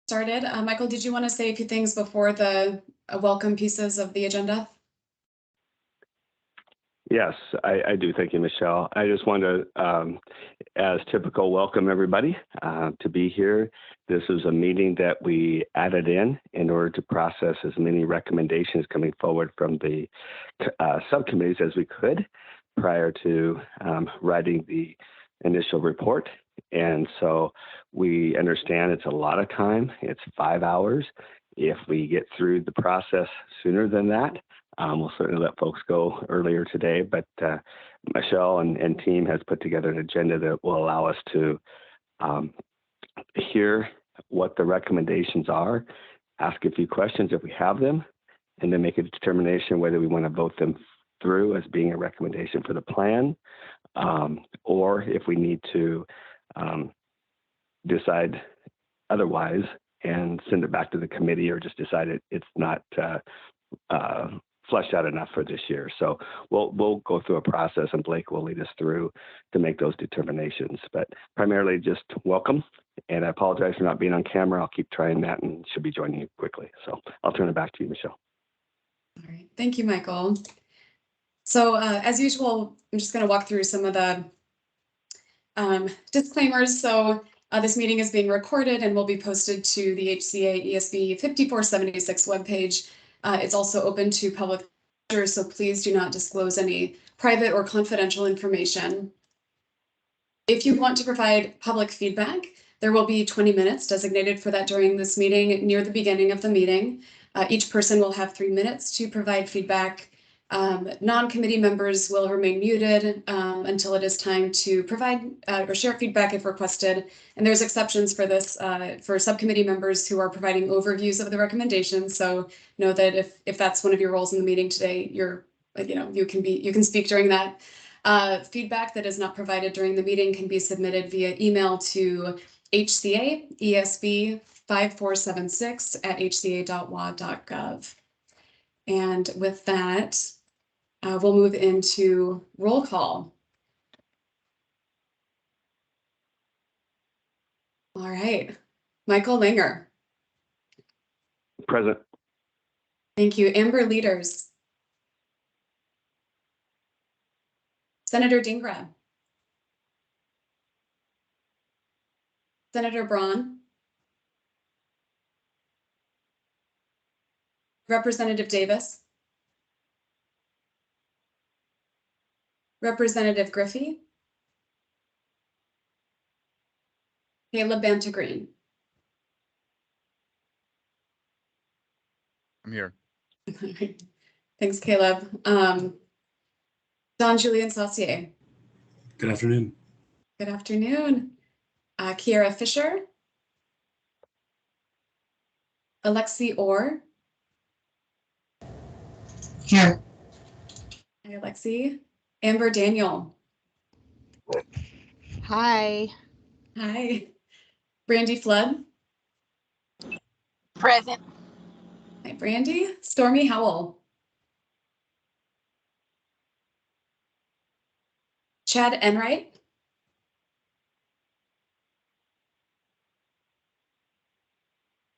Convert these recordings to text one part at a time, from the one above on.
Started. Michael, did you want to say a few things before the welcome pieces of the agenda? Yes, I do. Thank you, Michelle. I just want to, as typical, welcome everybody to be here. This is a meeting that we added in order to process as many recommendations coming forward from the subcommittees as we could prior to writing the initial report. And so we understand it's a lot of time. It's 5 hours. If we get through the process sooner than that, we'll certainly let folks go earlier today, but Michelle and team has put together an agenda that will allow us to hear what the recommendations are, ask a few questions if we have them, and then make a determination whether we want to vote them through as being a recommendation for the plan, or if we need to decide otherwise and send it back to the committee, or just decide it's not fleshed out enough for this year. So we'll go through a process, and Blake will lead us through to make those determinations. But primarily, just welcome. And I apologize for not being on camera. I'll keep trying that, and should be joining you quickly. So I'll turn it back to you, Michelle. All right. Thank you, Michael. So as usual, I'm just going to walk through some of the disclaimers. So this meeting is being recorded and will be posted to the HCA ESB 5476 webpage. It's also open to public, so please do not disclose any private or confidential information. If you want to provide public feedback, there will be 20 minutes designated for that during this meeting near the beginning of the meeting. Each person will have 3 minutes to provide feedback. Non-committee members will remain muted until it is time to provide or share feedback if requested. And there's exceptions for this for subcommittee members who are providing overviews of the recommendations. So know that if that's one of your roles in the meeting today, you can speak during that. Feedback that is not provided during the meeting can be submitted via email to hcaesb5476@hca.wa.gov. And with that, we'll move into roll call. All right. Michael Langer. Present. Thank you. Amber Leaders. Senator Dingra. Senator Braun. Representative Davis. Representative Griffey. Caleb Bantagreen. I'm here. Thanks, Caleb. Don Julian Saucier. Good afternoon. Good afternoon. Kiara Fisher. Alexi Orr. Here. Hi, Alexi. Amber Daniel. Hi. Hi. Brandy Flood. Present. Hi, Brandy. Stormy Howell. Chad Enright.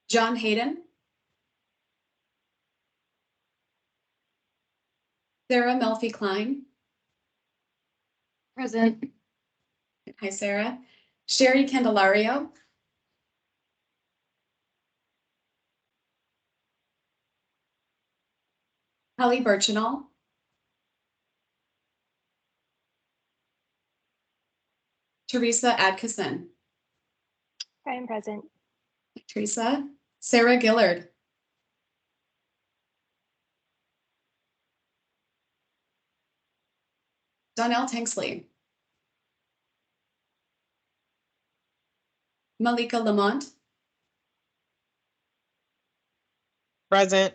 John Hayden. Sarah Melfi Klein. Present. Hi, Sarah. Sherry Candelario. Holly Birchinall. Theresa Adkison. I am present. Theresa. Sarah Gillard. Donnell Tanksley. Malika Lamont. Present.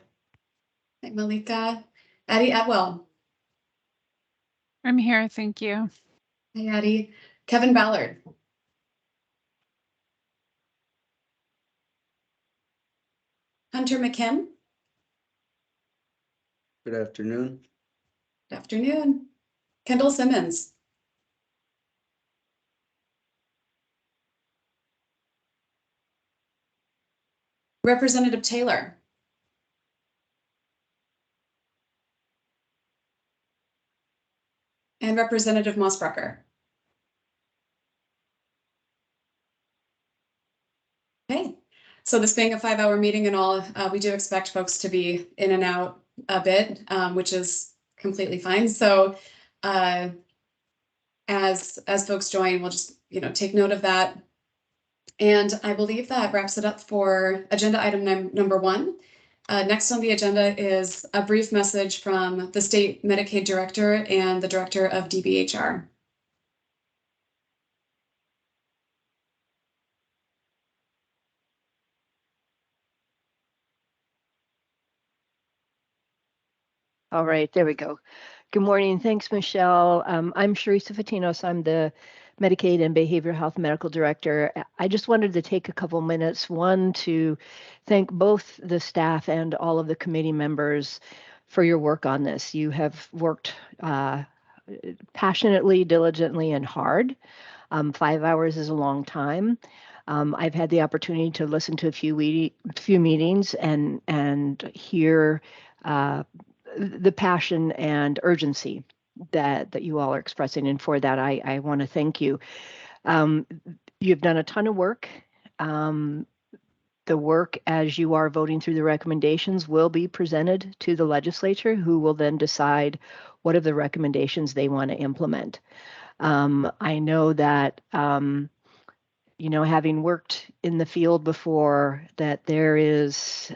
Hi, Malika. Addie Atwell. I'm here, thank you. Hi, Addie. Kevin Ballard. Hunter McKim. Good afternoon. Good afternoon. Kendall Simmons. Representative Taylor. And Representative Mossbrucker. Okay, so this being a 5-hour meeting and all, we do expect folks to be in and out a bit, which is completely fine. So as folks join, we'll just take note of that. And I believe that wraps it up for agenda item number 1. Next on the agenda is a brief message from the State Medicaid Director and the Director of DBHR. All right, there we go. Good morning. Thanks, Michelle. I'm Theresa Fatinos. I'm the Medicaid and Behavioral Health Medical Director. I just wanted to take a couple minutes, one, to thank both the staff and all of the committee members for your work on this. You have worked passionately, diligently, and hard. 5 hours is a long time. I've had the opportunity to listen to a few meetings and hear the passion and urgency that you all are expressing, and for that I want to thank you. You've done a ton of work. The work, as you are voting through the recommendations, will be presented to the legislature, who will then decide what are the recommendations they want to implement. I know that having worked in the field before, that there is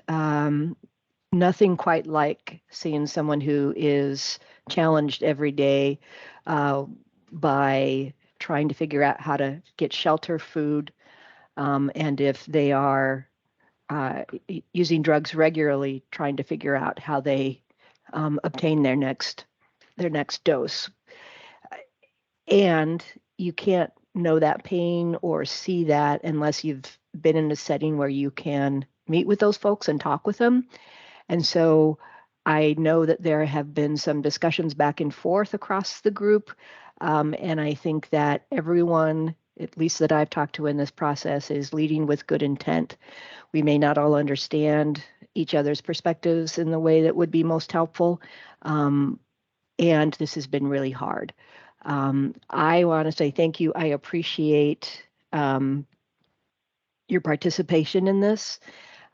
nothing quite like seeing someone who is challenged every day by trying to figure out how to get shelter, food, and if they are using drugs regularly, trying to figure out how they obtain their next dose. And you can't know that pain or see that unless you've been in a setting where you can meet with those folks and talk with them. And so I know that there have been some discussions back and forth across the group. And I think that everyone, at least that I've talked to in this process, is leading with good intent. We may not all understand each other's perspectives in the way that would be most helpful. And this has been really hard. I want to say thank you. I appreciate your participation in this.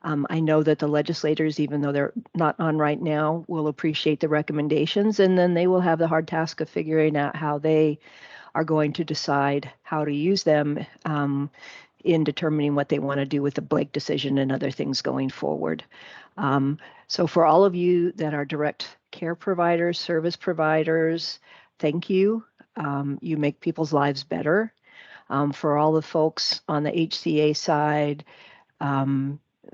I know that the legislators, even though they're not on right now, will appreciate the recommendations, and then they will have the hard task of figuring out how they are going to decide how to use them in determining what they want to do with the Blake decision and other things going forward. So for all of you that are direct care providers, service providers, thank you. You make people's lives better. For all the folks on the HCA side,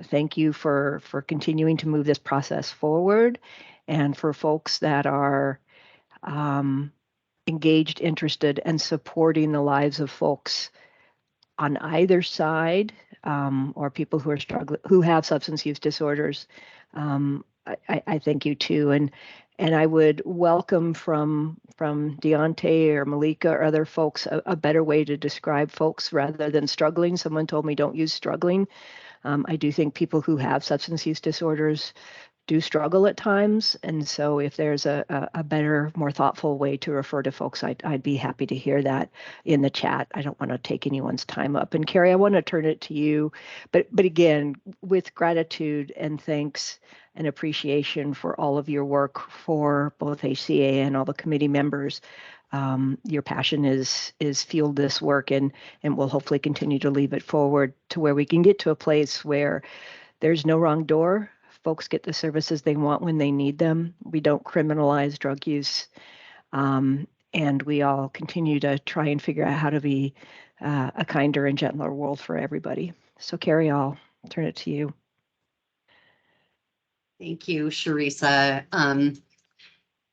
thank you for continuing to move this process forward, and for folks that are engaged, interested, and supporting the lives of folks on either side, or people who are struggling, who have substance use disorders. I thank you too, and I would welcome from Deontay or Malika or other folks a better way to describe folks rather than struggling. Someone told me don't use struggling. I do think people who have substance use disorders do struggle at times. And so if there's a better, more thoughtful way to refer to folks, I'd be happy to hear that in the chat. I don't want to take anyone's time up. And Carrie, I want to turn it to you. But again, with gratitude and thanks and appreciation for all of your work for both HCA and all the committee members. Your passion is fueled this work, and we'll hopefully continue to leave it forward to where we can get to a place where there's no wrong door. Folks get the services they want when they need them. We don't criminalize drug use, and we all continue to try and figure out how to be a kinder and gentler world for everybody. So Carrie, I'll turn it to you. Thank you, Theresa.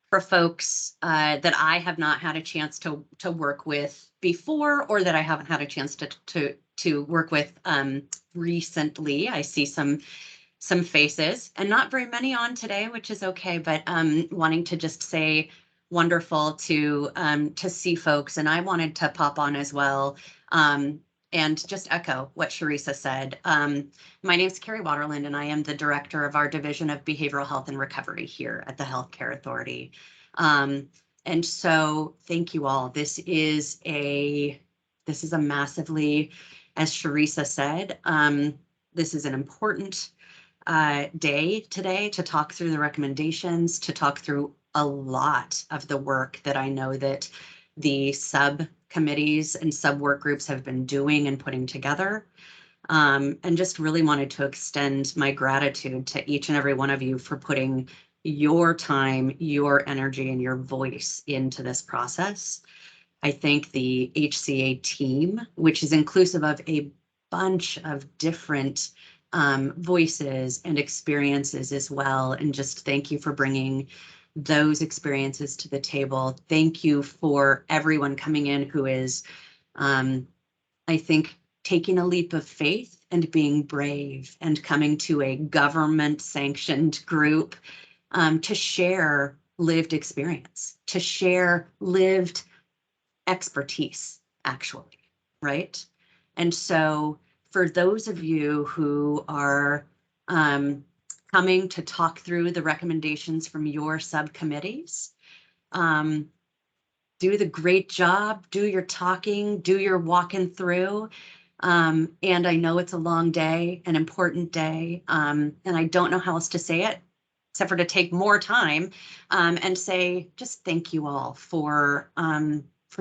For folks that I have not had a chance to work with before, or that I haven't had a chance to work with recently, I see some faces, and not very many on today, which is okay. But wanting to just say, wonderful to see folks, and I wanted to pop on as well. And and just echo what Theresa said. My name is Carrie Waterland, and I am the director of our Division of Behavioral Health and Recovery here at the Healthcare Authority. And so thank you all. This is a massively, as Theresa said, this is an important day today to talk through the recommendations, to talk through a lot of the work that I know that the subcommittees and sub-work groups have been doing and putting together. And just really wanted to extend my gratitude to each and every one of you for putting your time, your energy, and your voice into this process. I think the HCA team, which is inclusive of a bunch of different voices and experiences as well. And just thank you for bringing those experiences to the table. Thank you for everyone coming in who is, I think, taking a leap of faith and being brave and coming to a government sanctioned group to share lived experience, to share lived expertise, actually, right? And so for those of you who are coming to talk through the recommendations from your subcommittees, do the great job, do your talking, do your walking through. And I know it's a long day, an important day, and I don't know how else to say it, except for to take more time and say just thank you all for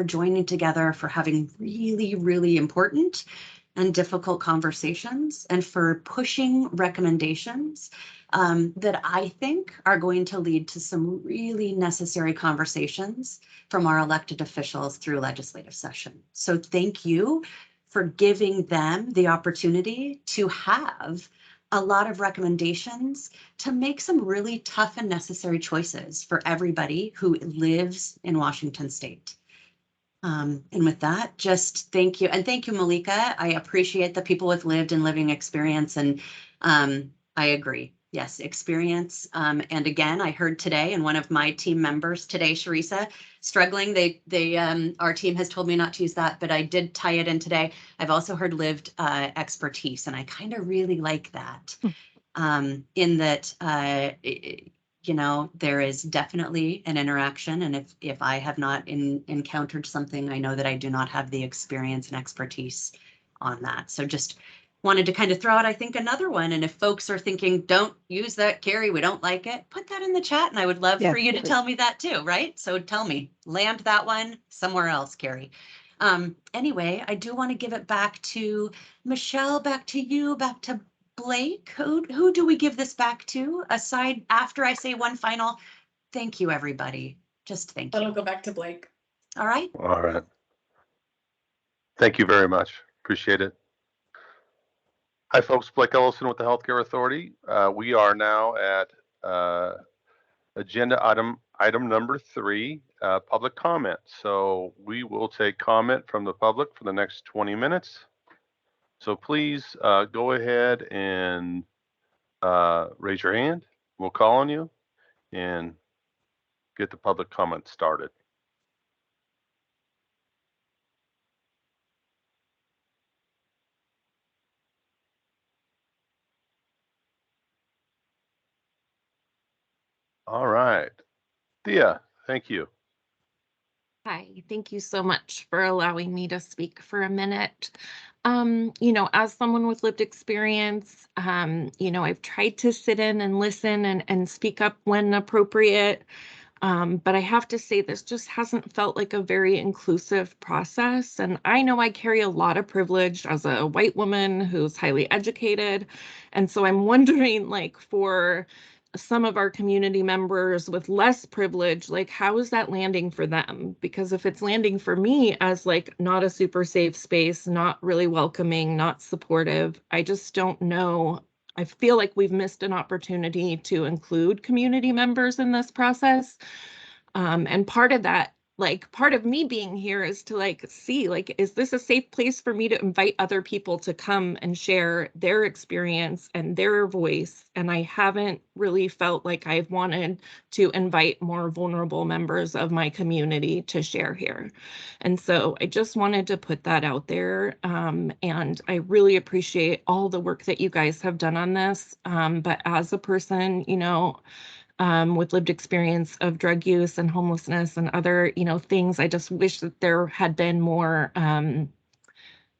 joining together, for having really, really important and difficult conversations, and for pushing recommendations that I think are going to lead to some really necessary conversations from our elected officials through legislative session. So thank you for giving them the opportunity to have a lot of recommendations to make some really tough and necessary choices for everybody who lives in Washington State. And with that, just thank you. And thank you, Malika. I appreciate the people with lived and living experience. And I agree. Yes, experience. And again, I heard today, and one of my team members today, Theresa, struggling. Our team has told me not to use that, but I did tie it in today. I've also heard lived expertise, and I kind of really like that. In that, you know, there is definitely an interaction, and if I have not encountered something, I know that I do not have the experience and expertise on that. So just wanted to kind of throw out, I think, another one. And if folks are thinking, don't use that, Carrie, we don't like it, put that in the chat, and I would love for you to tell me that too, right? So tell me, land that one somewhere else, Carrie. Anyway, I do want to give it back to Michelle, back to you, back to Blake. Who do we give this back to, aside after I say one final thank you, everybody? Just thank you. That'll go back to Blake. All right. All right. Thank you very much. Appreciate it. Hi, folks. Blake Ellison with the Healthcare Authority. We are now at agenda item number 3, public comment. So we will take comment from the public for the next 20 minutes. So please go ahead and raise your hand. We'll call on you and get the public comment started. All right. Thea, thank you. Hi, thank you so much for allowing me to speak for a minute. You know, as someone with lived experience, you know, I've tried to sit in and listen and speak up when appropriate. But I have to say, this just hasn't felt like a very inclusive process. And I know I carry a lot of privilege as a white woman who's highly educated. And so I'm wondering, like, for some of our community members with less privilege, like, how is that landing for them? Because if it's landing for me as like not a super safe space, not really welcoming, not supportive, I just don't know. I feel like we've missed an opportunity to include community members in this process. And part of that like part of me being here is to like see, like, is this a safe place for me to invite other people to come and share their experience and their voice? And I haven't really felt like I've wanted to invite more vulnerable members of my community to share here. And so I just wanted to put that out there. And I really appreciate all the work that you guys have done on this. But as a person, you know, with lived experience of drug use and homelessness and other, you know, things, I just wish that there had been more,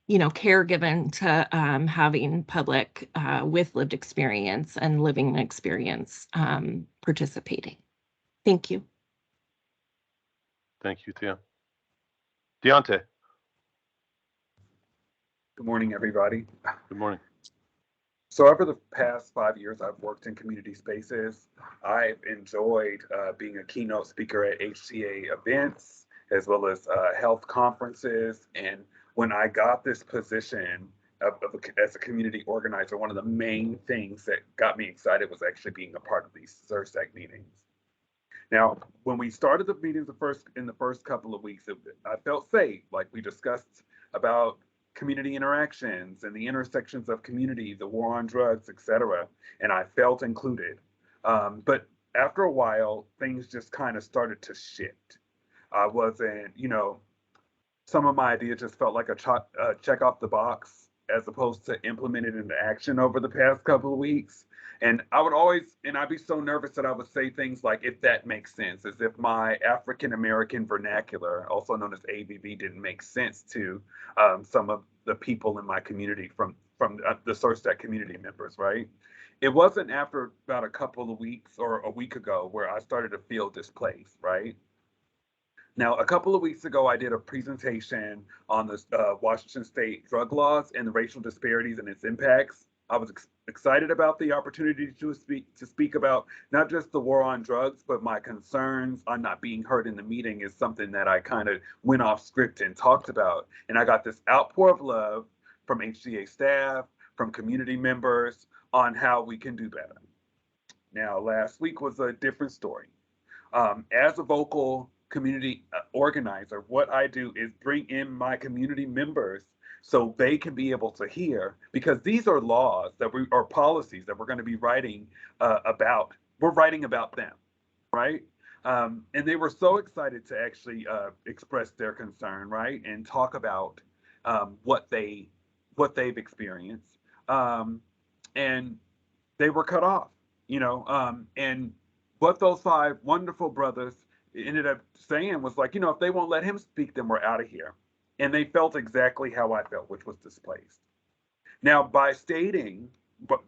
you know, care given to having public with lived experience and living experience participating. Thank you. Thank you, Thea. Deontay. Good morning, everybody. Good morning. So over the past 5 years, I've worked in community spaces. I've enjoyed being a keynote speaker at HCA events, as well as health conferences. And when I got this position as a community organizer, one of the main things that got me excited was actually being a part of these SURSAC meetings. Now, when we started the meetings in the first couple of weeks, I felt safe, like we discussed about community interactions and the intersections of community, the war on drugs, etc. And I felt included. But after a while, things just kind of started to shift. I wasn't, you know, some of my ideas just felt like a check off the box as opposed to implemented into action over the past couple of weeks. And I'd be so nervous that I would say things like, if that makes sense, as if my African-American vernacular, also known as ABV, didn't make sense to some of the people in my community from the SURSAC community members, right? It wasn't after about a couple of weeks or a week ago where I started to feel displaced, right? Now, a couple of weeks ago, I did a presentation on the Washington State drug laws and the racial disparities and its impacts. I was excited about the opportunity to speak about not just the war on drugs, but my concerns on not being heard in the meeting is something that I kind of went off script and talked about. And I got this outpour of love from HCA staff, from community members on how we can do better. Now, last week was a different story. As a vocal community organizer, what I do is bring in my community members so they can be able to hear, because these are laws or policies that we're going to be writing about. We're writing about them, right? And they were so excited to actually express their concern, right, and talk about what they've experienced, and they were cut off, you know. And what those 5 wonderful brothers ended up saying was like, you know, if they won't let him speak, then we're out of here. And they felt exactly how I felt, which was displaced. Now, by stating,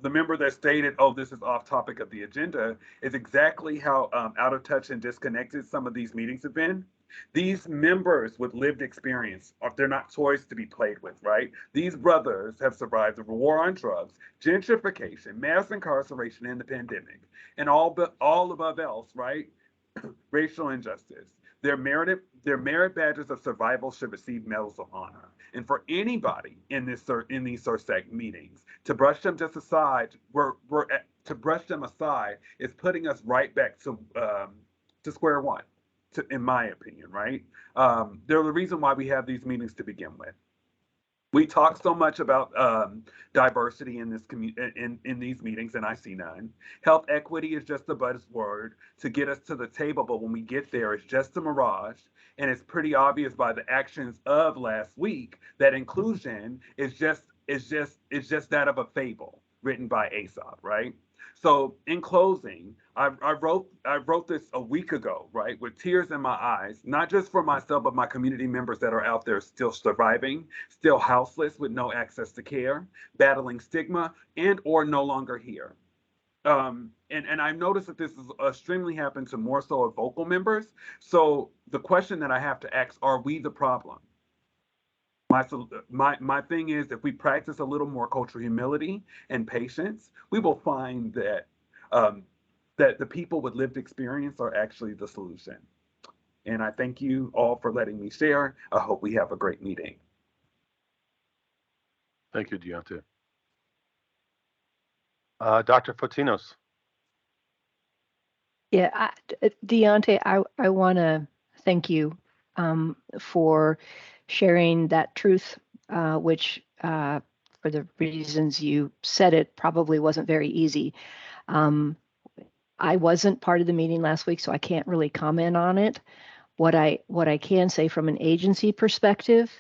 the member that stated, oh, this is off topic of the agenda, is exactly how out of touch and disconnected some of these meetings have been. These members with lived experience, they're not toys to be played with, right? These brothers have survived the war on drugs, gentrification, mass incarceration, and the pandemic, and all above else, right? Racial injustice. Their merit badges of survival should receive medals of honor. And for anybody in these SURSAC meetings to brush them just aside, to brush them aside is putting us right back to square one, in my opinion, right? They're the reason why we have these meetings to begin with. We talk so much about diversity in these meetings, and I see none. Health equity is just a buzzword to get us to the table, but when we get there, it's just a mirage. And it's pretty obvious by the actions of last week that inclusion is just that of a fable written by Aesop, right? So in closing, I wrote this a week ago, right, with tears in my eyes, not just for myself, but my community members that are out there still surviving, still houseless with no access to care, battling stigma, and or no longer here. And I've noticed that this is extremely happened to more so of vocal members. So the question that I have to ask, are we the problem? My thing is, if we practice a little more cultural humility and patience, we will find that that the people with lived experience are actually the solution. And I thank you all for letting me share. I hope we have a great meeting. Thank you, Deontay. Dr. Fatinos. Yeah, Deontay, I want to thank you for sharing that truth, which for the reasons you said it probably wasn't very easy. I wasn't part of the meeting last week, so I can't really comment on it. What I can say from an agency perspective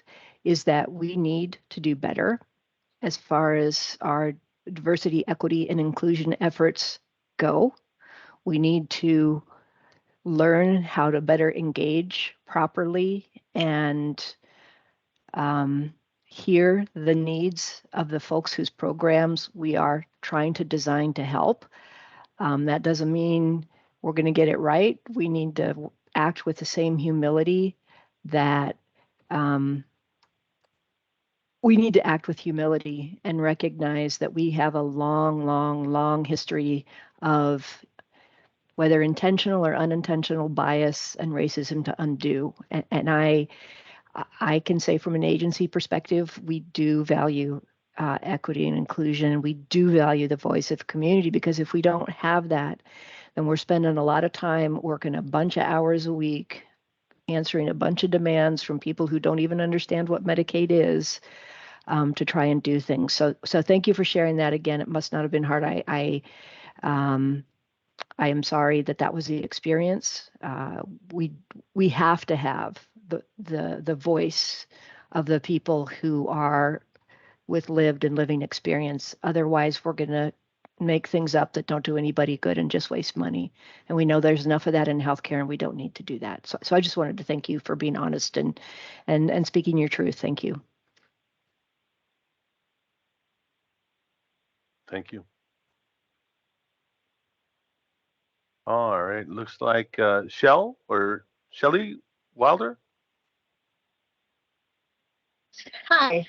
is that we need to do better as far as our diversity, equity, and inclusion efforts go. We need to learn how to better engage properly and hear the needs of the folks whose programs we are trying to design to help. That doesn't mean we're going to get it right. We need to act with the same humility that we need to act with humility and recognize that we have a long, long, long history of whether intentional or unintentional bias and racism to undo. And I can say from an agency perspective, we do value equity and inclusion. We do value the voice of the community, because if we don't have that, then we're spending a lot of time working a bunch of hours a week, answering a bunch of demands from people who don't even understand what Medicaid is, to try and do things. So thank you for sharing that again. It must not have been hard. I am sorry that was the experience. We have to have the voice of the people who are with lived and living experience. Otherwise, we're going to make things up that don't do anybody good and just waste money. And we know there's enough of that in healthcare, and we don't need to do that. So I just wanted to thank you for being honest and speaking your truth. Thank you. Thank you. All right, looks like Shelly Wilder. Hi,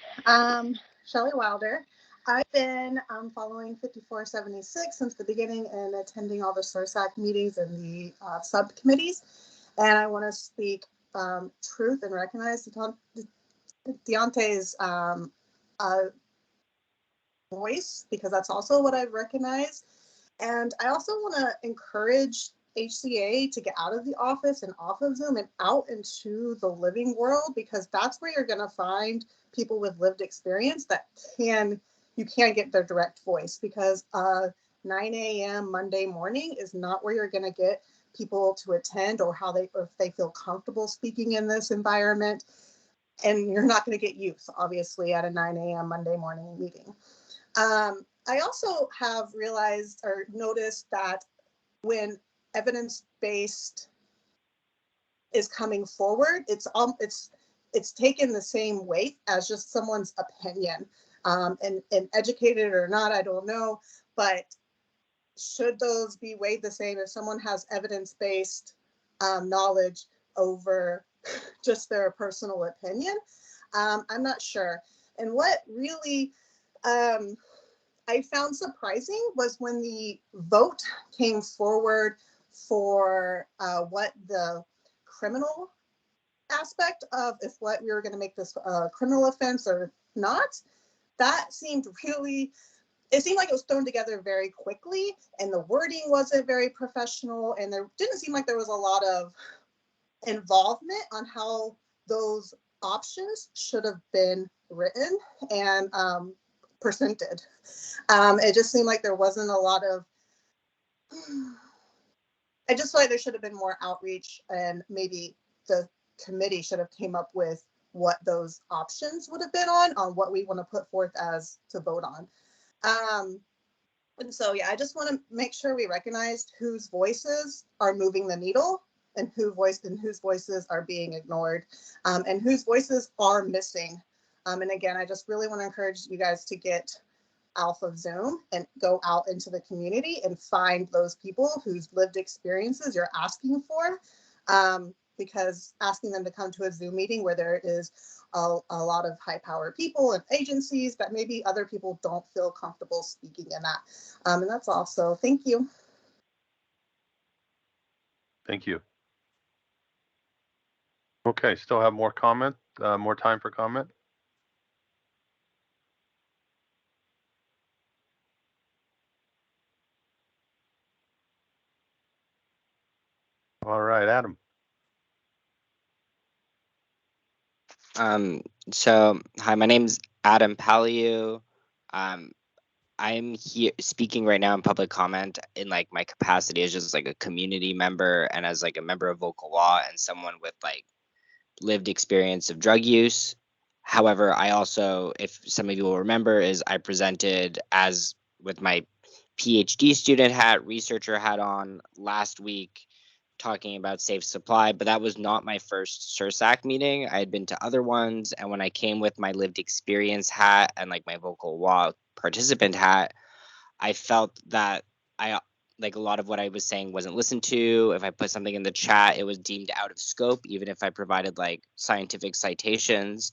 Shelly Wilder. I've been following 5476 since the beginning and attending all the SURSAC meetings and the subcommittees. And I want to speak truth and recognize Deontay's voice, because that's also what I've recognized. And I also want to encourage HCA to get out of the office and off of Zoom and out into the living world, because that's where you're going to find people with lived experience that you can get their direct voice, because 9 a.m. Monday morning is not where you're going to get people to attend or if they feel comfortable speaking in this environment. And you're not going to get youth, obviously, at a 9 a.m. Monday morning meeting. I also have realized or noticed that when evidence-based is coming forward, it's taken the same weight as just someone's opinion. And educated or not, I don't know, but should those be weighed the same if someone has evidence-based knowledge over just their personal opinion? I'm not sure. And what really I found surprising was when the vote came forward for what the criminal aspect of if what we were going to make this criminal offense or not. That seemed it seemed like it was thrown together very quickly, and the wording wasn't very professional, and there didn't seem like there was a lot of involvement on how those options should have been written and presented. It just seemed like there wasn't a lot of, I just feel like there should have been more outreach, and maybe the committee should have came up with what those options would have been on what we want to put forth as to vote on. And so, yeah, I just want to make sure we recognize whose voices are moving the needle and whose voices are being ignored, and whose voices are missing. And again, I just really want to encourage you guys to get off of Zoom and go out into the community and find those people whose lived experiences you're asking for, because asking them to come to a Zoom meeting where there is a lot of high-powered people and agencies, but maybe other people don't feel comfortable speaking in that. And that's all. So thank you. Thank you. Okay, still have more comment, more time for comment. All right, Adam. So hi, my name's Adam Paliu. I'm here speaking right now in public comment in like my capacity as just like a community member and as like a member of Vocal Law and someone with like lived experience of drug use. However, I also, if some of you will remember, is I presented as with my PhD student hat, researcher hat on last week, talking about safe supply, but that was not my first SURSAC meeting. I had been to other ones, and when I came with my lived experience hat and like my Vocal Law participant hat, I felt that like a lot of what I was saying wasn't listened to. If I put something in the chat, it was deemed out of scope, even if I provided like scientific citations.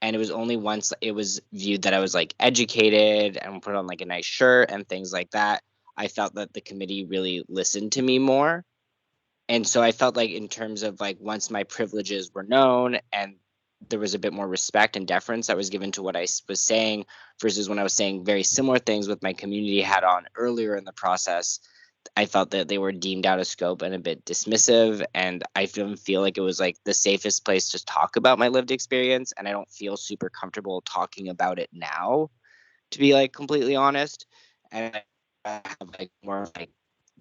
And it was only once it was viewed that I was like educated and put on like a nice shirt and things like that, I felt that the committee really listened to me more. And so I felt like in terms of like once my privileges were known and there was a bit more respect and deference that was given to what I was saying versus when I was saying very similar things with my community hat on earlier in the process, I felt that they were deemed out of scope and a bit dismissive. And I didn't feel like it was like the safest place to talk about my lived experience. And I don't feel super comfortable talking about it now, to be like completely honest. And I have like more of like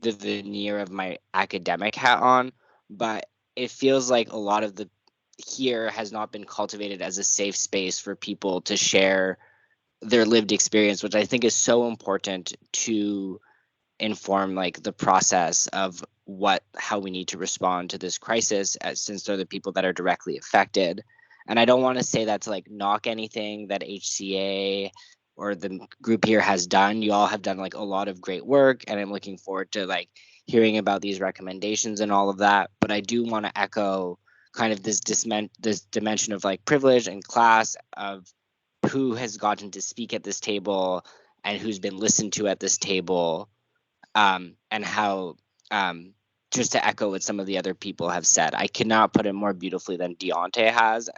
the veneer of my academic hat on, but it feels like a lot of the here has not been cultivated as a safe space for people to share their lived experience, which I think is so important to inform like the process of how we need to respond to this crisis, since they're the people that are directly affected. And I don't want to say that to like knock anything that HCA or the group here has done. You all have done like a lot of great work, and I'm looking forward to like hearing about these recommendations and all of that. But I do want to echo kind of this dimension of like privilege and class of who has gotten to speak at this table and who's been listened to at this table, and how, just to echo what some of the other people have said, I cannot put it more beautifully than Deontay has.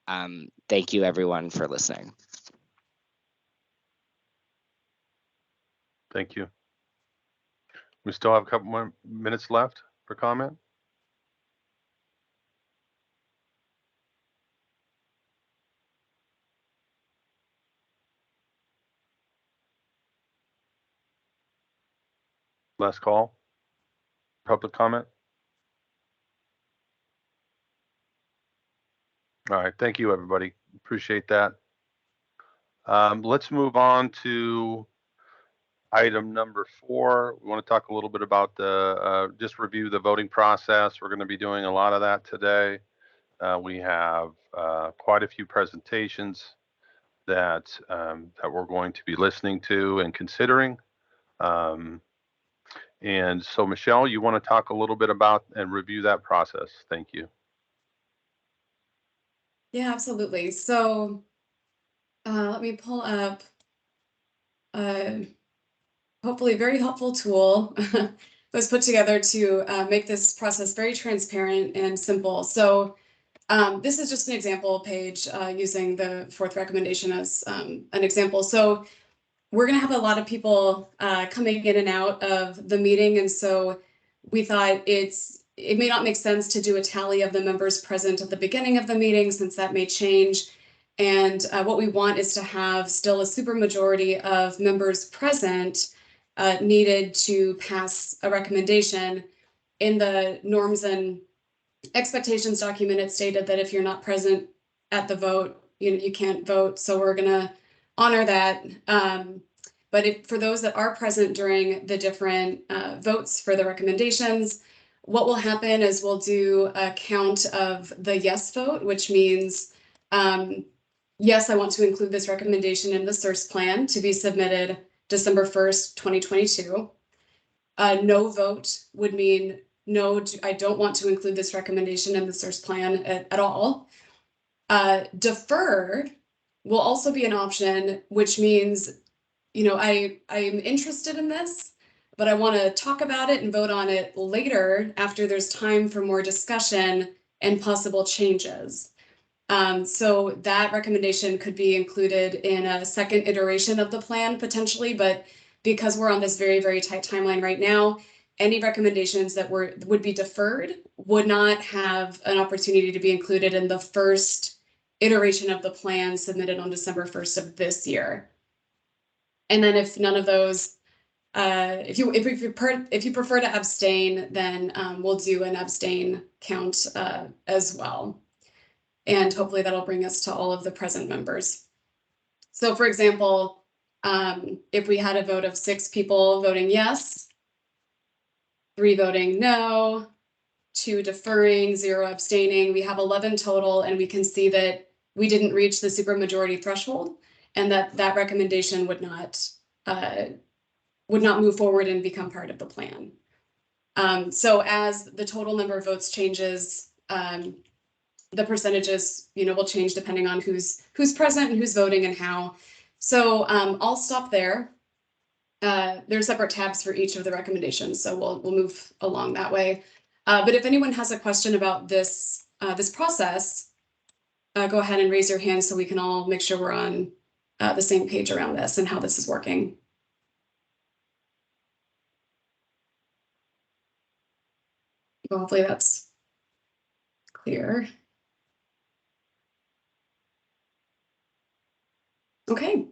And thank you everyone for listening. Thank you. We still have a couple more minutes left for comment. Last call. Public comment. All right, thank you everybody. Appreciate that. Let's move on to item number 4. We want to talk a little bit about the just review the voting process. We're going to be doing a lot of that today. We have quite a few presentations that we're going to be listening to and considering. And so, Michelle, you want to talk a little bit about and review that process? Thank you. Yeah, absolutely. So let me pull up hopefully a very helpful tool that was put together to make this process very transparent and simple. So this is just an example page using the 4th recommendation as an example. So we're going to have a lot of people coming in and out of the meeting. And so we thought it may not make sense to do a tally of the members present at the beginning of the meeting, since that may change. And what we want is to have still a supermajority of members present needed to pass a recommendation. In the norms and expectations document, it stated that if you're not present at the vote, you can't vote. So we're going to honor that. But for those that are present during the different votes for the recommendations, what will happen is we'll do a count of the yes vote, which means, yes, I want to include this recommendation in the SURS plan to be submitted December 1st, 2022. No vote would mean, no, I don't want to include this recommendation in the SURS plan at all. Defer will also be an option, which means, I'm interested in this, but I want to talk about it and vote on it later after there's time for more discussion and possible changes. So that recommendation could be included in a second iteration of the plan potentially, but because we're on this very, very tight timeline right now, any recommendations that would be deferred would not have an opportunity to be included in the first iteration of the plan submitted on December 1st of this year. And then if none of those, if you prefer to abstain, then we'll do an abstain count as well. And hopefully that'll bring us to all of the present members. So for example, if we had a vote of 6 people voting yes, 3 voting no, 2 deferring, 0 abstaining, we have 11 total, and we can see that we didn't reach the supermajority threshold, and that recommendation would not move forward and become part of the plan. So as the total number of votes changes, the percentages, will change depending on who's present and who's voting and how. So I'll stop there. There's separate tabs for each of the recommendations, so we'll move along that way. But if anyone has a question about this process, go ahead and raise your hand so we can all make sure we're on the same page around this and how this is working. Well, hopefully that's clear. Okay.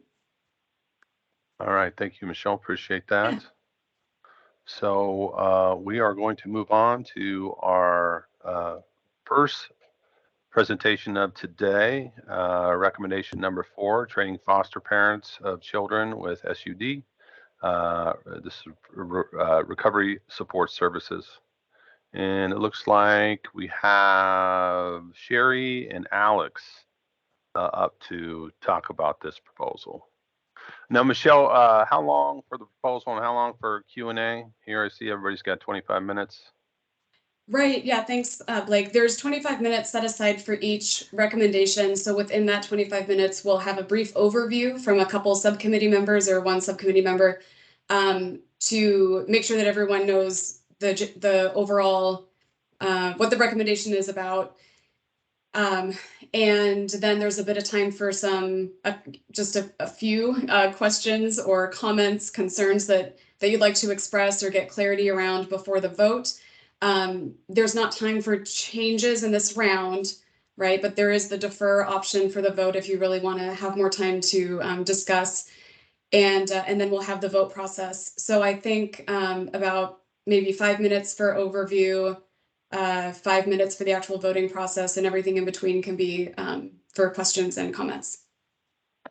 All right, thank you, Michelle. Appreciate that. Yeah. So we are going to move on to our first presentation of today, recommendation number 4, training foster parents of children with SUD. This is recovery support services. And it looks like we have Sherry and Alex up to talk about this proposal. Now, Michelle, how long for the proposal and how long for Q&A? Here I see everybody's got 25 minutes. Right, yeah, thanks, Blake. There's 25 minutes set aside for each recommendation. So within that 25 minutes, we'll have a brief overview from a couple subcommittee members or one subcommittee member to make sure that everyone knows the overall, what the recommendation is about. And then there's a bit of time for some, just a few questions or comments, concerns that you'd like to express or get clarity around before the vote. There's not time for changes in this round, right? But there is the defer option for the vote if you really want to have more time to discuss. And then we'll have the vote process. So I think about maybe 5 minutes for overview, 5 minutes for the actual voting process, and everything in between can be for questions and comments.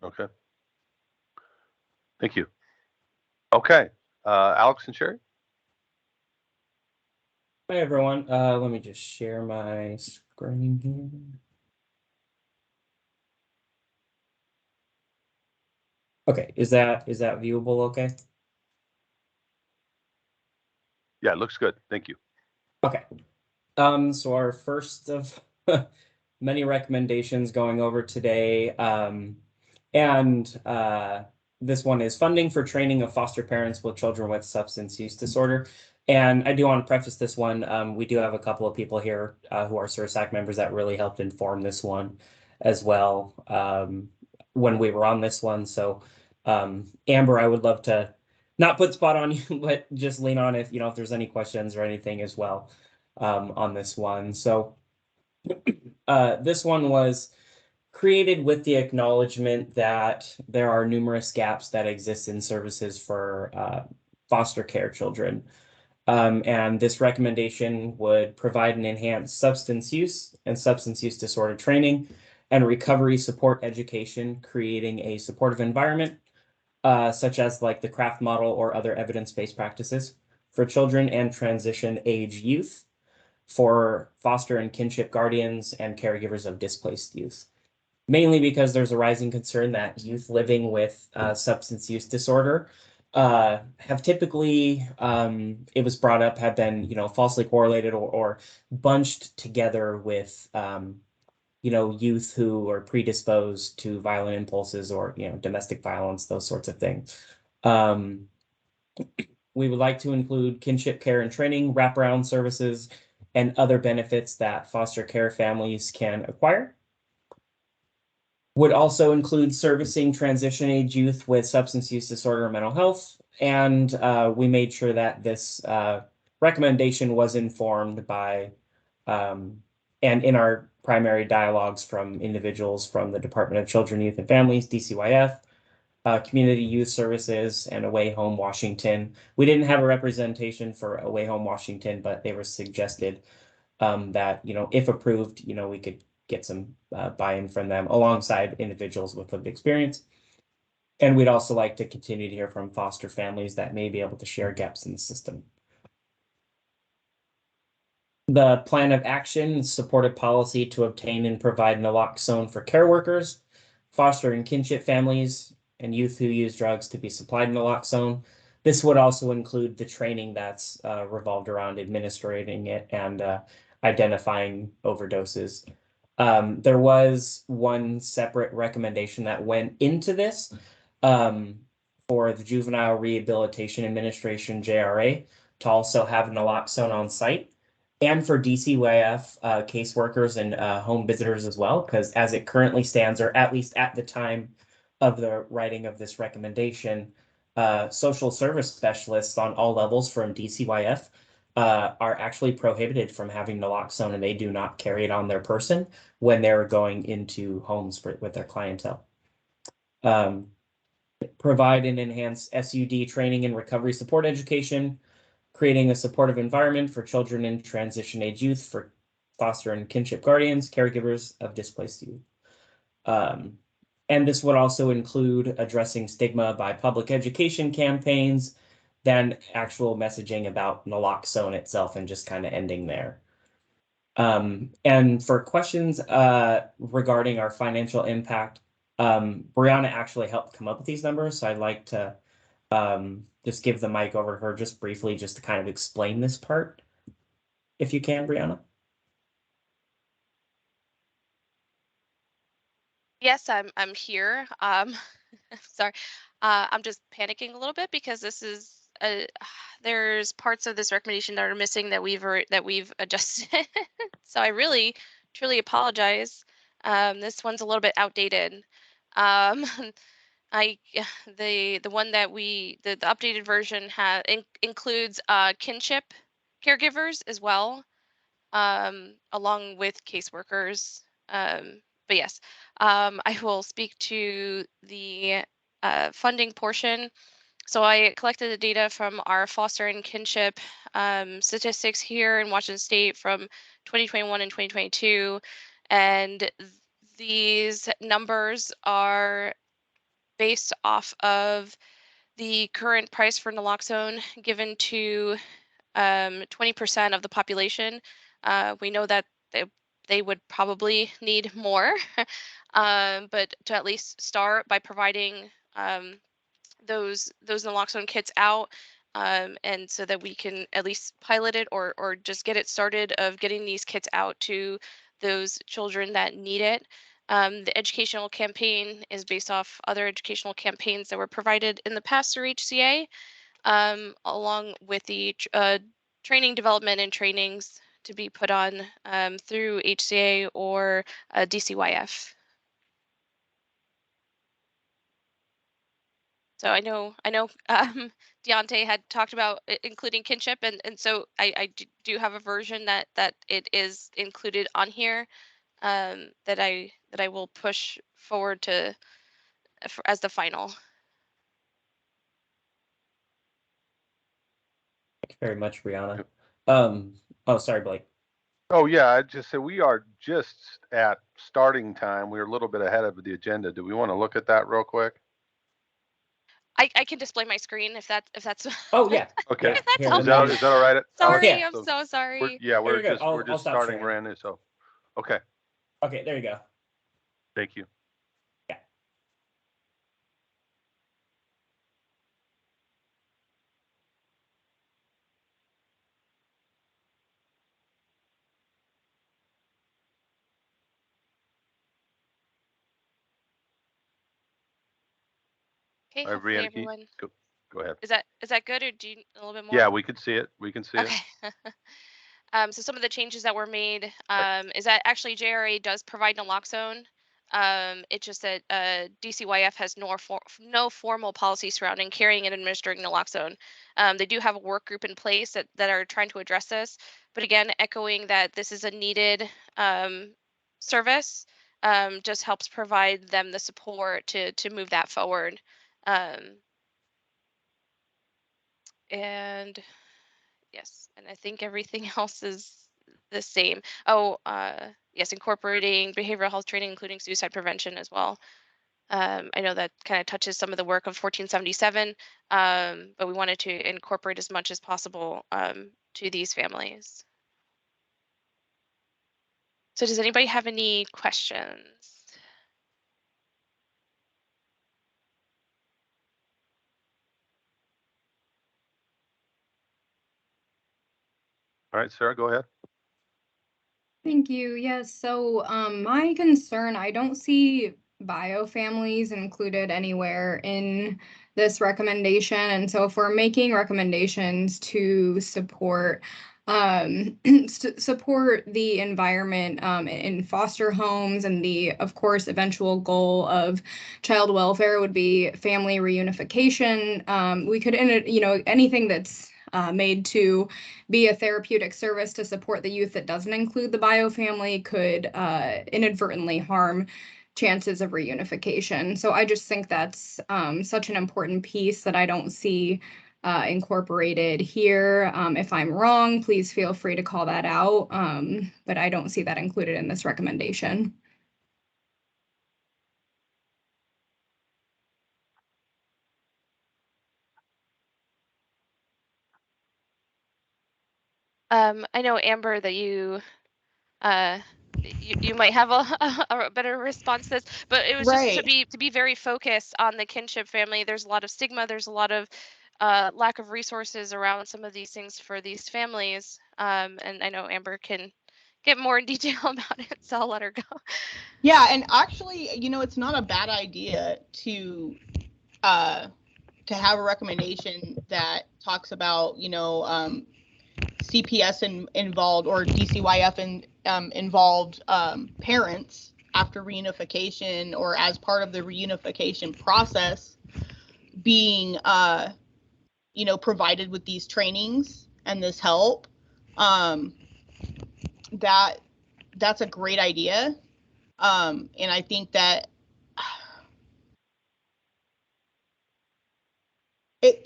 Okay. Thank you. Okay, Alex and Sherry. Hi everyone. Let me just share my screen here. Okay, is that viewable okay? Yeah, it looks good. Thank you. Okay. So our first of many recommendations going over today, this one is funding for training of foster parents with children with substance use disorder. And I do want to preface this one. We do have a couple of people here who are SURSAC members that really helped inform this one as well when we were on this one. So Amber, I would love to not put spot on you, but just lean on if there's any questions or anything as well on this one. So this one was created with the acknowledgement that there are numerous gaps that exist in services for foster care children. And this recommendation would provide an enhanced substance use and substance use disorder training and recovery support education, creating a supportive environment, such as like the CRAFT model or other evidence-based practices for children and transition age youth, for foster and kinship guardians and caregivers of displaced youth. Mainly because there's a rising concern that youth living with substance use disorder have typically, it was brought up, have been, falsely correlated or bunched together with, youth who are predisposed to violent impulses or, domestic violence, those sorts of things. We would like to include kinship care and training, wraparound services, and other benefits that foster care families can acquire. Would also include servicing transition age youth with substance use disorder or mental health. And we made sure that this recommendation was informed by, and in our primary dialogues from individuals from the Department of Children, Youth, and Families, DCYF, Community Youth Services, and Away Home Washington. We didn't have a representation for Away Home Washington, but they were suggested that, if approved, we could get some buy-in from them alongside individuals with lived experience. And we'd also like to continue to hear from foster families that may be able to share gaps in the system. The plan of action supported policy to obtain and provide naloxone for care workers, foster and kinship families, and youth who use drugs to be supplied naloxone. This would also include the training that's revolved around administering it and identifying overdoses. There was one separate recommendation that went into this for the Juvenile Rehabilitation Administration, JRA, to also have naloxone on site, and for DCYF caseworkers and home visitors as well, because as it currently stands, or at least at the time of the writing of this recommendation, social service specialists on all levels from DCYF are actually prohibited from having naloxone, and they do not carry it on their person when they're going into homes with their clientele. Provide and enhance SUD training and recovery support education, creating a supportive environment for children and transition age youth, for foster and kinship guardians, caregivers of displaced youth. And this would also include addressing stigma by public education campaigns, then actual messaging about naloxone itself, and just kind of ending there. And for questions regarding our financial impact, Brianna actually helped come up with these numbers, so I'd like to just give the mic over to her just briefly, just to kind of explain this part, if you can, Brianna. Yes, I'm here. Sorry, I'm just panicking a little bit because this is there's parts of this recommendation that are missing that we've adjusted. So I really truly apologize. This one's a little bit outdated. The one that the updated version includes kinship caregivers as well, along with caseworkers. But yes, I will speak to the funding portion. So I collected the data from our foster and kinship statistics here in Washington State from 2021 and 2022. And these numbers are based off of the current price for naloxone given to 20% of the population. We know that they would probably need more, but to at least start by providing those naloxone kits out, and so that we can at least pilot it or just get it started of getting these kits out to those children that need it. The educational campaign is based off other educational campaigns that were provided in the past through HCA, along with the training development and trainings to be put on through HCA or DCYF. So I know Deontay had talked about including kinship, and so I do have a version that it is included on here, that I will push forward to as the final. Thank you very much, Brianna. Oh, sorry, Blake. Oh yeah, I just said we are just at starting time. We're a little bit ahead of the agenda. Do we want to look at that real quick? I can display my screen if that's. Oh yeah. Okay. Yeah. Is that all right? Sorry, I'm so sorry. We're just starting brand new. So, okay. Okay, there you go. Thank you. Yeah. Okay, All right, hopefully Brianna, everyone. Go ahead. Is that good, or do you a little bit more? Yeah, we can see it. We can see it. Okay. So some of the changes that were made is that actually JRA does provide naloxone. It's just that DCYF has no formal policy surrounding carrying and administering naloxone. They do have a work group in place that are trying to address this, but again, echoing that this is a needed service just helps provide them the support to move that forward. And yes, and I think everything else is the same. Oh, yes, incorporating behavioral health training, including suicide prevention as well. I know that kind of touches some of the work of 1477, but we wanted to incorporate as much as possible to these families. So does anybody have any questions? All right, Sarah, go ahead. Thank you. Yes. So my concern, I don't see bio families included anywhere in this recommendation. And so if we're making recommendations to support support the environment in foster homes, and the, of course, eventual goal of child welfare would be family reunification. We could, anything that's made to be a therapeutic service to support the youth that doesn't include the bio family could inadvertently harm chances of reunification. So I just think that's such an important piece that I don't see incorporated here. If I'm wrong, please feel free to call that out, but I don't see that included in this recommendation. I know, Amber, that you might have a better response to this, but it was just to be very focused on the kinship family. There's a lot of stigma. There's a lot of lack of resources around some of these things for these families. And I know Amber can get more in detail about it, so I'll let her go. Yeah, and actually, it's not a bad idea to have a recommendation that talks about, CPS involved or DCYF involved parents after reunification or as part of the reunification process being, provided with these trainings and this help. That's a great idea. And I think that it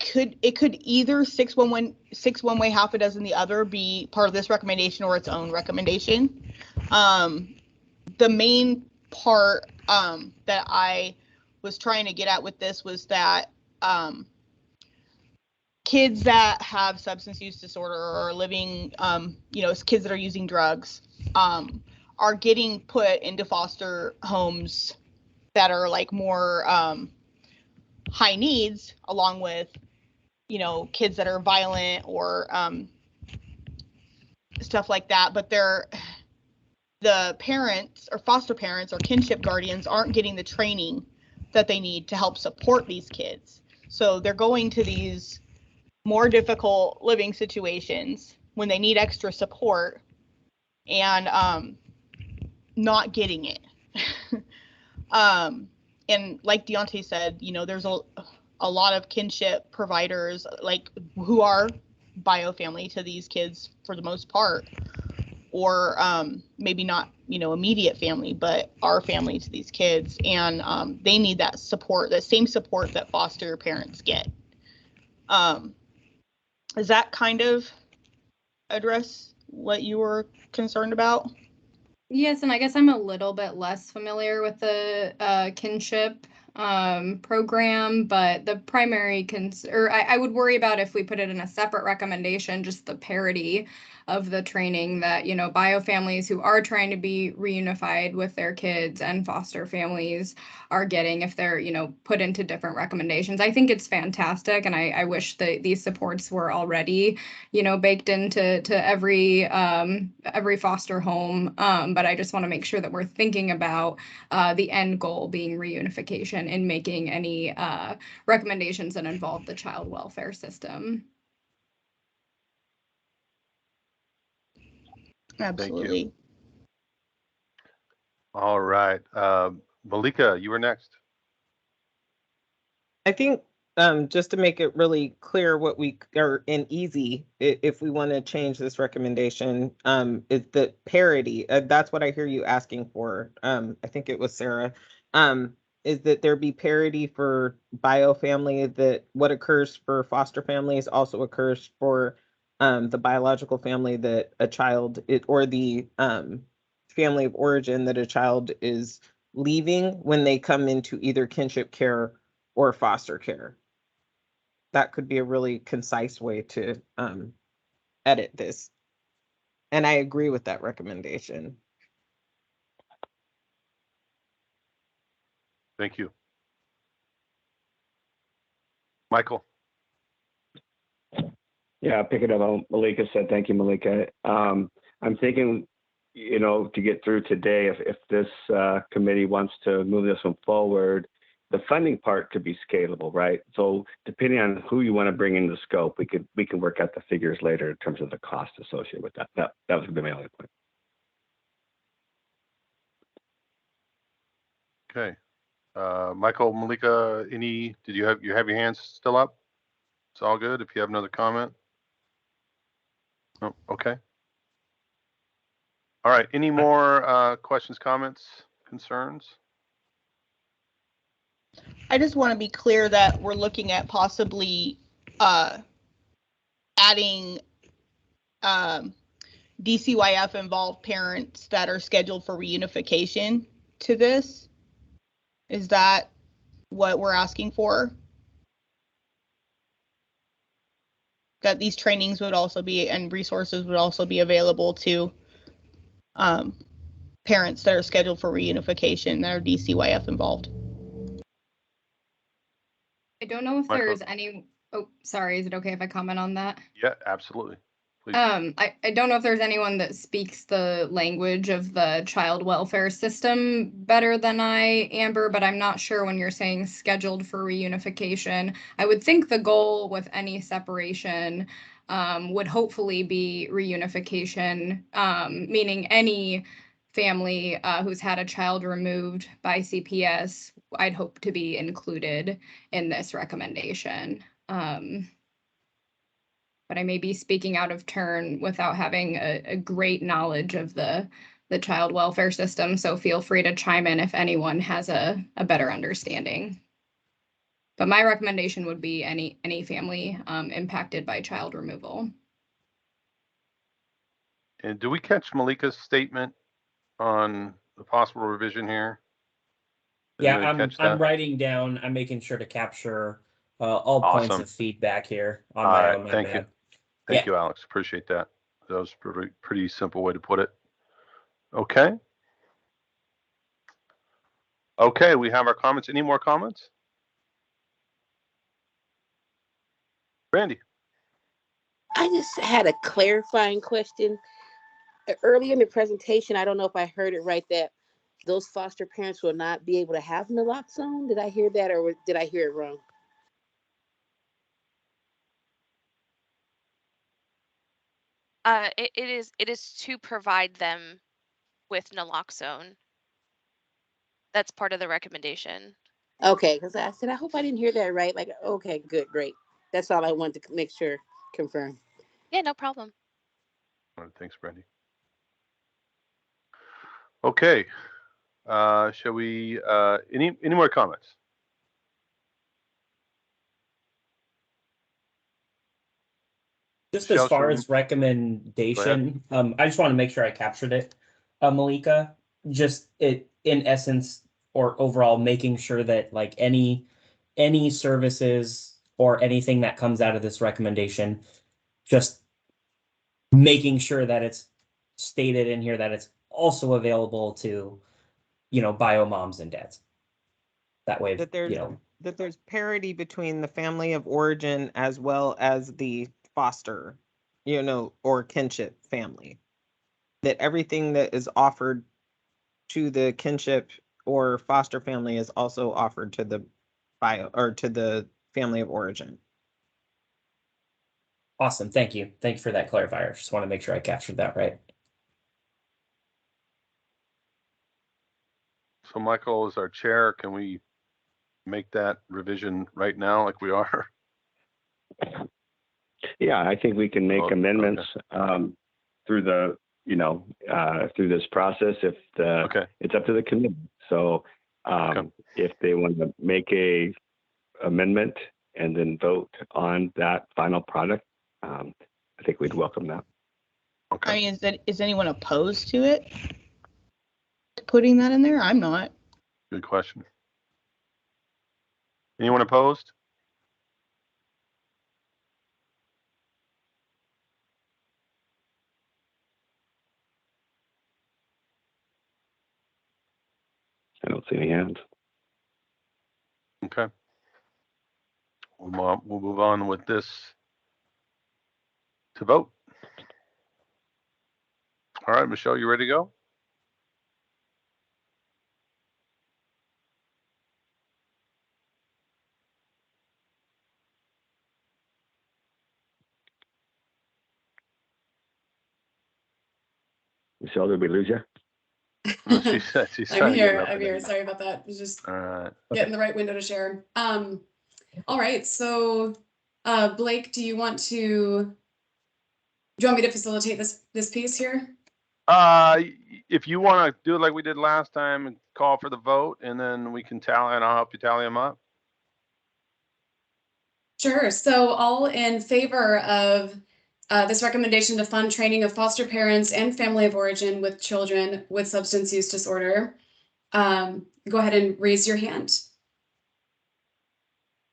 could either 6 one way, half a dozen the other be part of this recommendation or its own recommendation. The main part that I was trying to get at with this was that kids that have substance use disorder or living, kids that are using drugs are getting put into foster homes that are like more high needs, along with, kids that are violent or stuff like that. But the parents or foster parents or kinship guardians aren't getting the training that they need to help support these kids. So they're going to these more difficult living situations when they need extra support and not getting it. And like Deontay said, there's a lot of kinship providers who are bio family to these kids for the most part, or maybe not, immediate family, but are family to these kids. And they need that support, the same support that foster parents get. Does that kind of address what you were concerned about? Yes, and I guess I'm a little bit less familiar with the kinship program, but the primary I would worry about if we put it in a separate recommendation, just the parity of the training that, bio families who are trying to be reunified with their kids and foster families are getting if they're, put into different recommendations. I think it's fantastic, and I wish that these supports were already, baked into every foster home. But I just want to make sure that we're thinking about the end goal being reunification in making any recommendations that involve the child welfare system. Absolutely. Thank you. All right. Malika, you were next. I think just to make it really clear what we are and easy, if we want to change this recommendation, is the parity. That's what I hear you asking for. I think it was Sarah. Is that there be parity for bio family, that what occurs for foster families also occurs for the biological family that a child or the family of origin that a child is leaving when they come into either kinship care or foster care. That could be a really concise way to edit this. And I agree with that recommendation. Thank you. Michael. Yeah, picking up on Malika said. Thank you, Malika. I'm thinking, you know, to get through today, if this committee wants to move this one forward, the funding part could be scalable, right? So depending on who you want to bring into scope, we can work out the figures later in terms of the cost associated with that. That was going to be my only point. Okay. Michael, Malika, did you have your hands still up? It's all good if you have another comment. Oh, okay. All right, any more questions, comments, concerns? I just want to be clear that we're looking at possibly adding DCYF involved parents that are scheduled for reunification to this. Is that what we're asking for? That these trainings would also be, and resources would also be available to parents that are scheduled for reunification that are DCYF involved. I don't know if Michael? there's any, oh, sorry, is it okay if I comment on that? Yeah, absolutely. Please. I don't know if there's anyone that speaks the language of the child welfare system better than I, Amber, but I'm not sure when you're saying scheduled for reunification. I would think the goal with any separation would hopefully be reunification, meaning any family who's had a child removed by CPS, I'd hope to be included in this recommendation. But I may be speaking out of turn without having a great knowledge of the child welfare system. So feel free to chime in if anyone has a better understanding. But my recommendation would be any family impacted by child removal. And do we catch Malika's statement on the possible revision here? Yeah, I'm writing down, I'm making sure to capture all points Awesome. of feedback here on All my right, own. thank you. Thank you, Alex. Appreciate that. That was a pretty simple way to put it. Okay. Okay, we have our comments. Any more comments? Randy. I just had a clarifying question. Earlier in the presentation, I don't know if I heard it right, that those foster parents will not be able to have naloxone. Did I hear that, or did I hear it wrong? It is to provide them with naloxone. That's part of the recommendation. Okay, because I said, I hope I didn't hear that right. Like, okay, good, great. That's all I wanted to make sure, confirm. Yeah, no problem. All right, thanks, Brandy. Okay, shall we, any more comments? Just as far as recommendation, I just want to make sure I captured it, Malika. Just it in essence, or overall, making sure that like any services or anything that comes out of this recommendation, just making sure that it's stated in here that it's also available to, you know, bio moms and dads. That way, that there's, you know, that there's parity between the family of origin as well as the foster, you know, or kinship family. That everything that is offered to the kinship or foster family is also offered to the bio or to the family of origin. Awesome. Thank you. Thank you for that clarifier. Just want to make sure I captured that right. So Michael is our chair. Can we make that revision right now like we are? Yeah, I think we can make Oh, amendments through the, through this process if it's up to the committee. So if they want to make a amendment and then vote on that final product, I think we'd welcome that. I mean, is anyone opposed to it? Putting that in there? I'm not. Good question. Anyone opposed? I don't see any hands. Okay. We'll move on with this to vote. All right, Michelle, you ready to go? Michelle, did we lose you? She said I'm here. Sorry about that. It was just all right. Getting the right window to share. All right. So, Blake, do you want me to facilitate this piece here? If you want to do it like we did last time and call for the vote, and then we can tally, and I'll help you tally them up. Sure. So all in favor of this recommendation to fund training of foster parents and family of origin with children with substance use disorder, go ahead and raise your hand.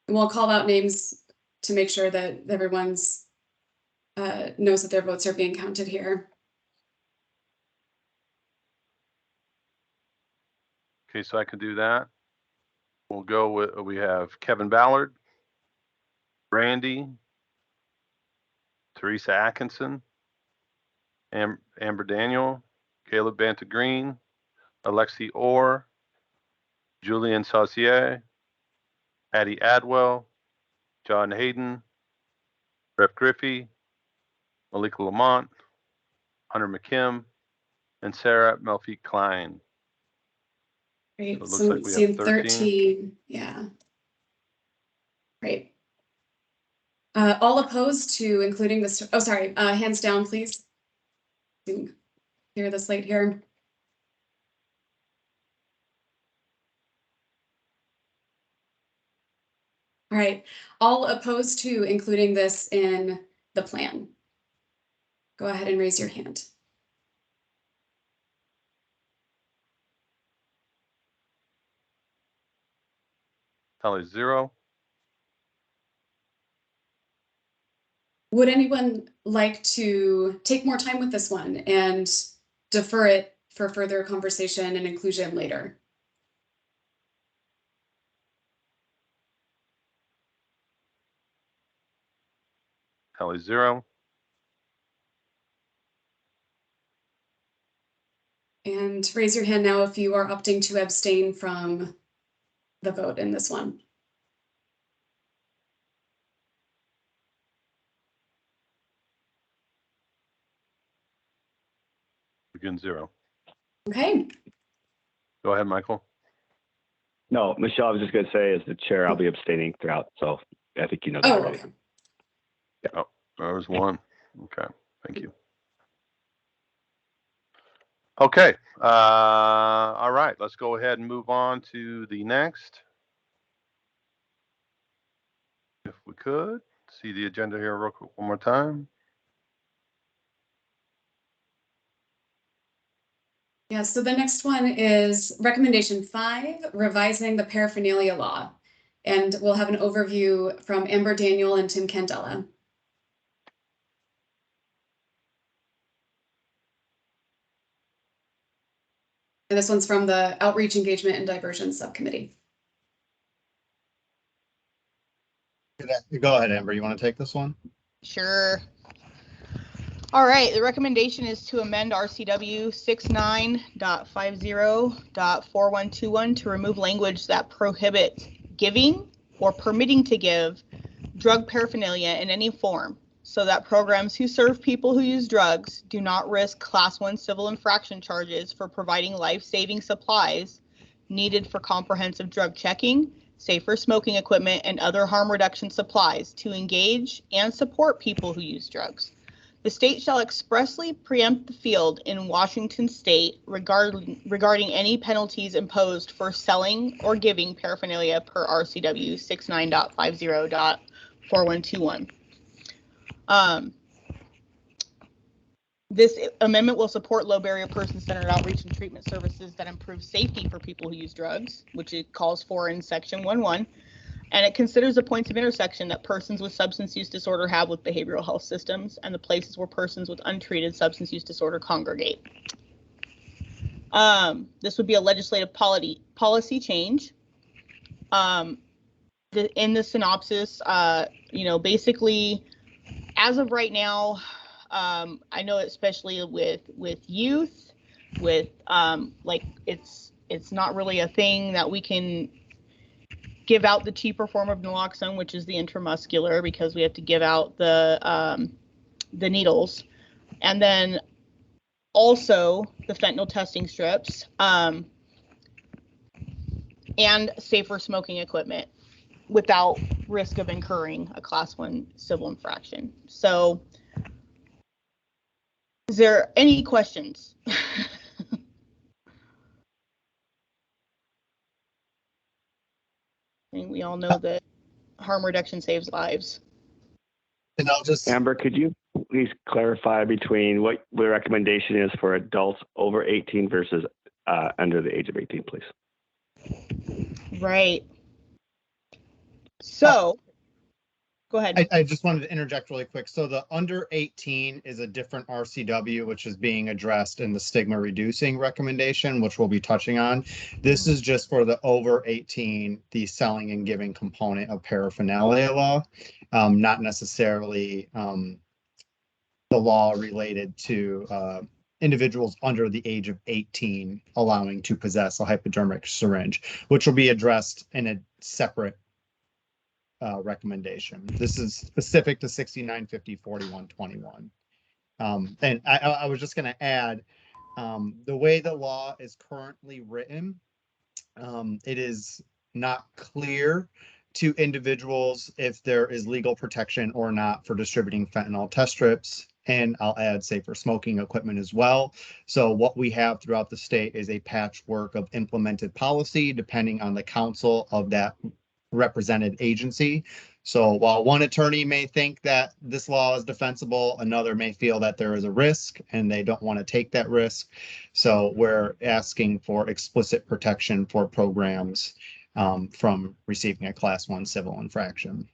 And we'll call out names to make sure that everyone's knows that their votes are being counted here. Okay, so I can do that. We'll go with, we have Kevin Ballard, Randy, Theresa Atkinson, Amber Daniel, Caleb Banta Green, Alexi Orr, Julian Saucier, Addie Adwell, John Hayden, Rep Griffey, Malika Lamont, Hunter McKim, and Sarah Melfi Klein. Great. So it So looks like we have 13. Yeah. Great. All opposed to including this. Oh, sorry. Hands down, please. Clear the slate here. All right. All opposed to including this in the plan. Go ahead and raise your hand. Tally 0. Would anyone like to take more time with this one and defer it for further conversation and inclusion later? Tally 0. And raise your hand now if you are opting to abstain from the vote in this one. Again, 0. Okay. Go ahead, Michael. No, Michelle, I was just going to say, as the chair, I'll be abstaining throughout. So I think you know that already. Okay. Yeah. Oh, there was 1. Okay, thank you. Okay, all right, let's go ahead and move on to the next. If we could see the agenda here real quick one more time. Yeah, so the next one is recommendation 5, revising the paraphernalia law. And we'll have an overview from Amber Daniel and Tim Candela. And this one's from the Outreach, Engagement, and Diversion Subcommittee. Go ahead, Amber. You want to take this one? Sure. All right, the recommendation is to amend RCW 69.50.4121 to remove language that prohibits giving or permitting to give drug paraphernalia in any form, so that programs who serve people who use drugs do not risk Class 1 civil infraction charges for providing life-saving supplies needed for comprehensive drug checking, safer smoking equipment, and other harm reduction supplies to engage and support people who use drugs. The state shall expressly preempt the field in Washington state regarding any penalties imposed for selling or giving paraphernalia per RCW 69.50.4121. This amendment will support low barrier person-centered outreach and treatment services that improve safety for people who use drugs, which it calls for in section 1.1. And it considers the points of intersection that persons with substance use disorder have with behavioral health systems and the places where persons with untreated substance use disorder congregate. This would be a legislative policy change. In the synopsis, basically, as of right now, I know especially with youth, it's not really a thing that we can give out the cheaper form of naloxone, which is the intramuscular, because we have to give out the needles, and then also the fentanyl testing strips, and safer smoking equipment without risk of incurring a Class 1 civil infraction. So, is there any questions? I think we all know that harm reduction saves lives. And I'll just, Amber, could you please clarify between what the recommendation is for adults over 18 versus under the age of 18, please? Right. So, go ahead. I just wanted to interject really quick. So the under 18 is a different RCW, which is being addressed in the stigma reducing recommendation, which we'll be touching on. This is just for the over 18, the selling and giving component of paraphernalia law, not necessarily the law related to individuals under the age of 18 allowing to possess a hypodermic syringe, which will be addressed in a separate recommendation. This is specific to 6950-4121. And I was just going to add, the way the law is currently written, it is not clear to individuals if there is legal protection or not for distributing fentanyl test strips. And I'll add safer smoking equipment as well. So what we have throughout the state is a patchwork of implemented policy depending on the council of that represented agency. So while one attorney may think that this law is defensible, another may feel that there is a risk and they don't want to take that risk. So we're asking for explicit protection for programs from receiving a Class 1 civil infraction.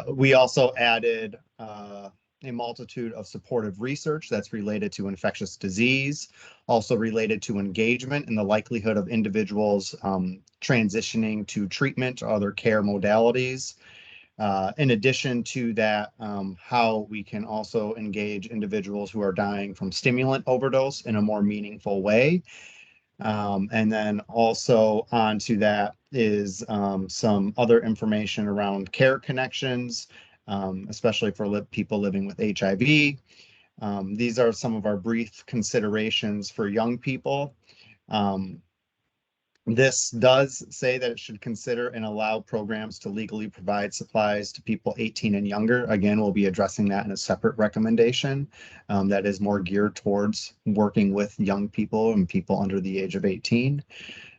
We also added a multitude of supportive research that's related to infectious disease, also related to engagement and the likelihood of individuals transitioning to treatment or other care modalities. In addition to that, how we can also engage individuals who are dying from stimulant overdose in a more meaningful way. And then also onto that is some other information around care connections, especially for people living with HIV. These are some of our brief considerations for young people. This does say that it should consider and allow programs to legally provide supplies to people 18 and younger. Again, we'll be addressing that in a separate recommendation that is more geared towards working with young people and people under the age of 18.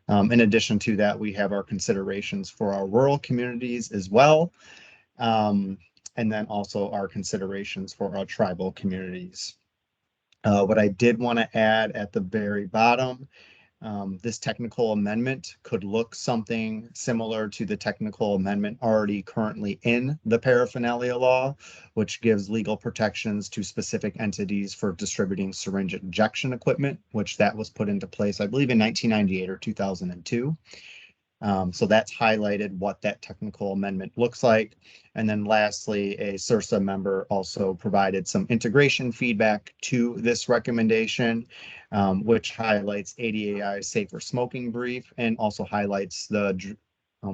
In addition to that, we have our considerations for our rural communities as well. And then also our considerations for our tribal communities. What I did want to add at the very bottom, this technical amendment could look something similar to the technical amendment already currently in the paraphernalia law, which gives legal protections to specific entities for distributing syringe injection equipment, which that was put into place, I believe, in 1998 or 2002. So that's highlighted what that technical amendment looks like. And then lastly, a SURSA member also provided some integration feedback to this recommendation, which highlights ADAI's safer smoking brief and also highlights the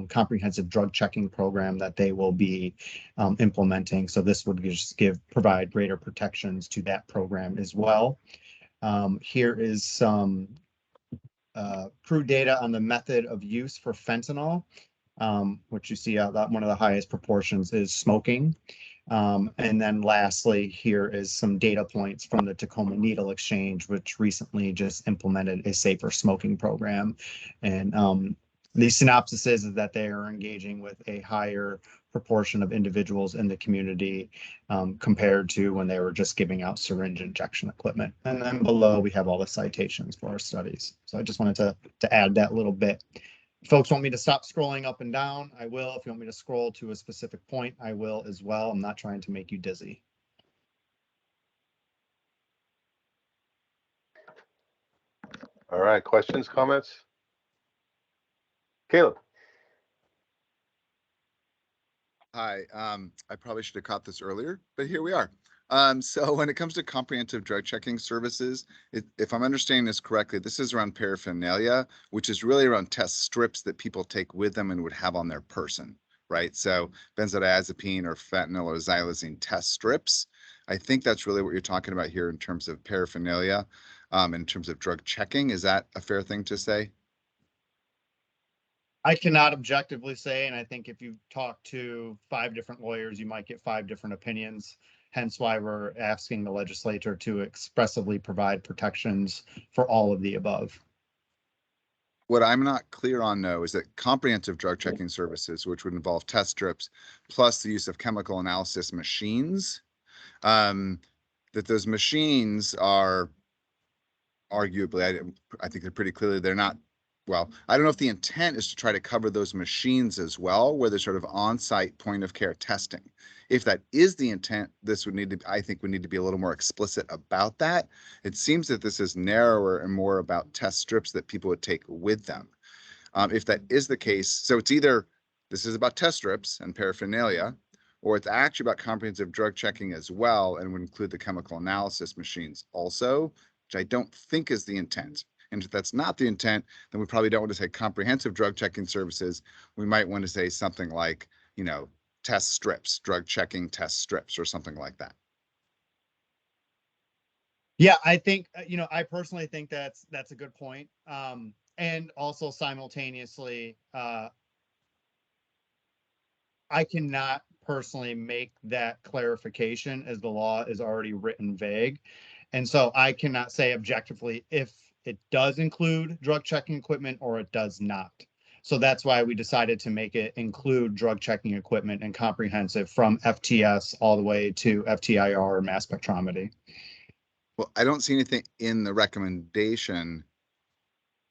comprehensive drug checking program that they will be implementing. So this would just provide greater protections to that program as well. Here is some crude data on the method of use for fentanyl, which you see that one of the highest proportions is smoking. And then lastly, here is some data points from the Tacoma Needle Exchange, which recently just implemented a safer smoking program. And the synopsis is that they are engaging with a higher proportion of individuals in the community compared to when they were just giving out syringe injection equipment. And then below, we have all the citations for our studies. So I just wanted to add that little bit. If folks want me to stop scrolling up and down, I will. If you want me to scroll to a specific point, I will as well. I'm not trying to make you dizzy. All right, questions, comments? Caleb. Hi, I probably should have caught this earlier, but here we are. So when it comes to comprehensive drug checking services, if I'm understanding this correctly, this is around paraphernalia, which is really around test strips that people take with them and would have on their person, right? So benzodiazepine or fentanyl or xylazine test strips. I think that's really what you're talking about here in terms of paraphernalia, in terms of drug checking. Is that a fair thing to say? I cannot objectively say, and I think if you talk to 5 different lawyers, you might get 5 different opinions. Hence why we're asking the legislature to expressly provide protections for all of the above. What I'm not clear on, though, is that comprehensive drug checking services, which would involve test strips, plus the use of chemical analysis machines, that those machines are arguably, I think they're pretty clearly, they're not, well, I don't know if the intent is to try to cover those machines as well, where there's sort of on-site point of care testing. If that is the intent, this would need to, I think, would need to be a little more explicit about that. It seems that this is narrower and more about test strips that people would take with them. If that is the case, so it's either this is about test strips and paraphernalia, or it's actually about comprehensive drug checking as well, and would include the chemical analysis machines also, which I don't think is the intent. And if that's not the intent, then we probably don't want to say comprehensive drug checking services. We might want to say something like, you know, test strips, drug checking test strips, or something like that. Yeah, I think, I personally think that's a good point. And also simultaneously, I cannot personally make that clarification as the law is already written vague. And so I cannot say objectively if it does include drug checking equipment or it does not. So that's why we decided to make it include drug checking equipment and comprehensive from FTS all the way to FTIR or mass spectrometry. Well, I don't see anything in the recommendation.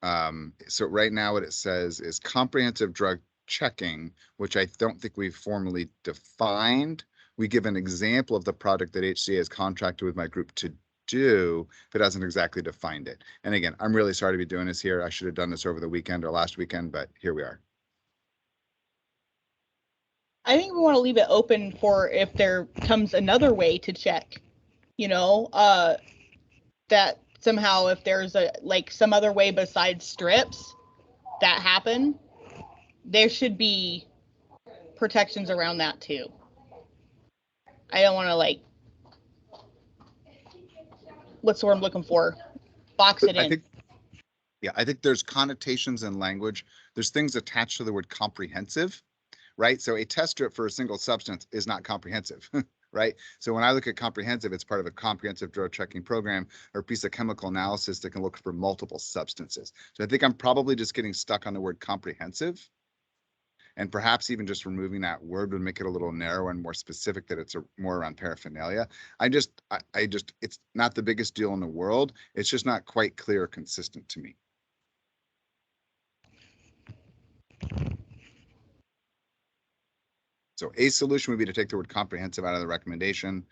So right now what it says is comprehensive drug checking, which I don't think we've formally defined. We give an example of the product that HCA has contracted with my group to do, but hasn't exactly defined it. And again, I'm really sorry to be doing this here. I should have done this over the weekend or last weekend, but here we are. I think we want to leave it open for if there comes another way to check, that somehow if there's some other way besides strips that happen, there should be protections around that too. I don't want to what's the word I'm looking for? Box it in. I think there's connotations in language. There's things attached to the word comprehensive, right? So a test strip for a single substance is not comprehensive, right? So when I look at comprehensive, it's part of a comprehensive drug checking program or a piece of chemical analysis that can look for multiple substances. So I think I'm probably just getting stuck on the word comprehensive. And perhaps even just removing that word would make it a little narrow and more specific, that it's more around paraphernalia. I just, it's not the biggest deal in the world. It's just not quite clear or consistent to me. So a solution would be to take the word comprehensive out of the recommendation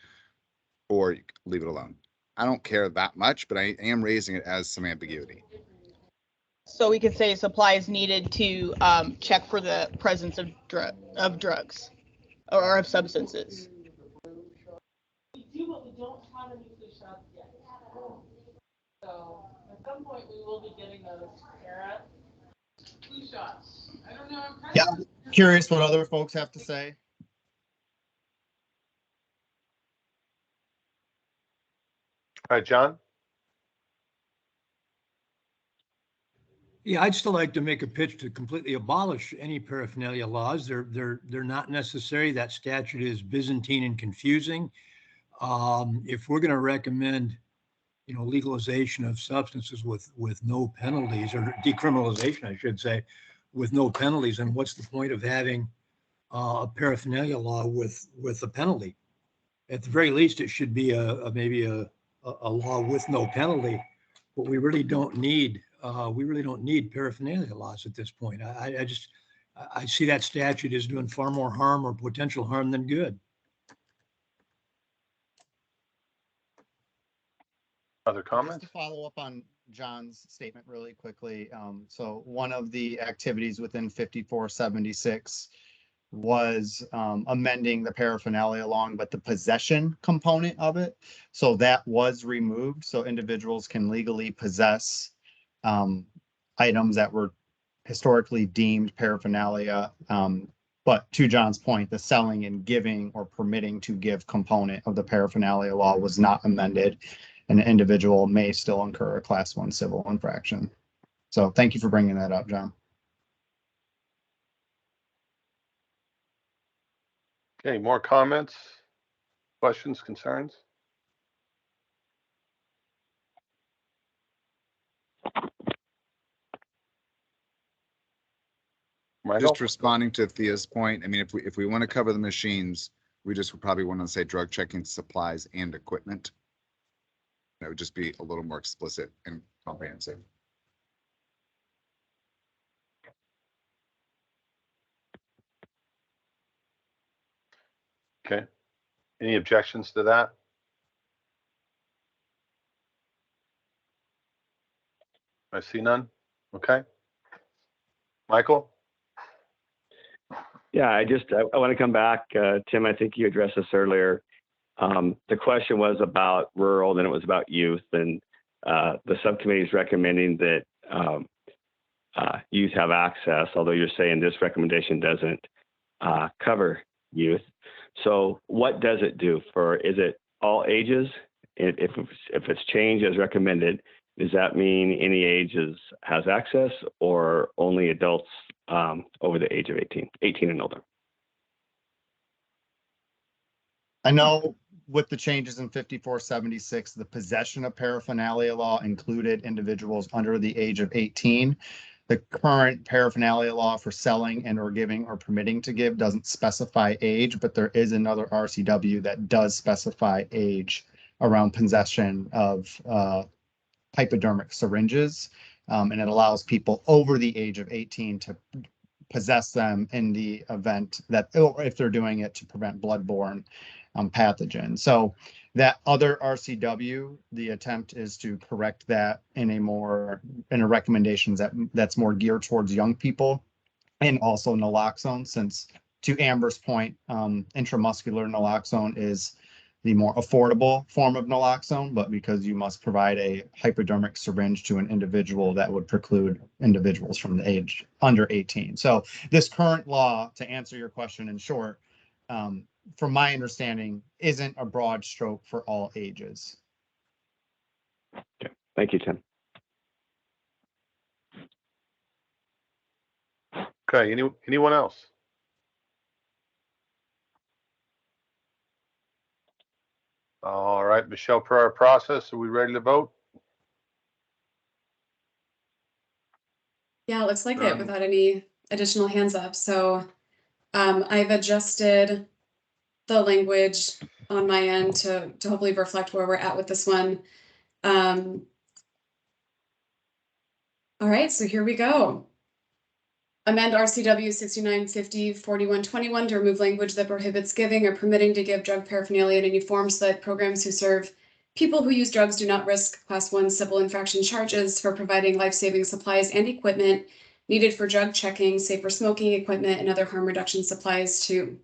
or leave it alone. I don't care that much, but I am raising it as some ambiguity. So we could say supplies needed to check for the presence of drugs or of substances. We do, but we don't have any flu shots yet. So at some point we will be getting those flu shots. I don't know. I'm Curious what other folks have to say. All right, John. Yeah, I'd still like to make a pitch to completely abolish any paraphernalia laws. They're not necessary. That statute is Byzantine and confusing. If we're going to recommend, legalization of substances with no penalties, or decriminalization, I should say, with no penalties, then what's the point of having a paraphernalia law with a penalty? At the very least, it should be maybe a law with no penalty. But we really don't need paraphernalia laws at this point. I see that statute as doing far more harm or potential harm than good. Other comments? Just to follow up on John's statement really quickly. So one of the activities within 5476 was amending the paraphernalia law, but the possession component of it. So that was removed. So individuals can legally possess items that were historically deemed paraphernalia. But to John's point, the selling and giving or permitting to give component of the paraphernalia law was not amended, and an individual may still incur a Class 1 civil infraction. So thank you for bringing that up, John. Okay, more comments, questions, concerns? Michael? Just responding to Thea's point, I mean, if we want to cover the machines, we just would probably want to say drug checking supplies and equipment. That would just be a little more explicit and comprehensive. Okay. Any objections to that? I see none. Okay. Michael? Yeah, I want to come back. Tim, I think you addressed this earlier. The question was about rural, then it was about youth, and the subcommittee is recommending that youth have access, although you're saying this recommendation doesn't cover youth. So what does it do is it all ages? If it's changed as recommended, does that mean any ages has access, or only adults over the age of 18 and older? I know with the changes in 5476, the possession of paraphernalia law included individuals under the age of 18. The current paraphernalia law for selling and or giving or permitting to give doesn't specify age, but there is another RCW that does specify age around possession of hypodermic syringes. And it allows people over the age of 18 to possess them in the event that, or if they're doing it to prevent bloodborne pathogen. So that other RCW, the attempt is to correct that in a recommendations that's more geared towards young people, and also naloxone, since to Amber's point, intramuscular naloxone is the more affordable form of naloxone, but because you must provide a hypodermic syringe to an individual, that would preclude individuals from the age under 18. So this current law, to answer your question in short, from my understanding, isn't a broad stroke for all ages. Okay. Thank you, Tim. Okay, anyone else? All right, Michelle, per our process, are we ready to vote? Yeah, it looks like it without any additional hands up. So I've adjusted the language on my end to hopefully reflect where we're at with this one. All right, so here we go. Amend RCW 6950-4121 to remove language that prohibits giving or permitting to give drug paraphernalia in any form, so that programs who serve people who use drugs do not risk Class 1 civil infraction charges for providing life-saving supplies and equipment needed for drug checking, safer smoking equipment, and other harm reduction supplies to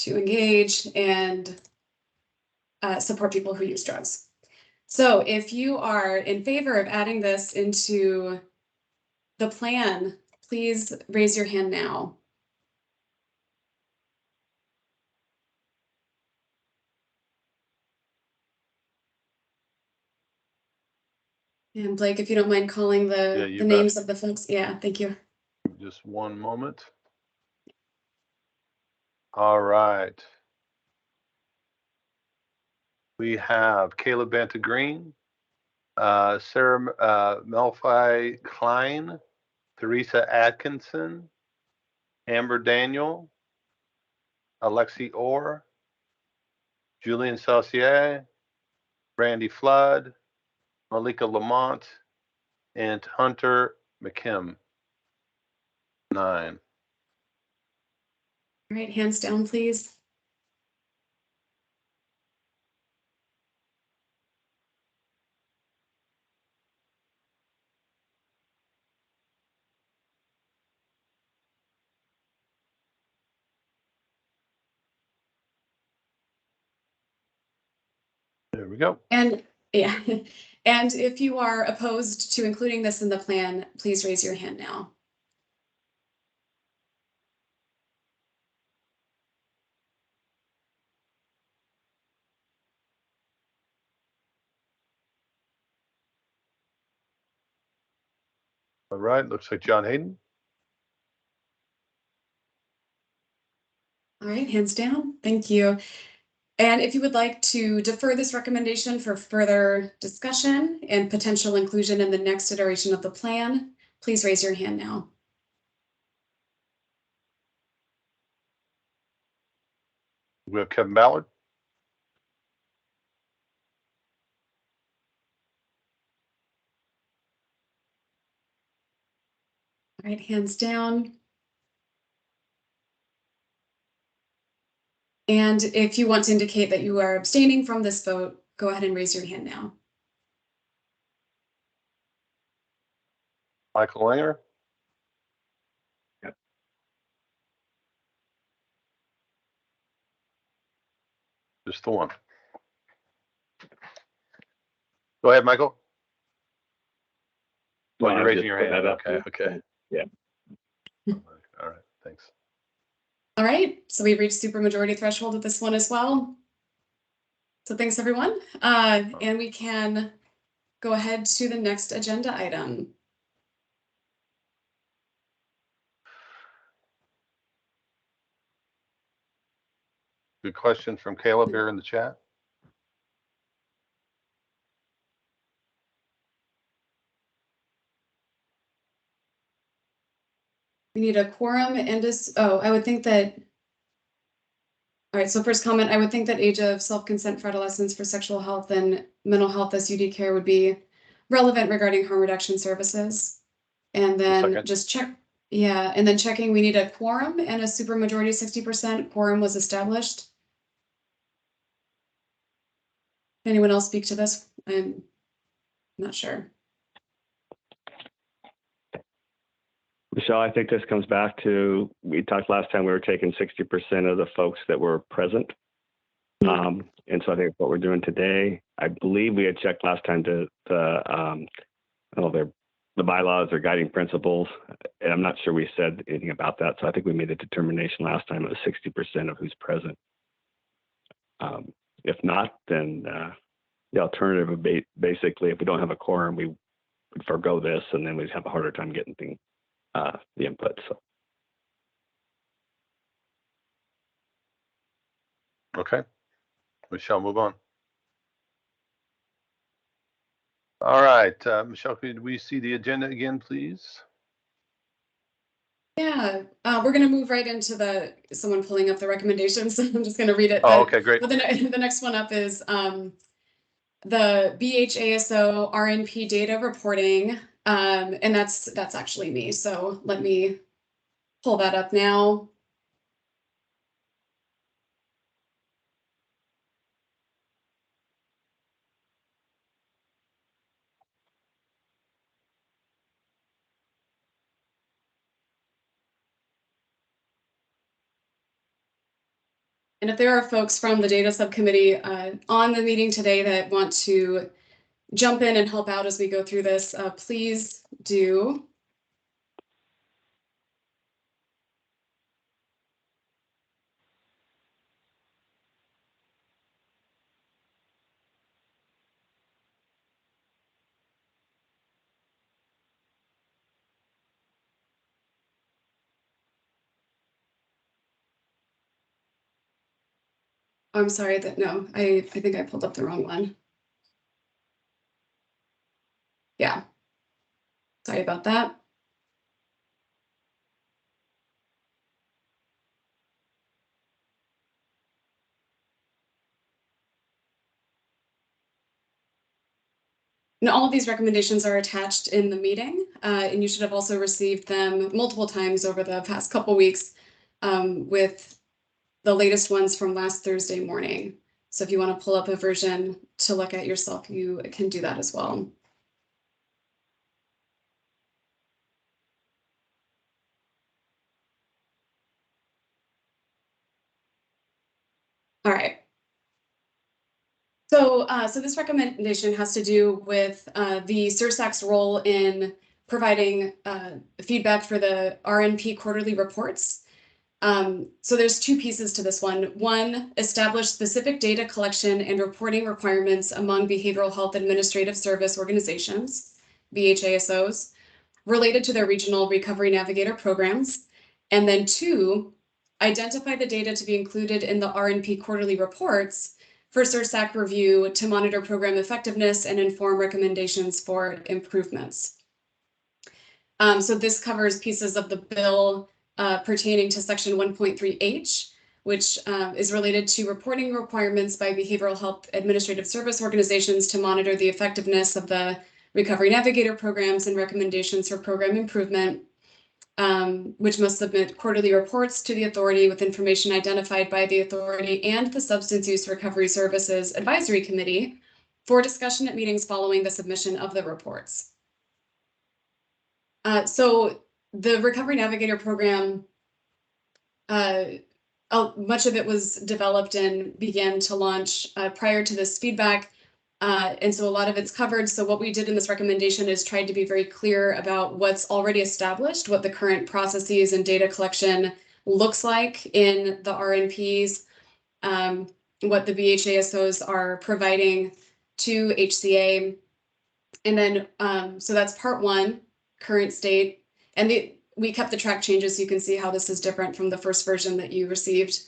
engage and support people who use drugs. So if you are in favor of adding this into the plan, please raise your hand now. And Blake, if you don't mind calling Yeah, the you bet. names of the folks. Yeah, thank you. Just one moment. All right. We have Caleb Banta Green, Sarah Melfi Klein, Theresa Atkinson, Amber Daniel, Alexi Orr, Julian Saucier, Randy Flood, Malika Lamont, and Hunter McKim. 9. All right, hands down, please. There we go. And yeah, and if you are opposed to including this in the plan, please raise your hand now. All right, looks like John Hayden. All right, hands down. Thank you. And if you would like to defer this recommendation for further discussion and potential inclusion in the next iteration of the plan, please raise your hand now. We have Kevin Ballard. All right, hands down. And if you want to indicate that you are abstaining from this vote, go ahead and raise your hand now. Michael Langer. Yep. Just the one. Go ahead, Michael. No, You're I was raising just your putting hand. that up. Okay, okay. Yeah. All right, thanks. All right, so we've reached supermajority threshold with this one as well. So thanks, everyone. And we can go ahead to the next agenda item. Good question from Caleb here in the chat. We need a quorum and I would think that. All right, so first comment, I would think that age of self-consent for adolescents for sexual health and mental health SUD care would be relevant regarding harm reduction services. And then just check, yeah, and then checking, we need a quorum and a supermajority 60% quorum was established. Anyone else speak to this? I'm not sure. Michelle, I think this comes back to, we talked last time, we were taking 60% of the folks that were present. And so I think what we're doing today, I believe we had checked last time to the bylaws or guiding principles. And I'm not sure we said anything about that. So I think we made a determination last time it was 60% of who's present. If not, then the alternative would be basically, if we don't have a quorum, we would forego this and then we'd have a harder time getting things. The input. So. Okay, we shall move on. All right, Michelle, could we see the agenda again, please? Yeah, we're going to move right into someone pulling up the recommendations. I'm just going to read it. Oh, okay, great. But the next one up is the BHASO RNP data reporting. And that's actually me. So let me pull that up now. And if there are folks from the data subcommittee on the meeting today that want to jump in and help out as we go through this, please do. I'm sorry that, no, I think I pulled up the wrong one. Yeah. Sorry about that. And all of these recommendations are attached in the meeting, and you should have also received them multiple times over the past couple weeks, with the latest ones from last Thursday morning. So if you want to pull up a version to look at yourself, you can do that as well. All right. So, so this recommendation has to do with the SURSAC's role in providing feedback for the RNP quarterly reports. So there's two pieces to this one. One, establish specific data collection and reporting requirements among behavioral health administrative service organizations, BHASOs, related to their regional recovery navigator programs. And then two, identify the data to be included in the RNP quarterly reports for SURSAC review to monitor program effectiveness and inform recommendations for improvements. So this covers pieces of the bill pertaining to section 1.3H, which is related to reporting requirements by behavioral health administrative service organizations to monitor the effectiveness of the recovery navigator programs and recommendations for program improvement, which must submit quarterly reports to the authority with information identified by the authority and the Substance Use Recovery Services Advisory Committee for discussion at meetings following the submission of the reports. So the Recovery Navigator program, much of it was developed and began to launch prior to this feedback. And so a lot of it's covered. So what we did in this recommendation is tried to be very clear about what's already established, what the current processes and data collection looks like in the RNPs, what the BHASOs are providing to HCA. And then, so that's part one, current state. And we kept the track changes so you can see how this is different from the first version that you received.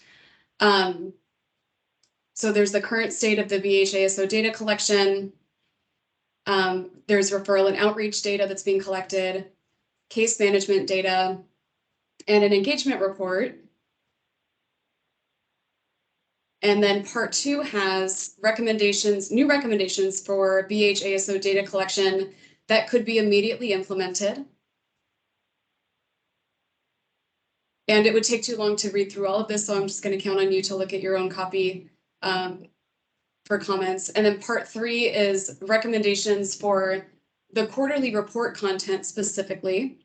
So there's the current state of the BHASO data collection. There's referral and outreach data that's being collected, case management data, and an engagement report. And then part two has recommendations, new recommendations for BHASO data collection that could be immediately implemented. And it would take too long to read through all of this, so I'm just going to count on you to look at your own copy for comments. And then part three is recommendations for the quarterly report content specifically.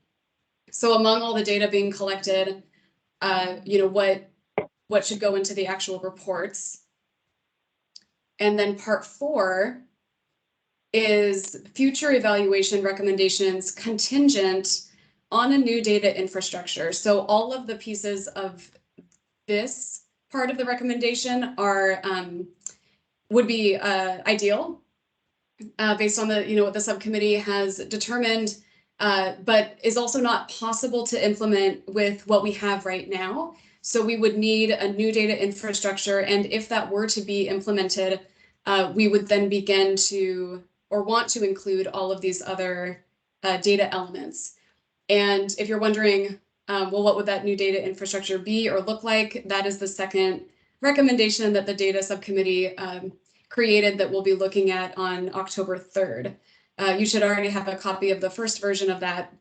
So among all the data being collected, you know, what should go into the actual reports. And then part four is future evaluation recommendations contingent on a new data infrastructure. So all of the pieces of this part of the recommendation are would be ideal based on the, you know, what the subcommittee has determined, but is also not possible to implement with what we have right now. So we would need a new data infrastructure, and if that were to be implemented, we would then begin to or want to include all of these other data elements. And if you're wondering, well, what would that new data infrastructure be or look like? That is the second recommendation that the data subcommittee created that we'll be looking at on October 3rd. You should already have a copy of the first version of that,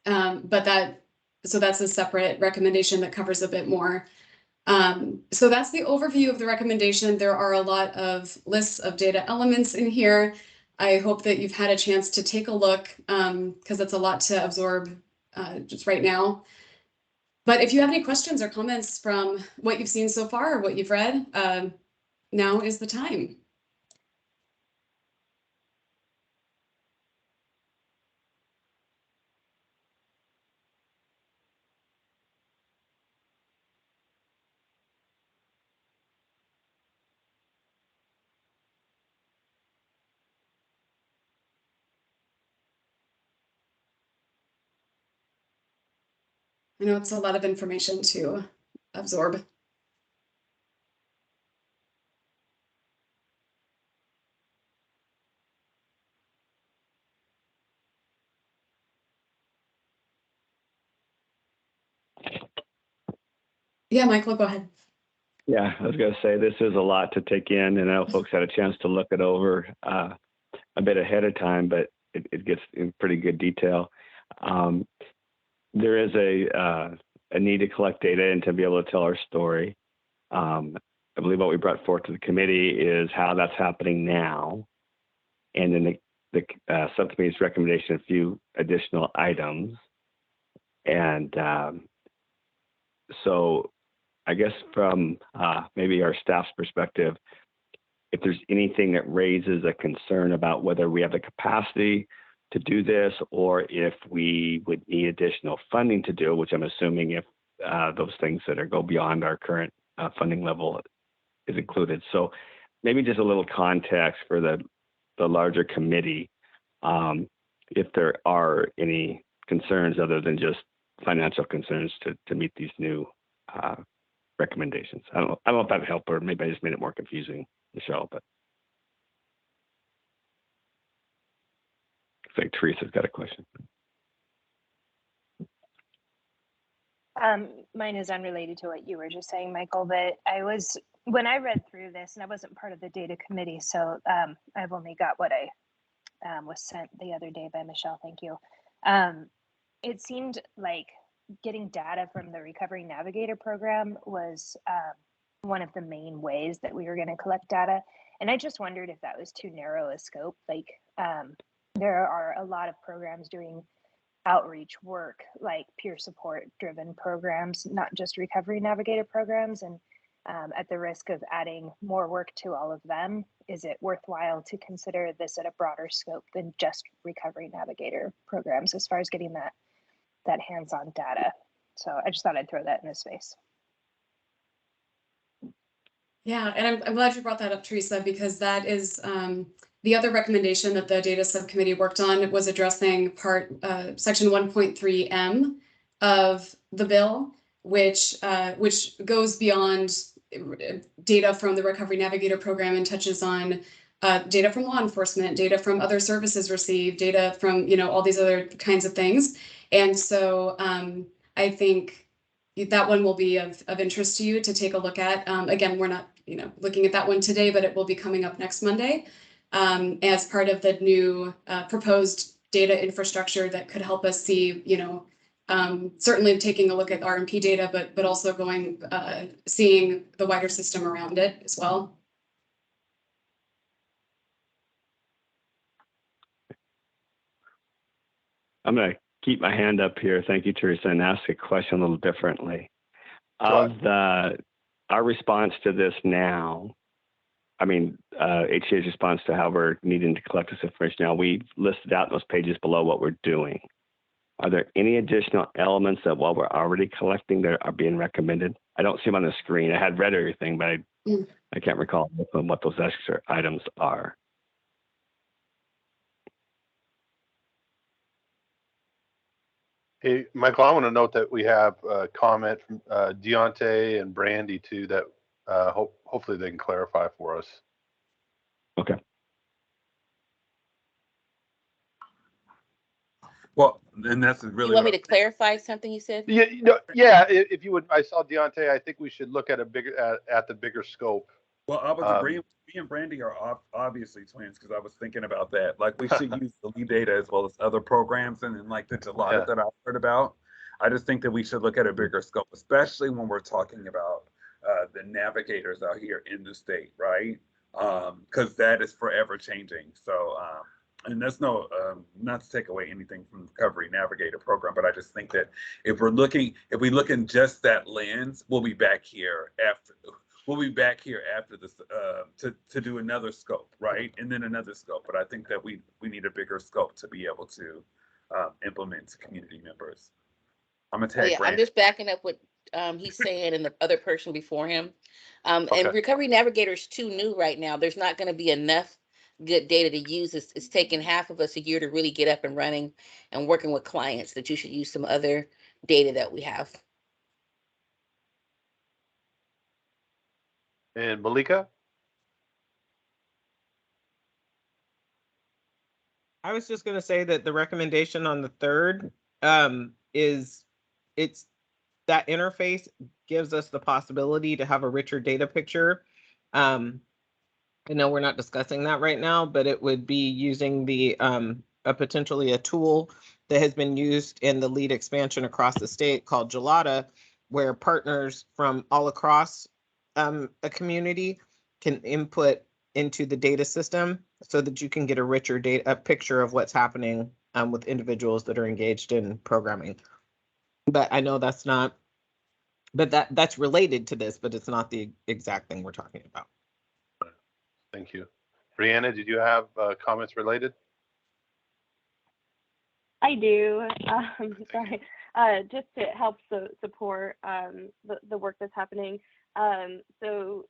so that's a separate recommendation that covers a bit more. So that's the overview of the recommendation. There are a lot of lists of data elements in here. I hope that you've had a chance to take a look because it's a lot to absorb just right now. But if you have any questions or comments from what you've seen so far or what you've read, now is the time. I know it's a lot of information to absorb. Yeah, Michael, go ahead. Yeah, I was going to say this is a lot to take in, and I know folks had a chance to look it over a bit ahead of time, but it gets in pretty good detail. There is a need to collect data and to be able to tell our story. I believe what we brought forth to the committee is how that's happening now, and then the subcommittee's recommendation, a few additional items. And so I guess from maybe our staff's perspective, if there's anything that raises a concern about whether we have the capacity to do this, or if we would need additional funding to do, which I'm assuming if those things that go beyond our current funding level is included. So maybe just a little context for the larger committee, if there are any concerns other than just financial concerns to meet these new recommendations. I don't know if that helped, or maybe I just made it more confusing, Michelle, but I think Teresa's got a question. Mine is unrelated to what you were just saying, Michael, but when I read through this, and I wasn't part of the data committee, so I've only got what I was sent the other day by Michelle, thank you. It seemed like getting data from the Recovery Navigator program was one of the main ways that we were going to collect data. And I just wondered if that was too narrow a scope. Like there are a lot of programs doing outreach work, like peer support driven programs, not just Recovery Navigator programs. And at the risk of adding more work to all of them, is it worthwhile to consider this at a broader scope than just Recovery Navigator programs as far as getting that hands-on data? So I just thought I'd throw that in this space. Yeah, and I'm glad you brought that up, Teresa, because that is the other recommendation that the data subcommittee worked on was addressing section 1.3M of the bill, which goes beyond data from the Recovery Navigator program and touches on data from law enforcement, data from other services received, data from all these other kinds of things. And so I think that one will be of interest to you to take a look at. Again, we're not looking at that one today, but it will be coming up next Monday as part of the new proposed data infrastructure that could help us see, certainly taking a look at R&P data, but also seeing the wider system around it as well. I'm going to keep my hand up here. Thank you, Teresa, and ask a question a little differently. Of our response to this now, HCA's response to how we're needing to collect this information now, we've listed out in those pages below what we're doing. Are there any additional elements that while we're already collecting that are being recommended? I don't see them on the screen. I had read everything, but I can't recall what those extra items are. Hey, Michael, I want to note that we have a comment from Deontay and Brandy too that hopefully they can clarify for us. Okay. Well, then that's really. You want me to clarify something you said? Yeah. If you would, I saw Deontay. I think we should look at at the bigger scope. Well, I was agreeing. Me and Brandy are obviously twins because I was thinking about that. Like we should use the lead data as well as other programs, and like the Gelada that I've heard about. I just think that we should look at a bigger scope, especially when we're talking about the navigators out here in the state, right? Because that is forever changing. So, and that's not to take away anything from the Recovery Navigator program, but I just think that if we look in just that lens, we'll be back here after this to do another scope, right? And then another scope. But I think that we need a bigger scope to be able to implement to community members. I'm gonna tag I'm just backing up what he's saying and the other person before him. And Recovery Navigator is too new right now. There's not going to be enough good data to use. It's taken half of us a year to really get up and running and working with clients, that you should use some other data that we have. And Malika? I was just going to say that the recommendation on the third that interface gives us the possibility to have a richer data picture. I know we're not discussing that right now, but it would be using the potentially a tool that has been used in the lead expansion across the state called Gelada, where partners from all across a community can input into the data system so that you can get a richer data picture of what's happening with individuals that are engaged in programming. But I know that's not, but that's related to this, but it's not the exact thing we're talking about. Thank you. Brianna, did you have comments related? I do. Sorry. Just to help support the work that's happening. So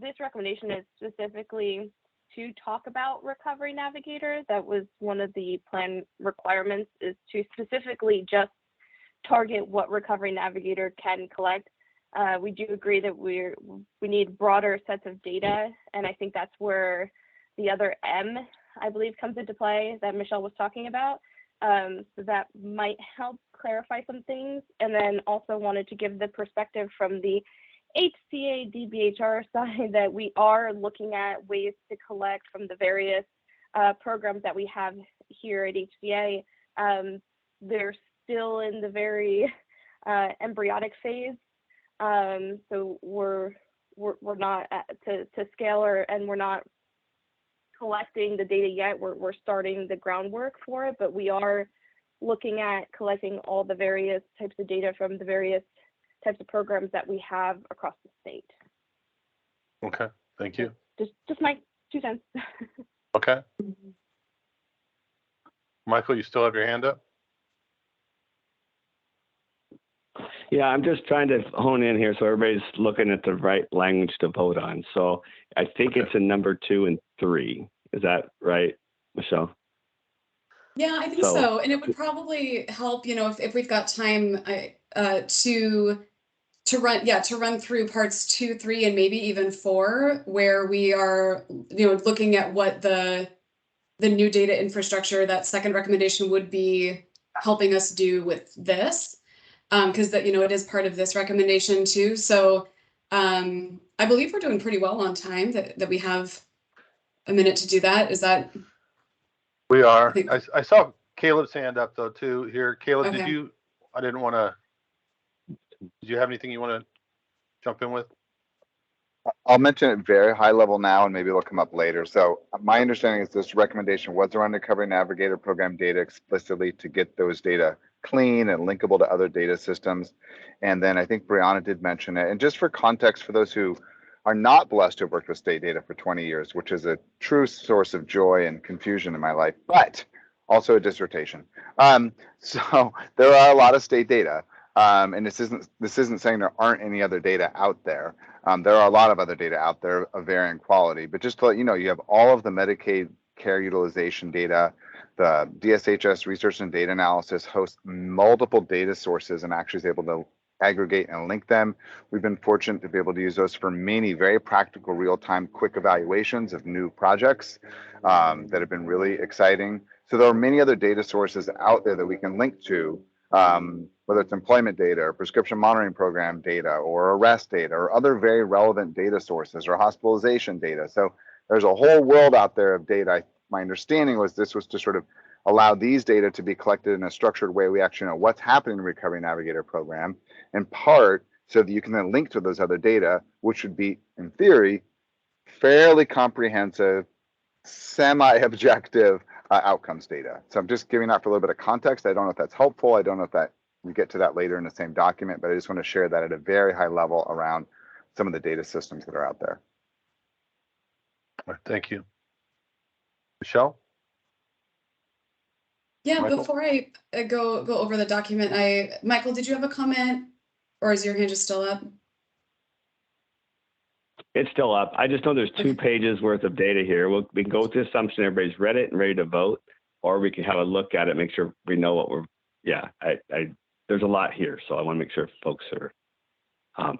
this recommendation is specifically to talk about Recovery Navigator. That was one of the plan requirements, is to specifically just target what Recovery Navigator can collect. We do agree that we need broader sets of data, and I think that's where the other M, I believe, comes into play that Michelle was talking about. So that might help clarify some things, and then also wanted to give the perspective from the HCA DBHR side that we are looking at ways to collect from the various programs that we have here at HCA. They're still in the very embryonic phase. So we're not to scale, and we're not collecting the data yet. We're starting the groundwork for it, but we are looking at collecting all the various types of data from the various types of programs that we have across the state. Okay, thank you. Just my 2 cents. Okay. Michael, you still have your hand up? Yeah, I'm just trying to hone in here so everybody's looking at the right language to vote on. So I think it's in number 2 and 3. Is that right, Michelle? Yeah, I think so. And it would probably help, if we've got time to run through parts 2, 3, and maybe even 4, where we are, looking at what the new data infrastructure, that second recommendation, would be helping us do with this. Because that, it is part of this recommendation too. So I believe we're doing pretty well on time, that we have a minute to do that. Is that? We are. I saw Caleb's hand up though too here. Caleb, Okay. did you have anything you want to jump in with? I'll mention it very high level now, and maybe it'll come up later. So my understanding is this recommendation was around Recovery Navigator program data explicitly to get those data clean and linkable to other data systems. And then I think Brianna did mention it. And just for context, for those who are not blessed to have worked with state data for 20 years, which is a true source of joy and confusion in my life, but also a dissertation. So there are a lot of state data. And this isn't saying there aren't any other data out there. There are a lot of other data out there of varying quality, but just to let you know, you have all of the Medicaid care utilization data. The DSHS Research and Data Analysis hosts multiple data sources and actually is able to aggregate and link them. We've been fortunate to be able to use those for many very practical, real-time, quick evaluations of new projects that have been really exciting. So there are many other data sources out there that we can link to, whether it's employment data or prescription monitoring program data or arrest data or other very relevant data sources or hospitalization data. So there's a whole world out there of data. My understanding was this was to sort of allow these data to be collected in a structured way. We actually know what's happening in the Recovery Navigator program, in part so that you can then link to those other data, which would be, in theory, fairly comprehensive, semi-objective outcomes data. So I'm just giving that for a little bit of context. I don't know if that's helpful. I don't know if that we get to that later in the same document, but I just want to share that at a very high level around some of the data systems that are out there. All right, thank you. Michelle? Yeah, Michael? before I go over the document, Michael, did you have a comment, or is your hand just still up? It's still up. I just know there's 2 pages worth of data here. We can go with the assumption everybody's read it and ready to vote, or we can have a look at it, make sure we know what we're, there's a lot here. So I want to make sure folks are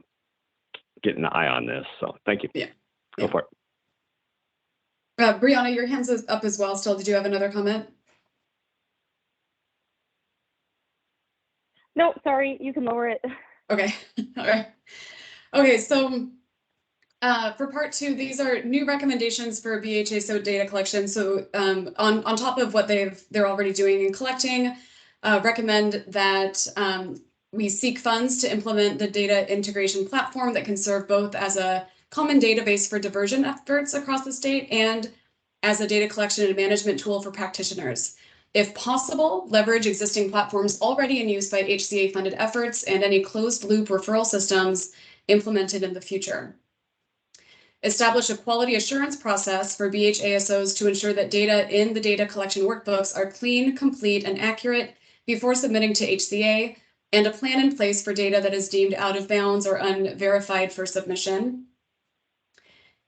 getting an eye on this. So thank you. Yeah. Go for it. Brianna, your hand's up as well still. Did you have another comment? No, sorry, you can lower it. Okay, all right. Okay, so for part 2, these are new recommendations for BHSO data collection. So on top of what they're already doing and collecting, recommend that we seek funds to implement the data integration platform that can serve both as a common database for diversion efforts across the state and as a data collection and management tool for practitioners. If possible, leverage existing platforms already in use by HCA-funded efforts and any closed-loop referral systems implemented in the future. Establish a quality assurance process for BHASOs to ensure that data in the data collection workbooks are clean, complete, and accurate before submitting to HCA, and a plan in place for data that is deemed out of bounds or unverified for submission.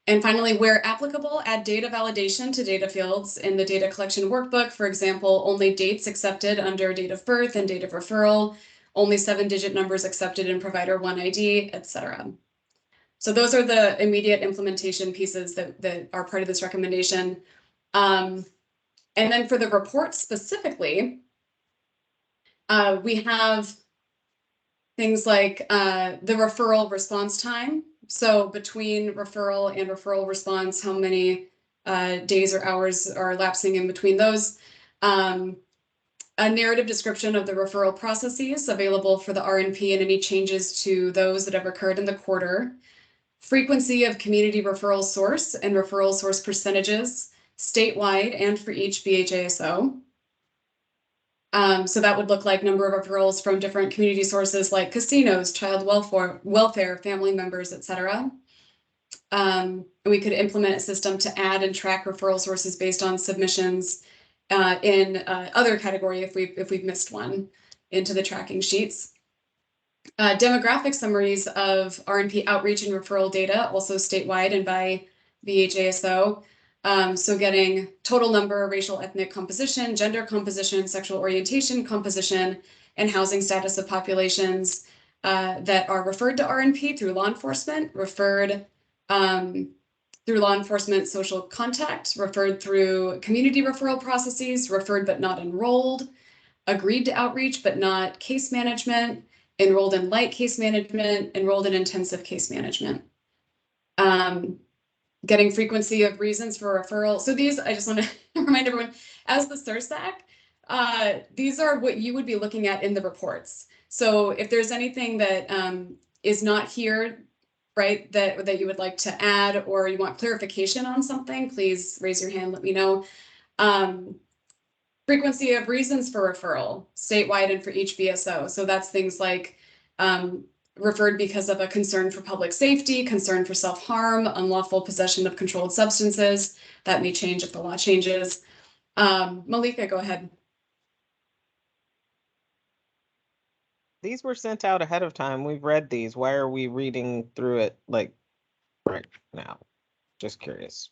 And finally, where applicable, add data validation to data fields in the data collection workbook. For example, only dates accepted under date of birth and date of referral, only 7-digit numbers accepted in provider 1ID, etc. So those are the immediate implementation pieces that are part of this recommendation. And then for the report specifically, we have things like the referral response time. So between referral and referral response, how many days or hours are lapsing in between those. A narrative description of the referral processes available for the RNP and any changes to those that have occurred in the quarter. Frequency of community referral source and referral source percentages statewide and for each BHASO. So that would look like number of referrals from different community sources like casinos, child welfare, family members, etc. We could implement a system to add and track referral sources based on submissions in other category if we've missed one into the tracking sheets. Demographic summaries of RNP outreach and referral data, also statewide and by BHASO. So getting total number, racial, ethnic composition, gender composition, sexual orientation composition, and housing status of populations that are referred to RNP through law enforcement, referred through law enforcement social contact, referred through community referral processes, referred but not enrolled, agreed to outreach but not case management, enrolled in light case management, enrolled in intensive case management. Getting frequency of reasons for referral. So these, I just want to remind everyone, as the SURSAC, these are what you would be looking at in the reports. So if there's anything that is not here, right, that you would like to add or you want clarification on something, please raise your hand, let me know. Frequency of reasons for referral, statewide and for each BSO. So that's things like referred because of a concern for public safety, concern for self-harm, unlawful possession of controlled substances. That may change if the law changes. Malika, go ahead. These were sent out ahead of time. We've read these. Why are we reading through it like right now? Just curious.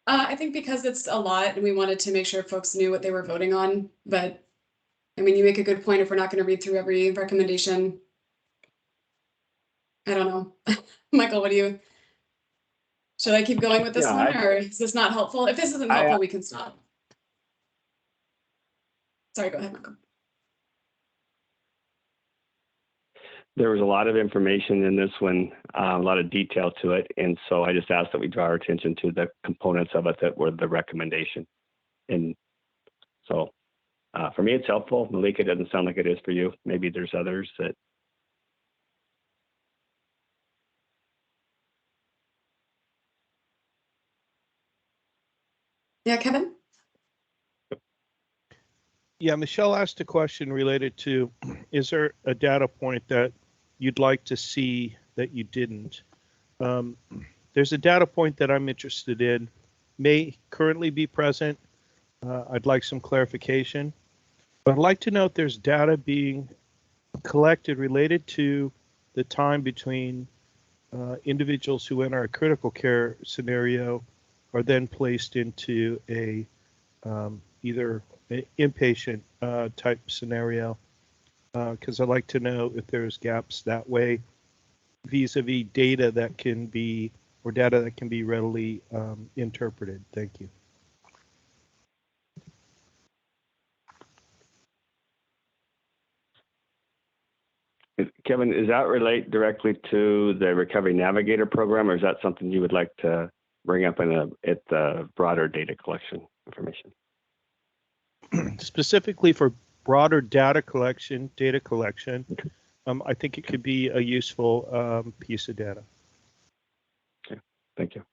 I think because it's a lot and we wanted to make sure folks knew what they were voting on. But I mean, you make a good point if we're not going to read through every recommendation. I don't know. Michael, what do you, should I keep going with this one or is this not helpful? If this isn't helpful, we can stop. Sorry, go ahead, Michael. There was a lot of information in this one, a lot of detail to it. And so I just asked that we draw our attention to the components of it that were the recommendation. And so for me, it's helpful. Malika, doesn't sound like it is for you. Maybe there's others that. Yeah, Kevin? Yeah, Michelle asked a question related to, is there a data point that you'd like to see that you didn't? There's a data point that I'm interested in, may currently be present. I'd like some clarification. But I'd like to know if there's data being collected related to the time between individuals who enter a critical care scenario are then placed into a either an inpatient type scenario, because I'd like to know if there's gaps that way vis-a-vis data that can be, or data that can be readily interpreted. Thank you. Kevin, does that relate directly to the Recovery Navigator program, or is that something you would like to bring up at the broader data collection information? Specifically for broader data collection, I think it could be a useful piece of data. Okay, thank you.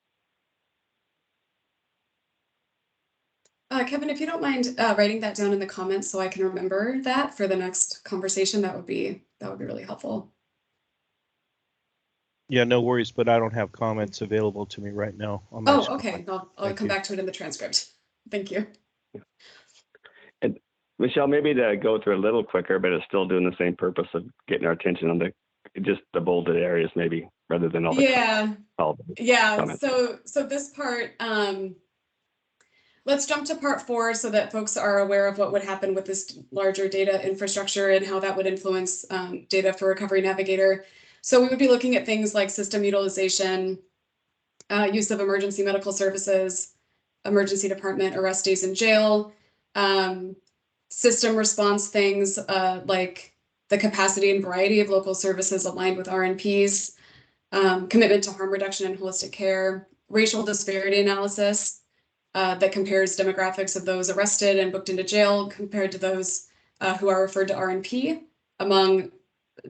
Kevin, if you don't mind writing that down in the comments so I can remember that for the next conversation, that would be really helpful. Yeah, no worries, but I don't have comments available to me right now on my screen. Okay. I'll come back to it in the transcript. Thank you. And Michelle, maybe to go through a little quicker, but it's still doing the same purpose of getting our attention on just the bolded areas, maybe, rather than all the comments. So this part, let's jump to part 4 so that folks are aware of what would happen with this larger data infrastructure and how that would influence data for Recovery Navigator. So we would be looking at things like system utilization, use of emergency medical services, emergency department, arrestees in jail, system response things like the capacity and variety of local services aligned with RNPs, commitment to harm reduction and holistic care, racial disparity analysis, that compares demographics of those arrested and booked into jail compared to those who are referred to RNP among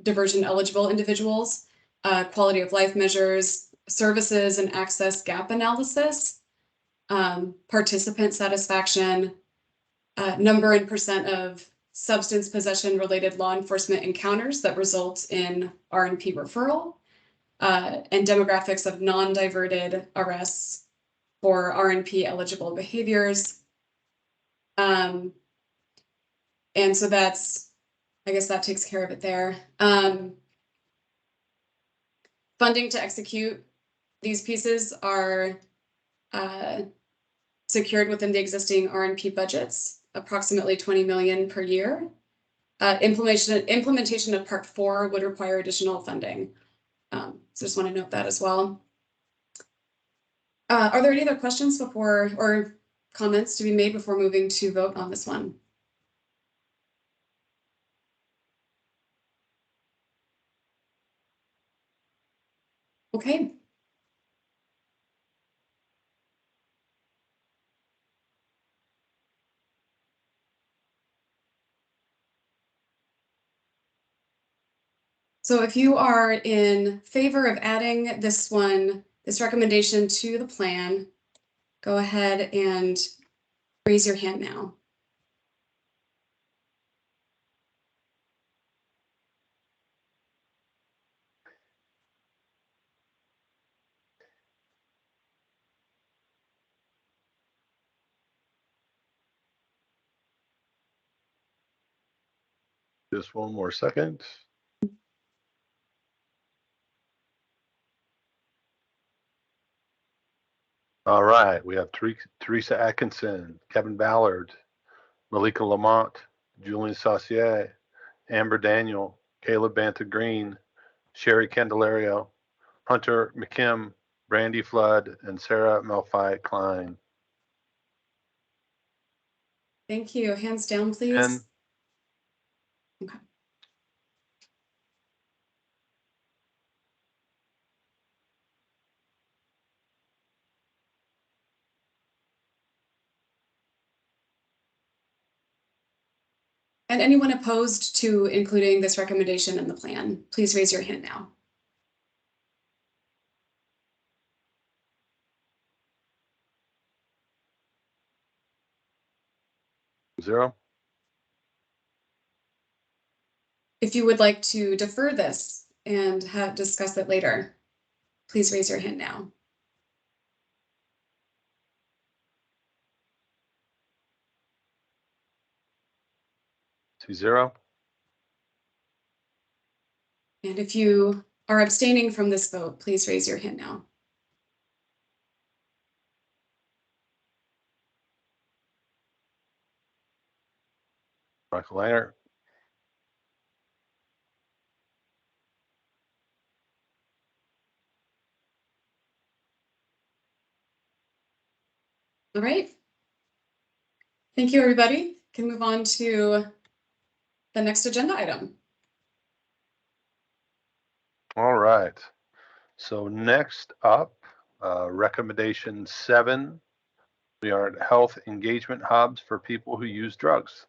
diversion eligible individuals, quality of life measures, services and access gap analysis, participant satisfaction, number and percent of substance possession related law enforcement encounters that result in RNP referral, and demographics of non-diverted arrests for RNP eligible behaviors. And so I guess that takes care of it there. Funding to execute these pieces are secured within the existing RNP budgets, approximately 20 million per year. Implementation of part 4 would require additional funding. So just want to note that as well. Are there any other questions or comments to be made before moving to vote on this one? Okay. So if you are in favor of adding this recommendation to the plan, go ahead and raise your hand now. Just one more second. All right, we have Theresa Atkinson, Kevin Ballard, Malika Lamont, Julian Saucier, Amber Daniel, Caleb Banta Green, Sherry Candelario, Hunter McKim, Brandy Flood, and Sarah Malfi Klein. Thank you. Hands down, please. Okay. And anyone opposed to including this recommendation in the plan, please raise your hand now. Zero. If you would like to defer this and discuss it later, please raise your hand now. Zero. And if you are abstaining from this vote, please raise your hand now. Michael Langer. All right. Thank you, everybody. Can move on to the next agenda item. All right. So next up, recommendation 7, we are at health engagement hubs for people who use drugs.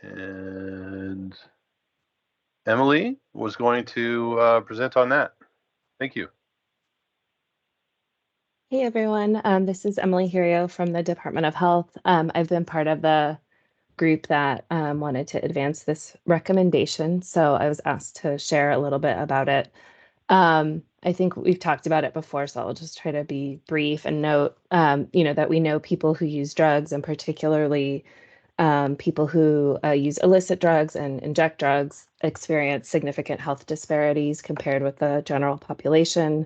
And Emily was going to present on that. Thank you. Hey everyone, this is Emily Hirio from the Department of Health. I've been part of the group that wanted to advance this recommendation, so I was asked to share a little bit about it. I think we've talked about it before, so I'll just try to be brief and note, that we know people who use drugs, and particularly people who use illicit drugs and inject drugs experience significant health disparities compared with the general population.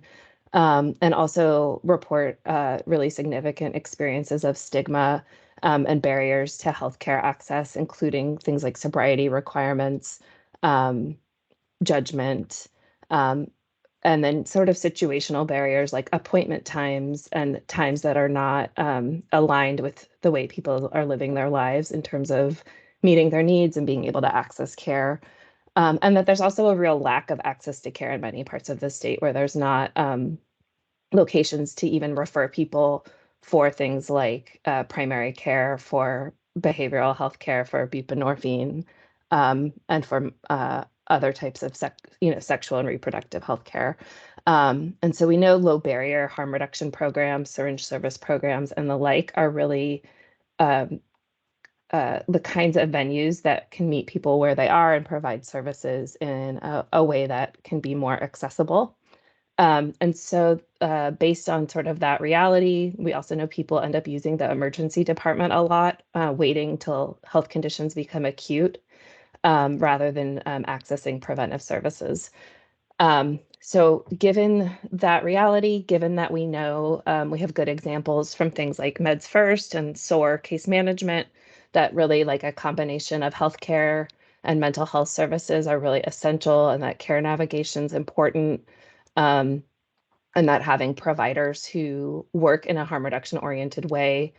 And also report really significant experiences of stigma and barriers to healthcare access, including things like sobriety requirements, judgment, and then sort of situational barriers like appointment times and times that are not aligned with the way people are living their lives in terms of meeting their needs and being able to access care. And that there's also a real lack of access to care in many parts of the state where there's not locations to even refer people for things like primary care, for behavioral health care, for buprenorphine, and for other types of sexual and reproductive health care. And so we know low barrier harm reduction programs, syringe service programs, and the like are really the kinds of venues that can meet people where they are and provide services in a way that can be more accessible. And so based on sort of that reality, we also know people end up using the emergency department a lot, waiting till health conditions become acute rather than accessing preventive services. So given that reality, given that we know we have good examples from things like Meds First and SOAR case management, that really like a combination of healthcare and mental health services are really essential, and that care navigation is important. And that having providers who work in a harm reduction oriented way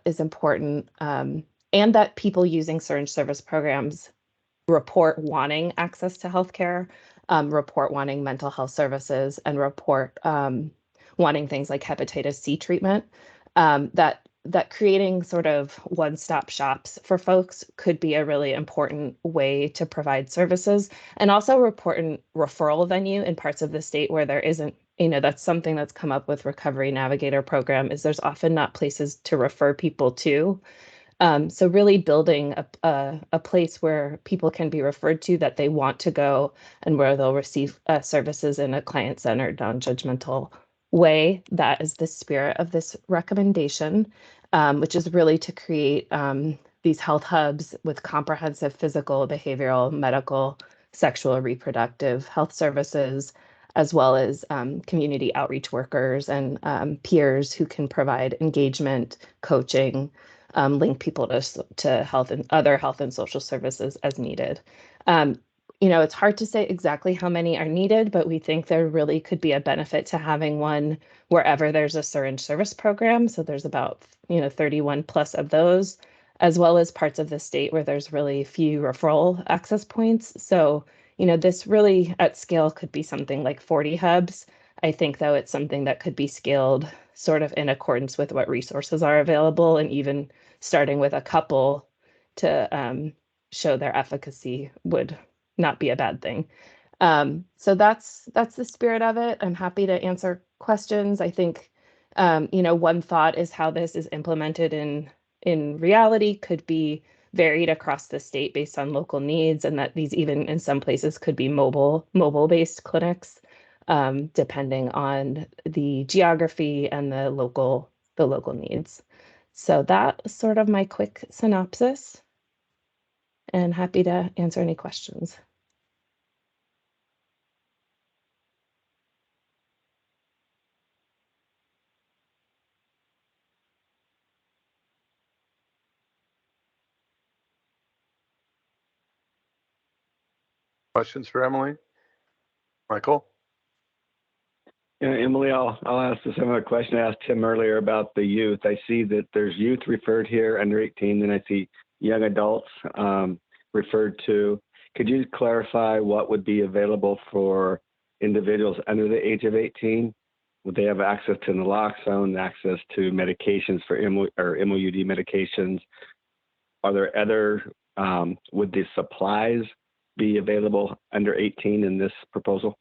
is important. And that people using syringe service programs report wanting access to healthcare, report wanting mental health services, and report wanting things like hepatitis C treatment. That creating sort of one-stop shops for folks could be a really important way to provide services, and also important referral venue in parts of the state where there isn't. That's something that's come up with Recovery Navigator program, is there's often not places to refer people to. So really building a place where people can be referred to that they want to go, and where they'll receive services in a client-centered, non-judgmental way. That is the spirit of this recommendation, which is really to create these health hubs with comprehensive physical, behavioral, medical, sexual, reproductive health services, as well as community outreach workers and peers who can provide engagement, coaching, link people to health and other health and social services as needed. It's hard to say exactly how many are needed, but we think there really could be a benefit to having one wherever there's a syringe service program. So there's about 31 plus of those, as well as parts of the state where there's really few referral access points. So this really at scale could be something like 40 hubs. I think, though, it's something that could be scaled sort of in accordance with what resources are available, and even starting with a couple to show their efficacy would not be a bad thing. So that's the spirit of it. I'm happy to answer questions. I think, one thought is how this is implemented in reality could be varied across the state based on local needs, and that these even in some places could be mobile-based clinics, depending on the geography and the local needs. So that's sort of my quick synopsis, and happy to answer any questions. Questions for Emily? Michael? Yeah, Emily, I'll ask a similar question I asked Tim earlier about the youth. I see that there's youth referred here under 18, and I see young adults referred to. could you clarify what would be available for individuals under the age of 18? Would they have access to naloxone, access to medications for MOUD medications? Are there other, would the supplies be available under 18 in this proposal?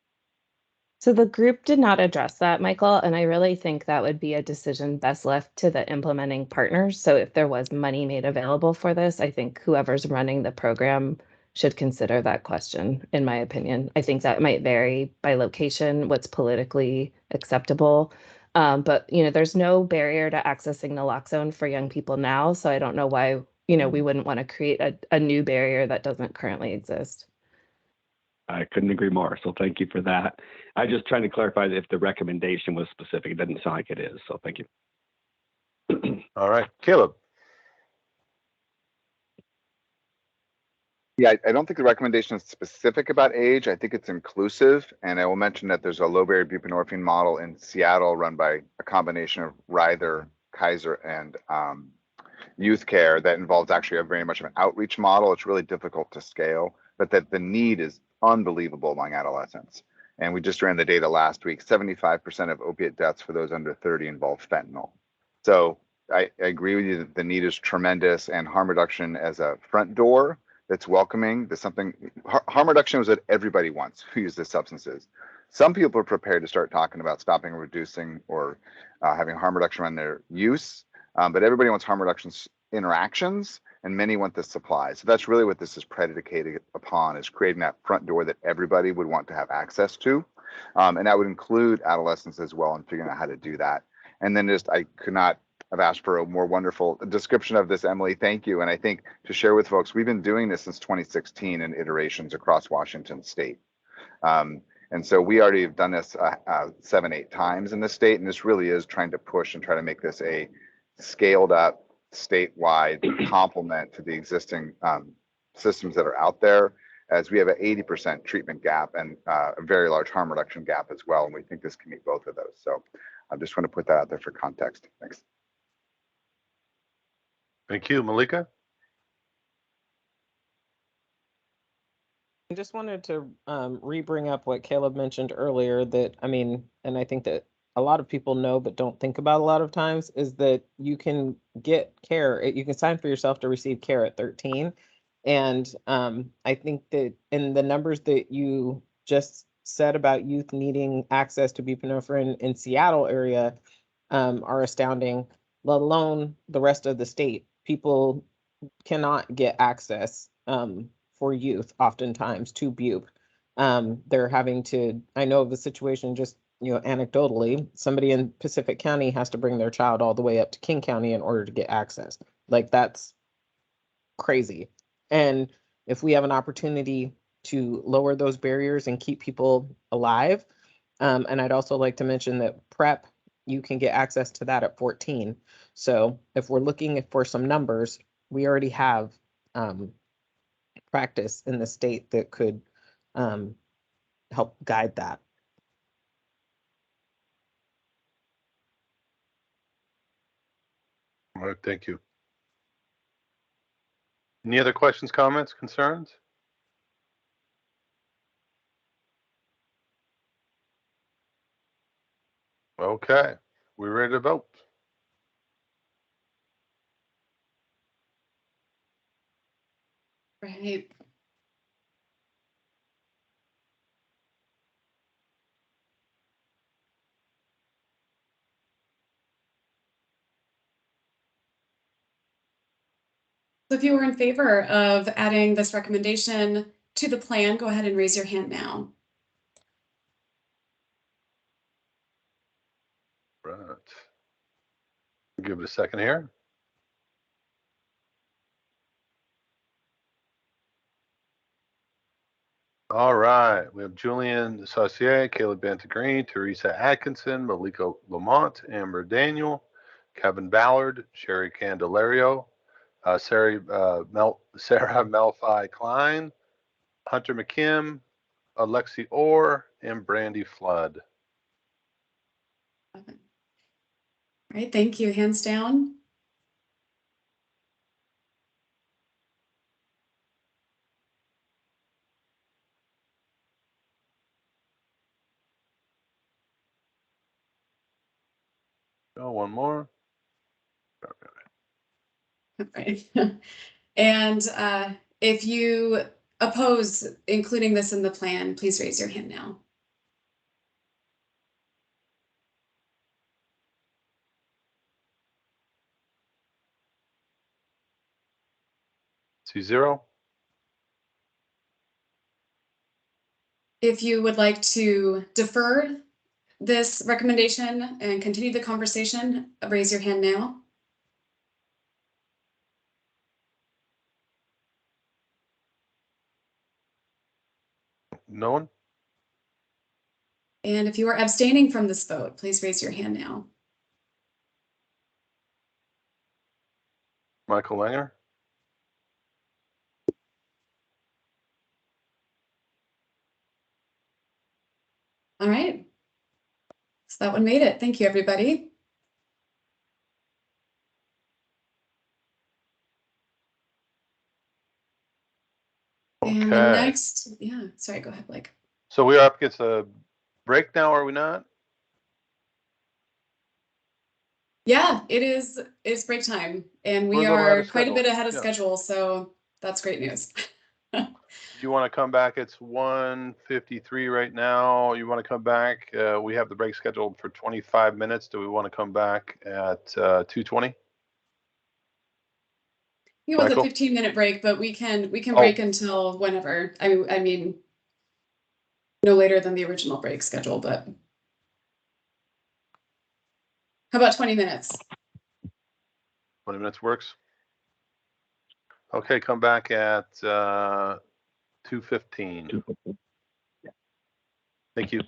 So the group did not address that, Michael, and I really think that would be a decision best left to the implementing partners. So if there was money made available for this, I think whoever's running the program should consider that question, in my opinion. I think that might vary by location, what's politically acceptable. But, you know, there's no barrier to accessing naloxone for young people now. So I don't know why, you know, we wouldn't want to create a new barrier that doesn't currently exist. I couldn't agree more. So thank you for that. I just trying to clarify if the recommendation was specific. It doesn't sound like it is. So thank you. All right, Caleb. Yeah, I don't think the recommendation is specific about age. I think it's inclusive. And I will mention that there's a low barrier buprenorphine model in Seattle run by a combination of Ryther, Kaiser, and youth care that involves actually a very much of an outreach model. It's really difficult to scale, but that the need is unbelievable among adolescents. And we just ran the data last week. 75% of opiate deaths for those under 30 involve fentanyl. So I agree with you that the need is tremendous, and harm reduction as a front door that's welcoming. There's something, harm reduction is what everybody wants who uses substances. Some people are prepared to start talking about stopping or reducing or having harm reduction on their use, but everybody wants harm reduction interactions, and many want the supply. So that's really what this is predicated upon, is creating that front door that everybody would want to have access to. And that would include adolescents as well, and figuring out how to do that. And then just, I could not have asked for a more wonderful description of this, Emily. Thank you. And I think to share with folks, we've been doing this since 2016 in iterations across Washington state. And so we already have done this 7-8 times in the state. And this really is trying to push and try to make this a scaled up statewide complement to the existing systems that are out there, as we have an 80% treatment gap and a very large harm reduction gap as well. And we think this can meet both of those. So I just want to put that out there for context. Thanks. Thank you, Malika. I just wanted to re-bring up what Caleb mentioned earlier, that, I mean, and I think that a lot of people know but don't think about a lot of times, is that you can get care, you can sign for yourself to receive care at 13. And I think that in the numbers that you just said about youth needing access to buprenorphine in Seattle area are astounding, let alone the rest of the state. People cannot get access for youth oftentimes to bup. They're having to, I know of a situation just, you know, anecdotally, somebody in Pacific County has to bring their child all the way up to King County in order to get access. Like, that's crazy. And if we have an opportunity to lower those barriers and keep people alive, and I'd also like to mention that PrEP, you can get access to that at 14. So if we're looking for some numbers, we already have practice in the state that could help guide that. All right, thank you. Any other questions, comments, concerns? Okay, we're ready to vote. Right. So if you were in favor of adding this recommendation to the plan, go ahead and raise your hand now. Right. Give it a second here. All right, we have Julian Saucier, Caleb Bantagreen, Theresa Atkinson, Malika Lamont, Amber Daniel, Kevin Ballard, Sherry Candelario, Sarah Malfi Klein, Hunter McKim, Alexi Orr, and Brandy Flood. All right, thank you. Hands down. Oh, one more. Right. And if you oppose including this in the plan, please raise your hand now. See zero. If you would like to defer this recommendation and continue the conversation, raise your hand now. No one. And if you are abstaining from this vote, please raise your hand now. Michael Langer. All right. So that one made it. Thank you, everybody. And Okay. next, yeah, sorry, go ahead, Blake. So we are up against a break now, are we not? Yeah, it's break time, and we We're a little ahead are of quite a bit schedule. ahead of Yeah. schedule, so that's great news. You want to come back? It's 1:53 right now. You want to come back? We have the break scheduled for 25 minutes. Do we want to come back at 2:20? It was a Michael? 15-minute break, but we can Oh. break until whenever. I mean, no later than the original break schedule, but how about 20 minutes? 20 minutes works. Okay, come back at 2:15. Thank you.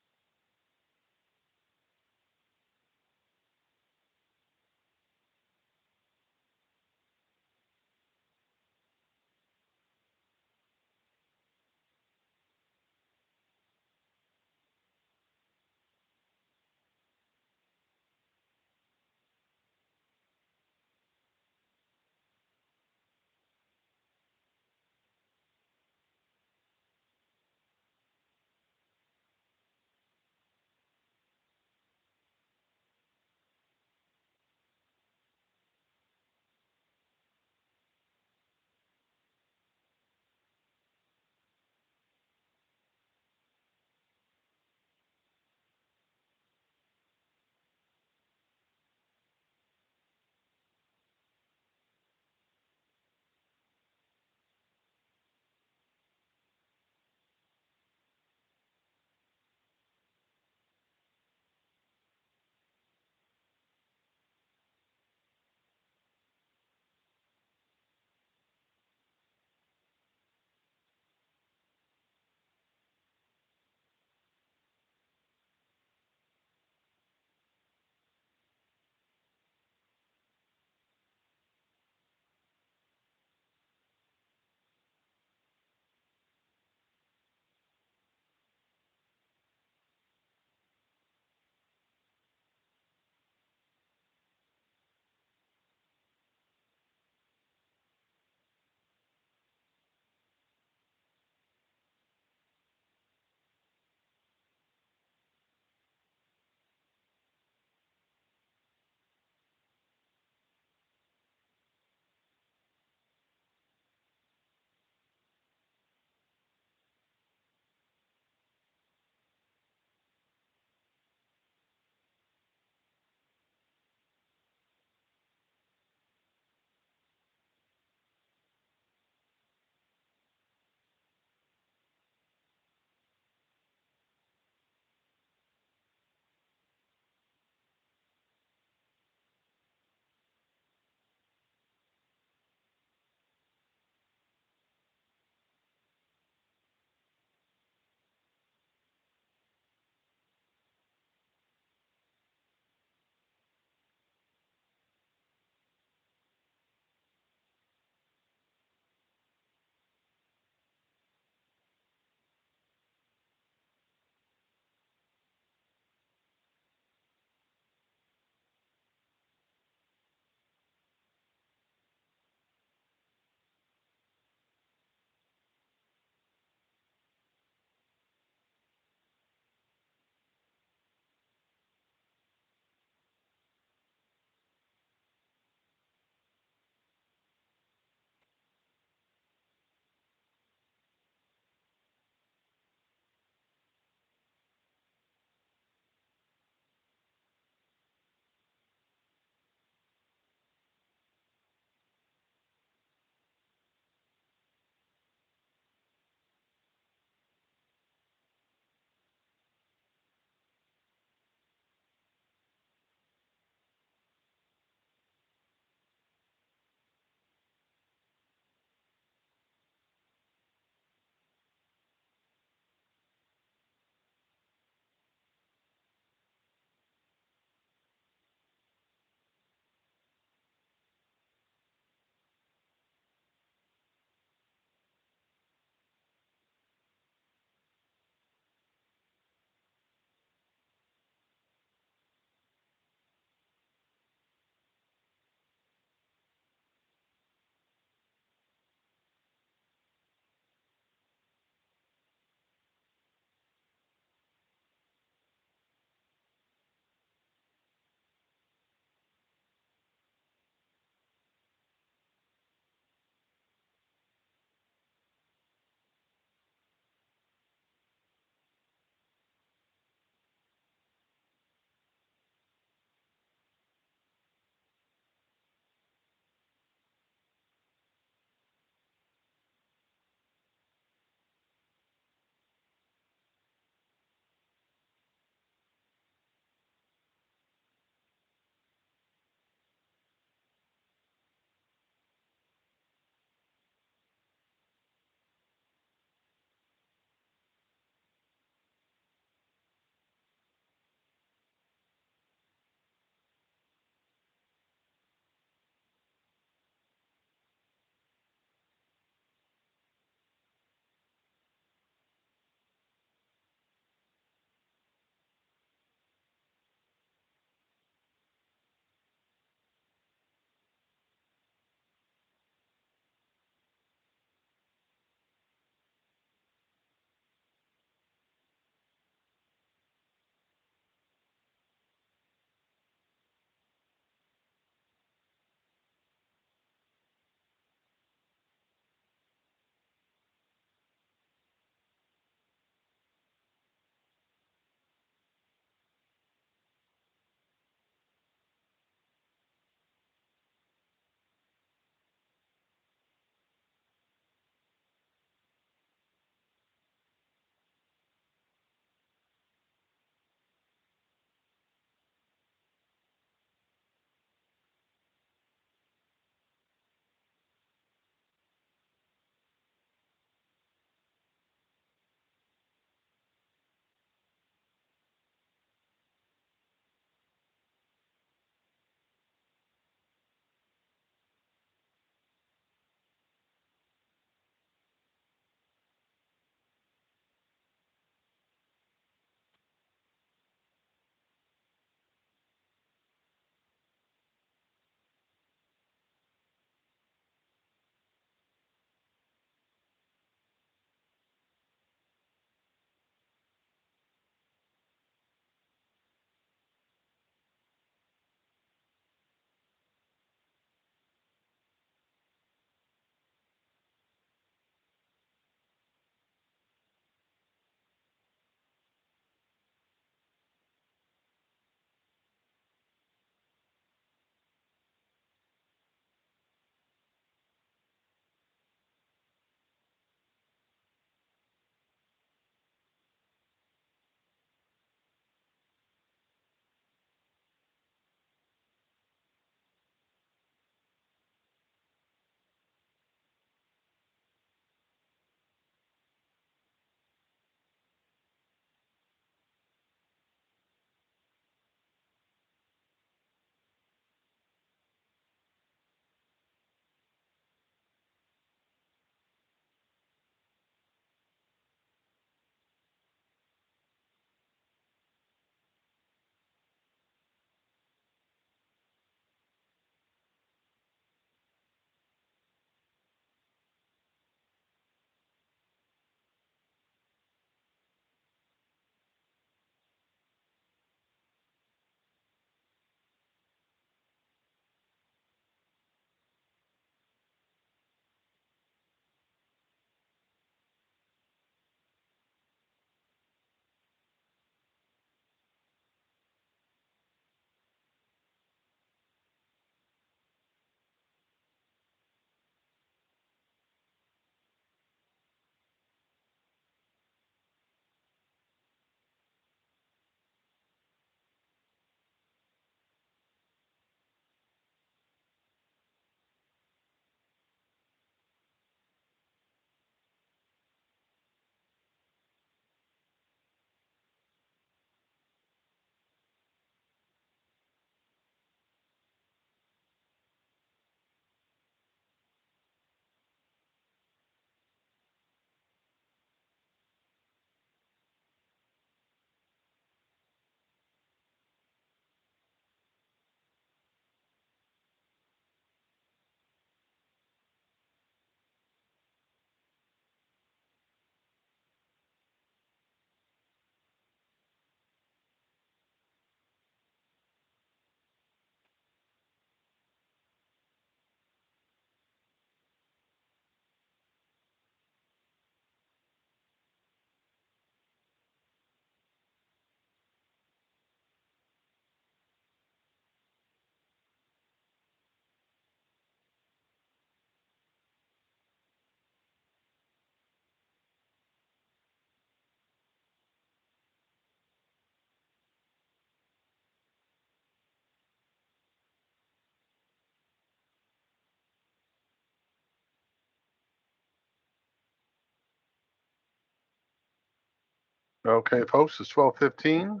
Okay, folks, it's 12:15.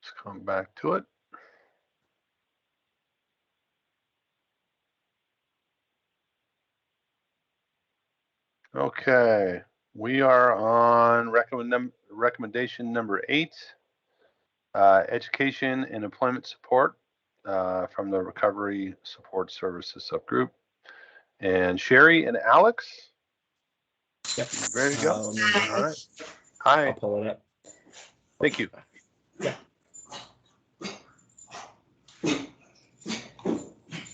Let's come back to it. Okay, we are on recommendation number 8, education and employment support from the Recovery Support Services subgroup. And Sherry and Alex, Yep. ready to go? All right. I'll Hi. pull it up. Thank you. Yeah.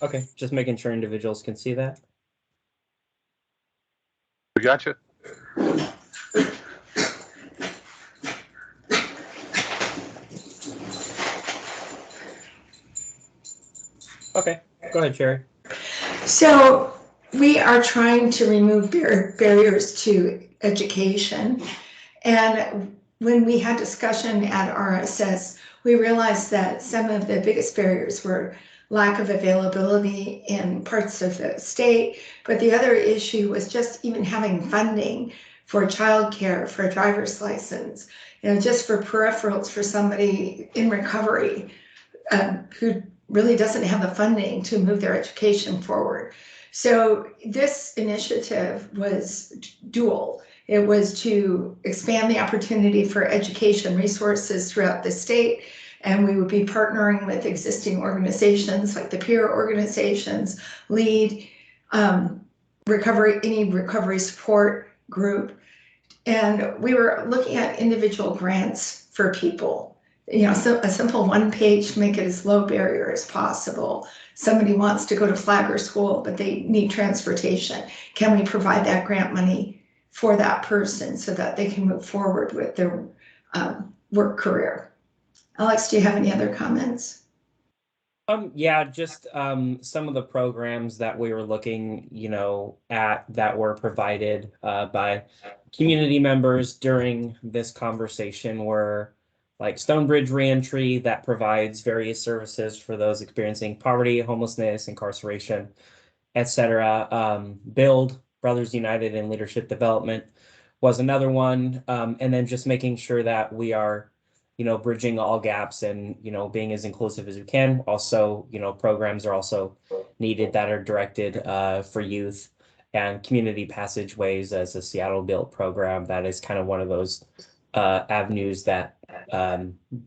Okay, just making sure individuals can see that. We got you. Okay, go ahead, Sherry. So we are trying to remove barriers to education. And when we had discussion at RSS, we realized that some of the biggest barriers were lack of availability in parts of the state. But the other issue was just even having funding for childcare, for a driver's license, just for peripherals for somebody in recovery who really doesn't have the funding to move their education forward. So this initiative was dual. It was to expand the opportunity for education resources throughout the state, and we would be partnering with existing organizations like the peer organizations, LEAD, any recovery support group. And we were looking at individual grants for people. So a simple one page to make it as low barrier as possible. Somebody wants to go to Flagler School, but they need transportation. Can we provide that grant money for that person so that they can move forward with their work career? Alex, do you have any other comments? Yeah, just some of the programs that we were looking, at that were provided by community members during this conversation were like Stonebridge Reentry, that provides various services for those experiencing poverty, homelessness, incarceration, etc. Build, Brothers United in Leadership Development was another one. And then just making sure that we are, bridging all gaps and, being as inclusive as we can. Also, programs are also needed that are directed for youth, and community passageways as a Seattle built program. That is kind of one of those avenues that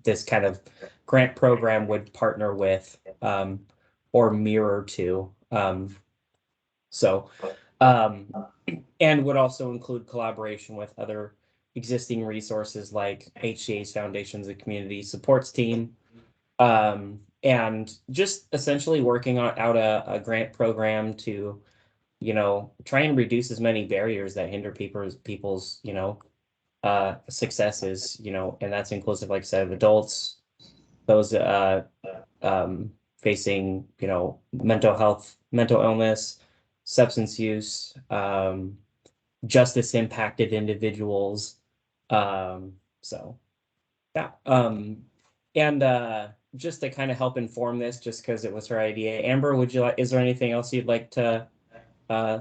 this kind of grant program would partner with or mirror to. And would also include collaboration with other existing resources like HCA's Foundations and Community Supports Team, and just essentially working out a grant program to, try and reduce as many barriers that hinder people's successes, and that's inclusive, like I said, of adults, those facing, mental health, mental illness, substance use, justice impacted individuals. So yeah. And just to kind of help inform this, just because it was her idea, Amber, is there anything else you'd like to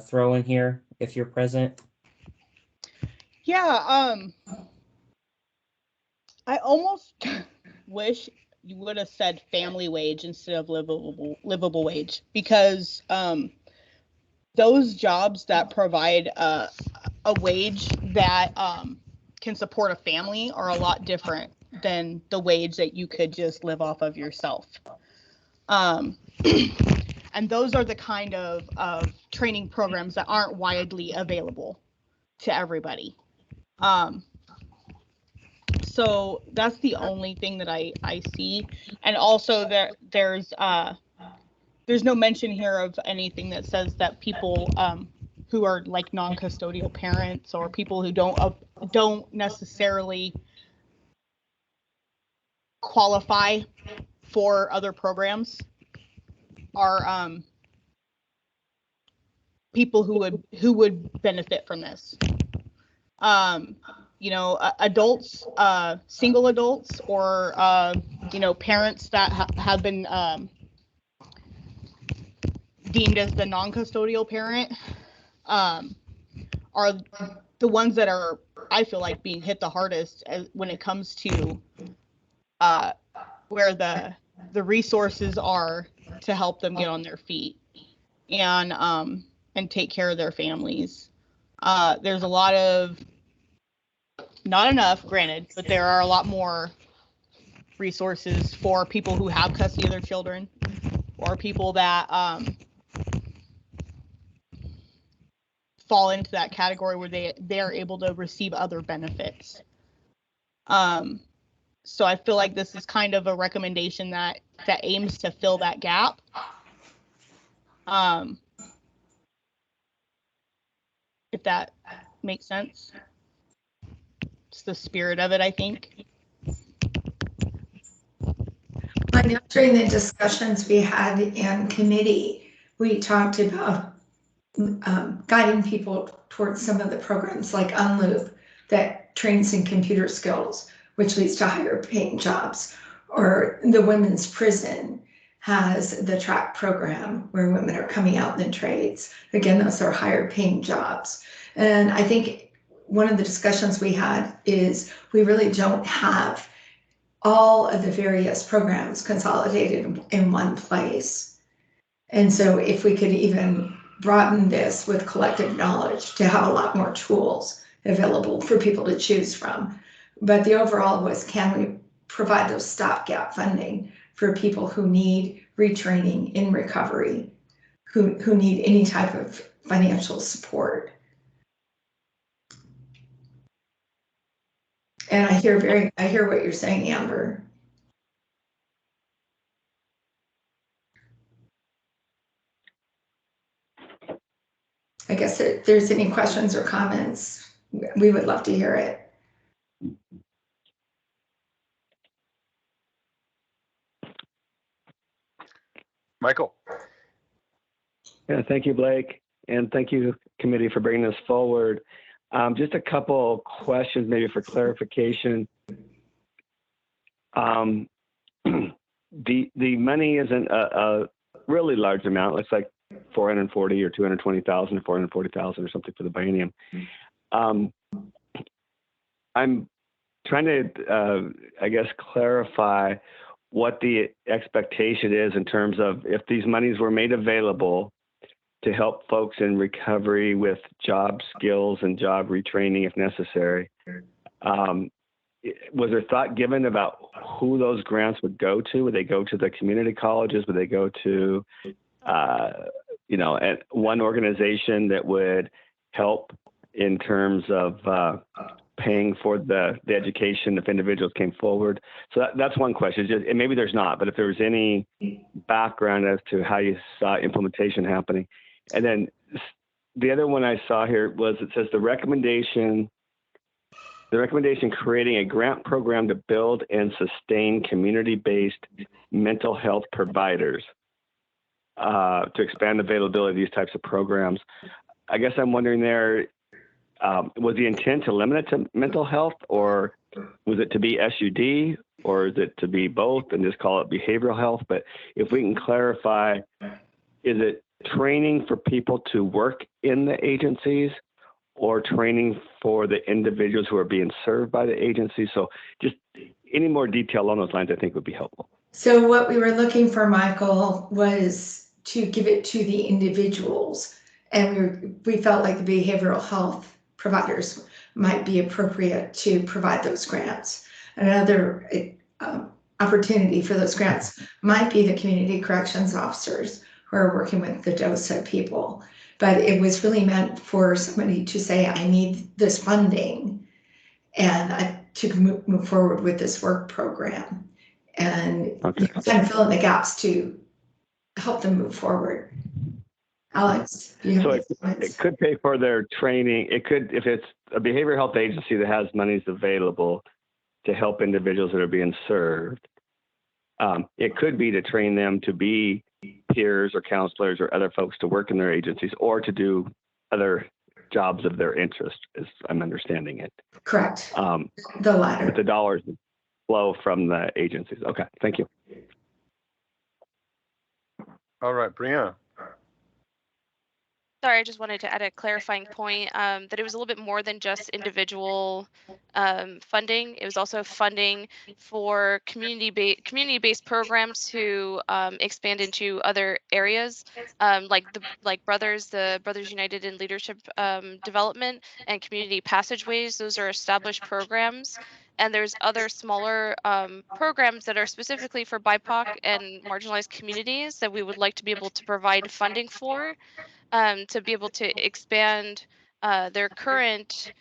throw in here if you're present? Yeah, I almost wish you would have said family wage instead of livable wage, because those jobs that provide a wage that can support a family are a lot different than the wage that you could just live off of yourself. And those are the kind of training programs that aren't widely available to everybody. So that's the only thing that I see. And also there's no mention here of anything that says that people who are like non-custodial parents or people who don't necessarily qualify for other programs are people who would benefit from this. Adults, single adults, or parents that have been deemed as the non-custodial parent are the ones that are, I feel like, being hit the hardest when it comes to where the resources are to help them get on their feet and take care of their families. There's a lot of, not enough, granted, but there are a lot more resources for people who have custody of their children, or people that fall into that category where they are able to receive other benefits. So I feel like this is kind of a recommendation that aims to fill that gap. If that makes sense. It's the spirit of it, I think. I know during the discussions we had in committee, we talked about guiding people towards some of the programs like Unloop that trains in computer skills, which leads to higher paying jobs, or the women's prison has the track program where women are coming out in the trades. Again, those are higher paying jobs. And I think one of the discussions we had is we really don't have all of the various programs consolidated in one place. And so if we could even broaden this with collective knowledge to have a lot more tools available for people to choose from. But the overall was, can we provide those stopgap funding for people who need retraining in recovery, who need any type of financial support? And I hear what you're saying, Amber. I guess if there's any questions or comments, we would love to hear it. Michael. Yeah, thank you, Blake. And thank you, committee, for bringing this forward. Just a couple questions, maybe for clarification. The money isn't a really large amount. It's like 440 or 220,000 or 440,000 or something for the biennium. I'm trying to, I guess, clarify what the expectation is in terms of if these monies were made available to help folks in recovery with job skills and job retraining if necessary. Was there thought given about who those grants would go to? Would they go to the community colleges? Would they go to, at one organization that would help in terms of paying for the education if individuals came forward? So that's one question. And maybe there's not, but if there was any background as to how you saw implementation happening. And then the other one I saw here was, it says the recommendation creating a grant program to build and sustain community-based mental health providers to expand availability of these types of programs. I guess I'm wondering there, was the intent to limit it to mental health, or was it to be SUD, or is it to be both and just call it behavioral health? But if we can clarify, is it training for people to work in the agencies or training for the individuals who are being served by the agency? So just any more detail along those lines, I think, would be helpful. So what we were looking for, Michael, was to give it to the individuals. And we felt like the behavioral health providers might be appropriate to provide those grants. Another opportunity for those grants might be the community corrections officers who are working with the DOSA people. But it was really meant for somebody to say, I need this funding and to move forward with this work program. And kind of fill in the gaps to help them move forward. Alex, so it could pay for their training. It could, if it's a behavioral health agency that has monies available to help individuals that are being served, it could be to train them to be peers or counselors or other folks to work in their agencies or to do other jobs of their interest, as I'm understanding it. Correct. The latter. But the dollars flow from the agencies. Okay, thank you. All right, Brianna. Sorry, I just wanted to add a clarifying point, that it was a little bit more than just individual funding. It was also funding for community-based programs to expand into other areas, like the Brothers United in Leadership Development and Community Passageways. Those are established programs. And there's other smaller programs that are specifically for BIPOC and marginalized communities that we would like to be able to provide funding for, to be able to expand their current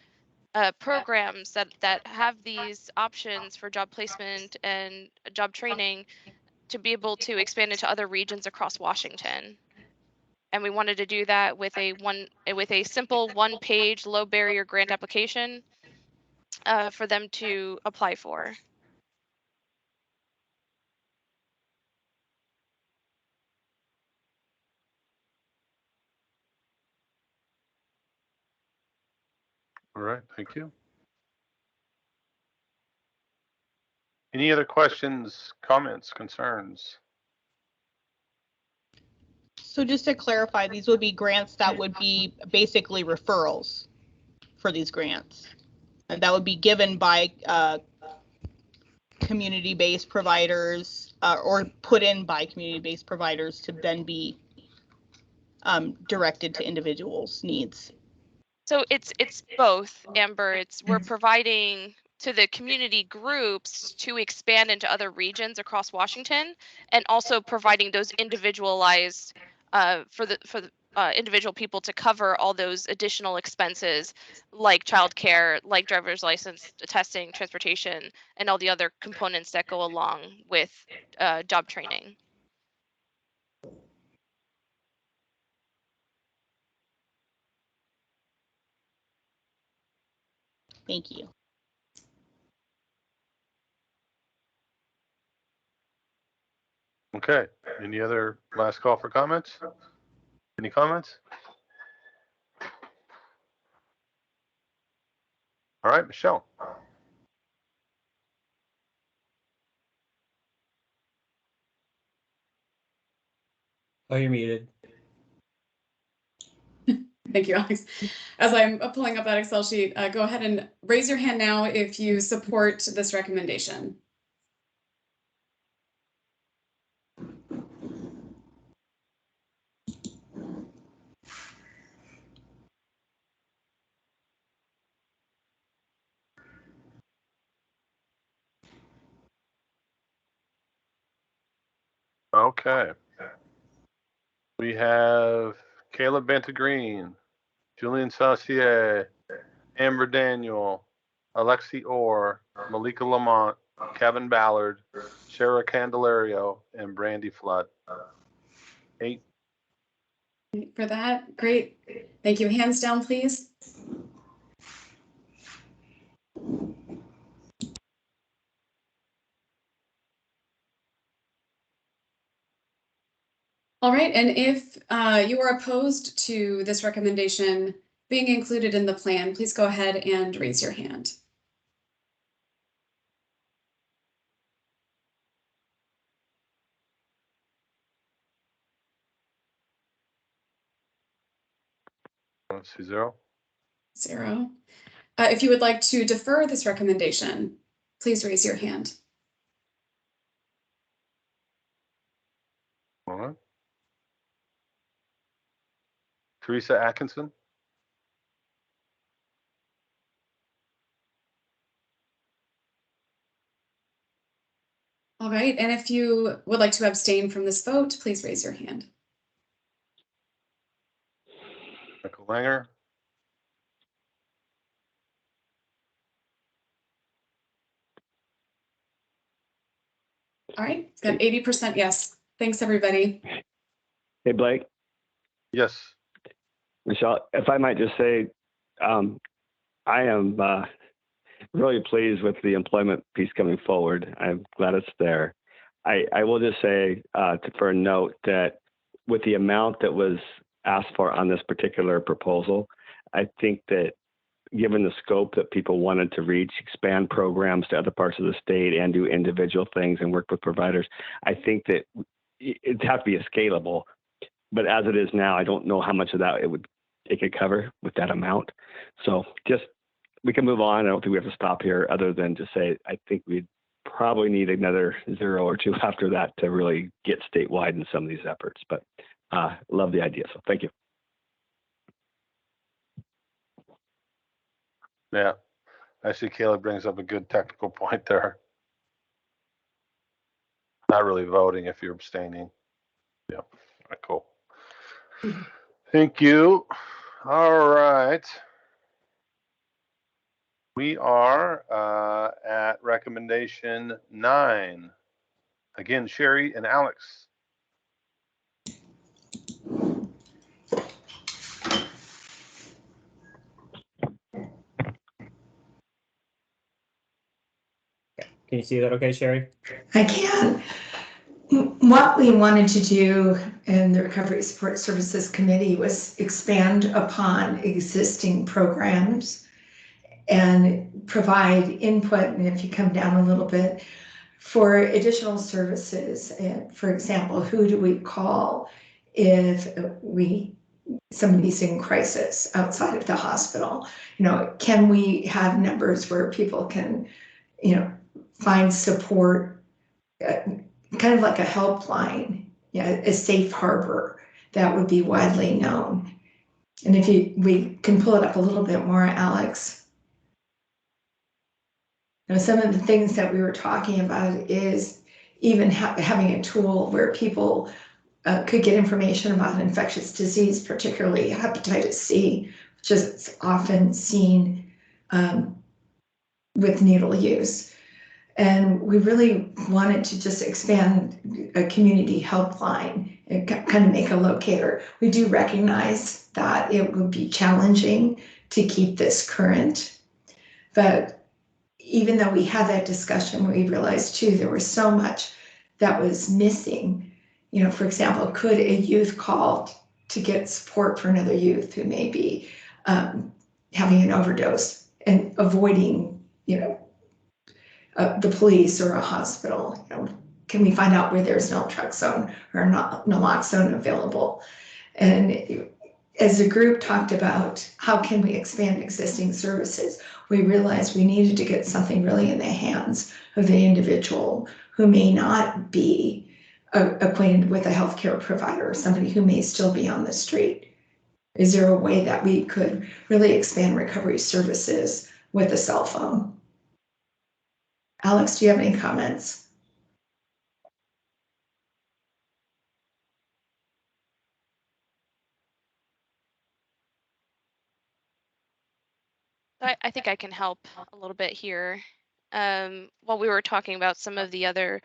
programs that have these options for job placement and job training, to be able to expand into other regions across Washington. And we wanted to do that with a simple one-page, low barrier grant application for them to apply for. All right, thank you. Any other questions, comments, concerns? So just to clarify, these would be grants that would be basically referrals for these grants. And that would be given by community-based providers or put in by community-based providers to then be directed to individuals' needs. So it's both, Amber. We're providing to the community groups to expand into other regions across Washington, and also providing those individualized for the individual people to cover all those additional expenses like childcare, like driver's license testing, transportation, and all the other components that go along with job training. Thank you. Okay, any other last call for comments? Any comments? All right, Michelle. Oh, you're muted. Thank you, Alex. As I'm pulling up that Excel sheet, go ahead and raise your hand now if you support this recommendation. Okay. We have Caleb Banta-Green, Julian Saucier, Amber Daniel, Alexi Orr, Malika Lamont, Kevin Ballard, Shara Candelario, and Brandy Flood. 8. For that, great. Thank you. Hands down, please. All right, and if you are opposed to this recommendation being included in the plan, please go ahead and raise your hand. Let's see, 0. 0. If you would like to defer this recommendation, please raise your hand. All right. Theresa Atkinson. All right, and if you would like to abstain from this vote, please raise your hand. Michael Langer. All right, it's got 80% yes. Thanks, everybody. Hey, Blake. Yes. Michelle, if I might just say, I am really pleased with the employment piece coming forward. I'm glad it's there. I will just say for a note that with the amount that was asked for on this particular proposal, I think that given the scope that people wanted to reach, expand programs to other parts of the state and do individual things and work with providers, I think that it'd have to be scalable. but as it is now, I don't know how much of that it could cover with that amount. So just, we can move on. I don't think we have to stop here, other than to say, I think we'd probably need another 0 or 2 after that to really get statewide in some of these efforts. But love the idea. So thank you. Yeah, I see Caleb brings up a good technical point there. Not really voting if you're abstaining. Yeah, all right, cool. Thank you. All right. We are at recommendation 9. Again, Sherry and Alex. Can you see that okay, Sherry? I can. What we wanted to do in the Recovery Support Services Committee was expand upon existing programs and provide input, and if you come down a little bit, for additional services. For example, who do we call if somebody's in crisis outside of the hospital? Can we have numbers where people can, find support, kind of like a helpline, a safe harbor that would be widely known. And if we can pull it up a little bit more, Alex. Some of the things that we were talking about is even having a tool where people could get information about infectious disease, particularly hepatitis C, which is often seen with needle use. And we really wanted to just expand a community helpline and kind of make a locator. We do recognize that it would be challenging to keep this current, but even though we had that discussion, we realized too there was so much that was missing. For example, could a youth call to get support for another youth who may be having an overdose and avoiding, the police or a hospital? Can we find out where there's naltrexone or naloxone available? And as a group talked about how can we expand existing services, we realized we needed to get something really in the hands of the individual who may not be acquainted with a healthcare provider, or somebody who may still be on the street. Is there a way that we could really expand recovery services with a cell phone? Alex, do you have any comments? I think I can help a little bit here. While we were talking about some of the other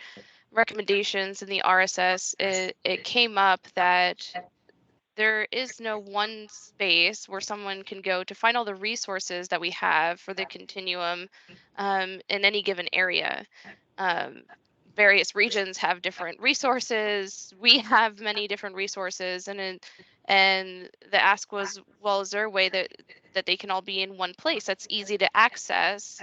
recommendations in the RSS, it came up that there is no one space where someone can go to find all the resources that we have for the continuum in any given area. Various regions have different resources. We have many different resources, and the ask was, well, is there a way that they can all be in one place that's easy to access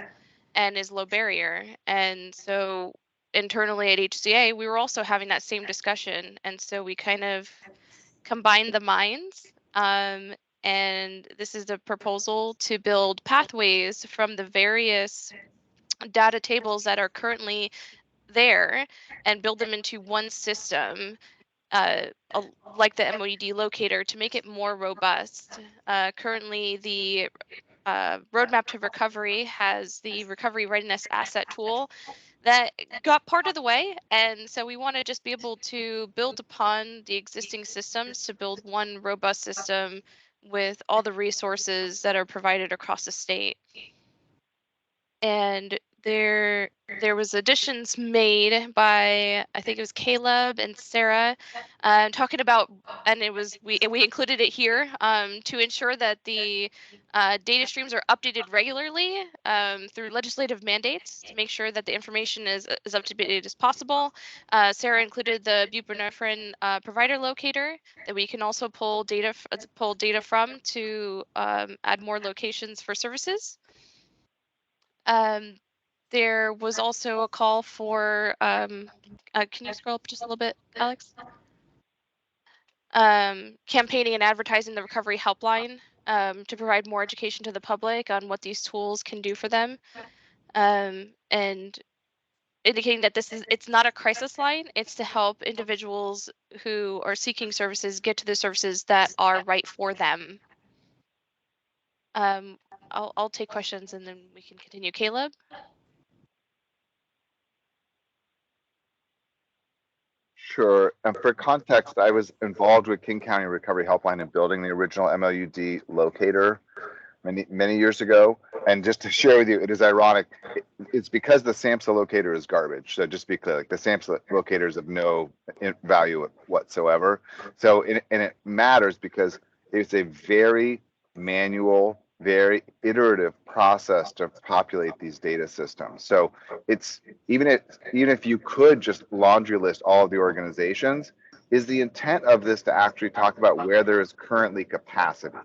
and is low barrier? And so internally at HCA, we were also having that same discussion, and so we kind of combined the minds. And this is a proposal to build pathways from the various data tables that are currently there and build them into one system, like the MOED locator, to make it more robust. Currently, the Roadmap to Recovery has the Recovery Readiness Asset Tool that got part of the way, and so we want to just be able to build upon the existing systems to build one robust system with all the resources that are provided across the state. And there was additions made by, I think it was Caleb and Sarah, talking about, and it was we included it here to ensure that the data streams are updated regularly through legislative mandates to make sure that the information is up to date as possible. Sarah included the buprenorphine provider locator that we can also pull data from to add more locations for services. There was also a call for, can you scroll up just a little bit, Alex? campaigning and advertising the recovery helpline to provide more education to the public on what these tools can do for them, and indicating that it's not a crisis line, it's to help individuals who are seeking services get to the services that are right for them. I'll take questions and then we can continue. Caleb? Sure. And for context, I was involved with King County Recovery Helpline in building the original MLUD locator many years ago. And just to share with you, it is ironic. It's because the SAMHSA locator is garbage. So just be clear, like the SAMHSA locator is of no value whatsoever. So and it matters because it's a very manual, very iterative process to populate these data systems. So it's even if you could just laundry list all of the organizations, is the intent of this to actually talk about where there is currently capacity?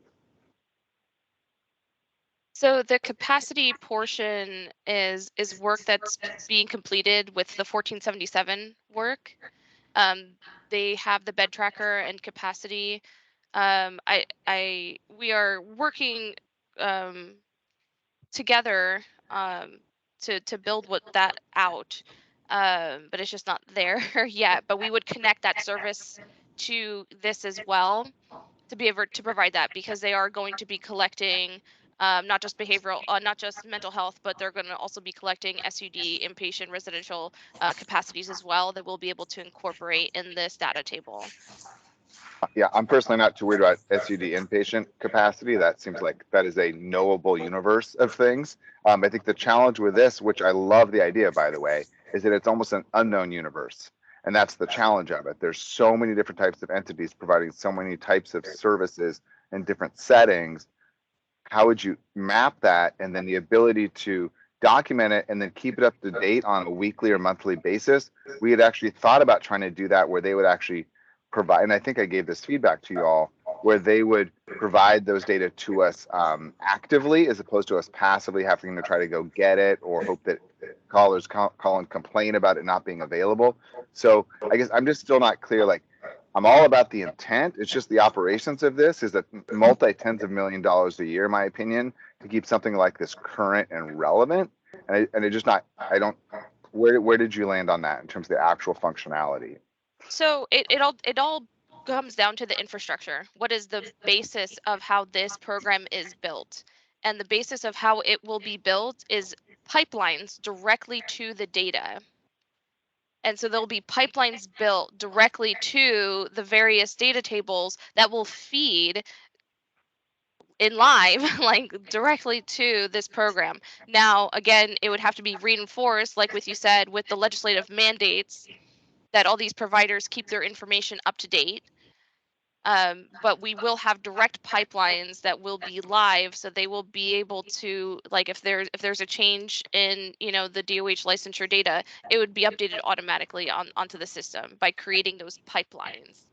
So the capacity portion is work that's being completed with the 1477 work. They have the bed tracker and capacity. We are working together to build that out, but it's just not there yet. But we would connect that service to this as well to be able to provide that, because they are going to be collecting not just behavioral, not just mental health, but they're going to also be collecting SUD, inpatient, residential capacities as well that we'll be able to incorporate in this data table. Yeah, I'm personally not too worried about SUD inpatient capacity. That seems like that is a knowable universe of things. I think the challenge with this, which I love the idea, by the way, is that it's almost an unknown universe. And that's the challenge of it. There's so many different types of entities providing so many types of services in different settings. How would you map that? And then the ability to document it and then keep it up to date on a weekly or monthly basis. We had actually thought about trying to do that where they would actually provide, and I think I gave this feedback to you all, where they would provide those data to us actively, as opposed to us passively having to try to go get it or hope that callers call and complain about it not being available. So I guess I'm just still not clear. Like, I'm all about the intent. It's just the operations of this is that multi-tens of $1 million a year, in my opinion, to keep something like this current and relevant. And it just not, I don't, where did you land on that in terms of the actual functionality? So it all comes down to the infrastructure. What is the basis of how this program is built? And the basis of how it will be built is pipelines directly to the data. And so there'll be pipelines built directly to the various data tables that will feed in live, like directly to this program. Now, again, it would have to be reinforced, like with you said, with the legislative mandates that all these providers keep their information up to date. But we will have direct pipelines that will be live, so they will be able to, like, if there's a change in the DOH licensure data, it would be updated automatically onto the system by creating those pipelines.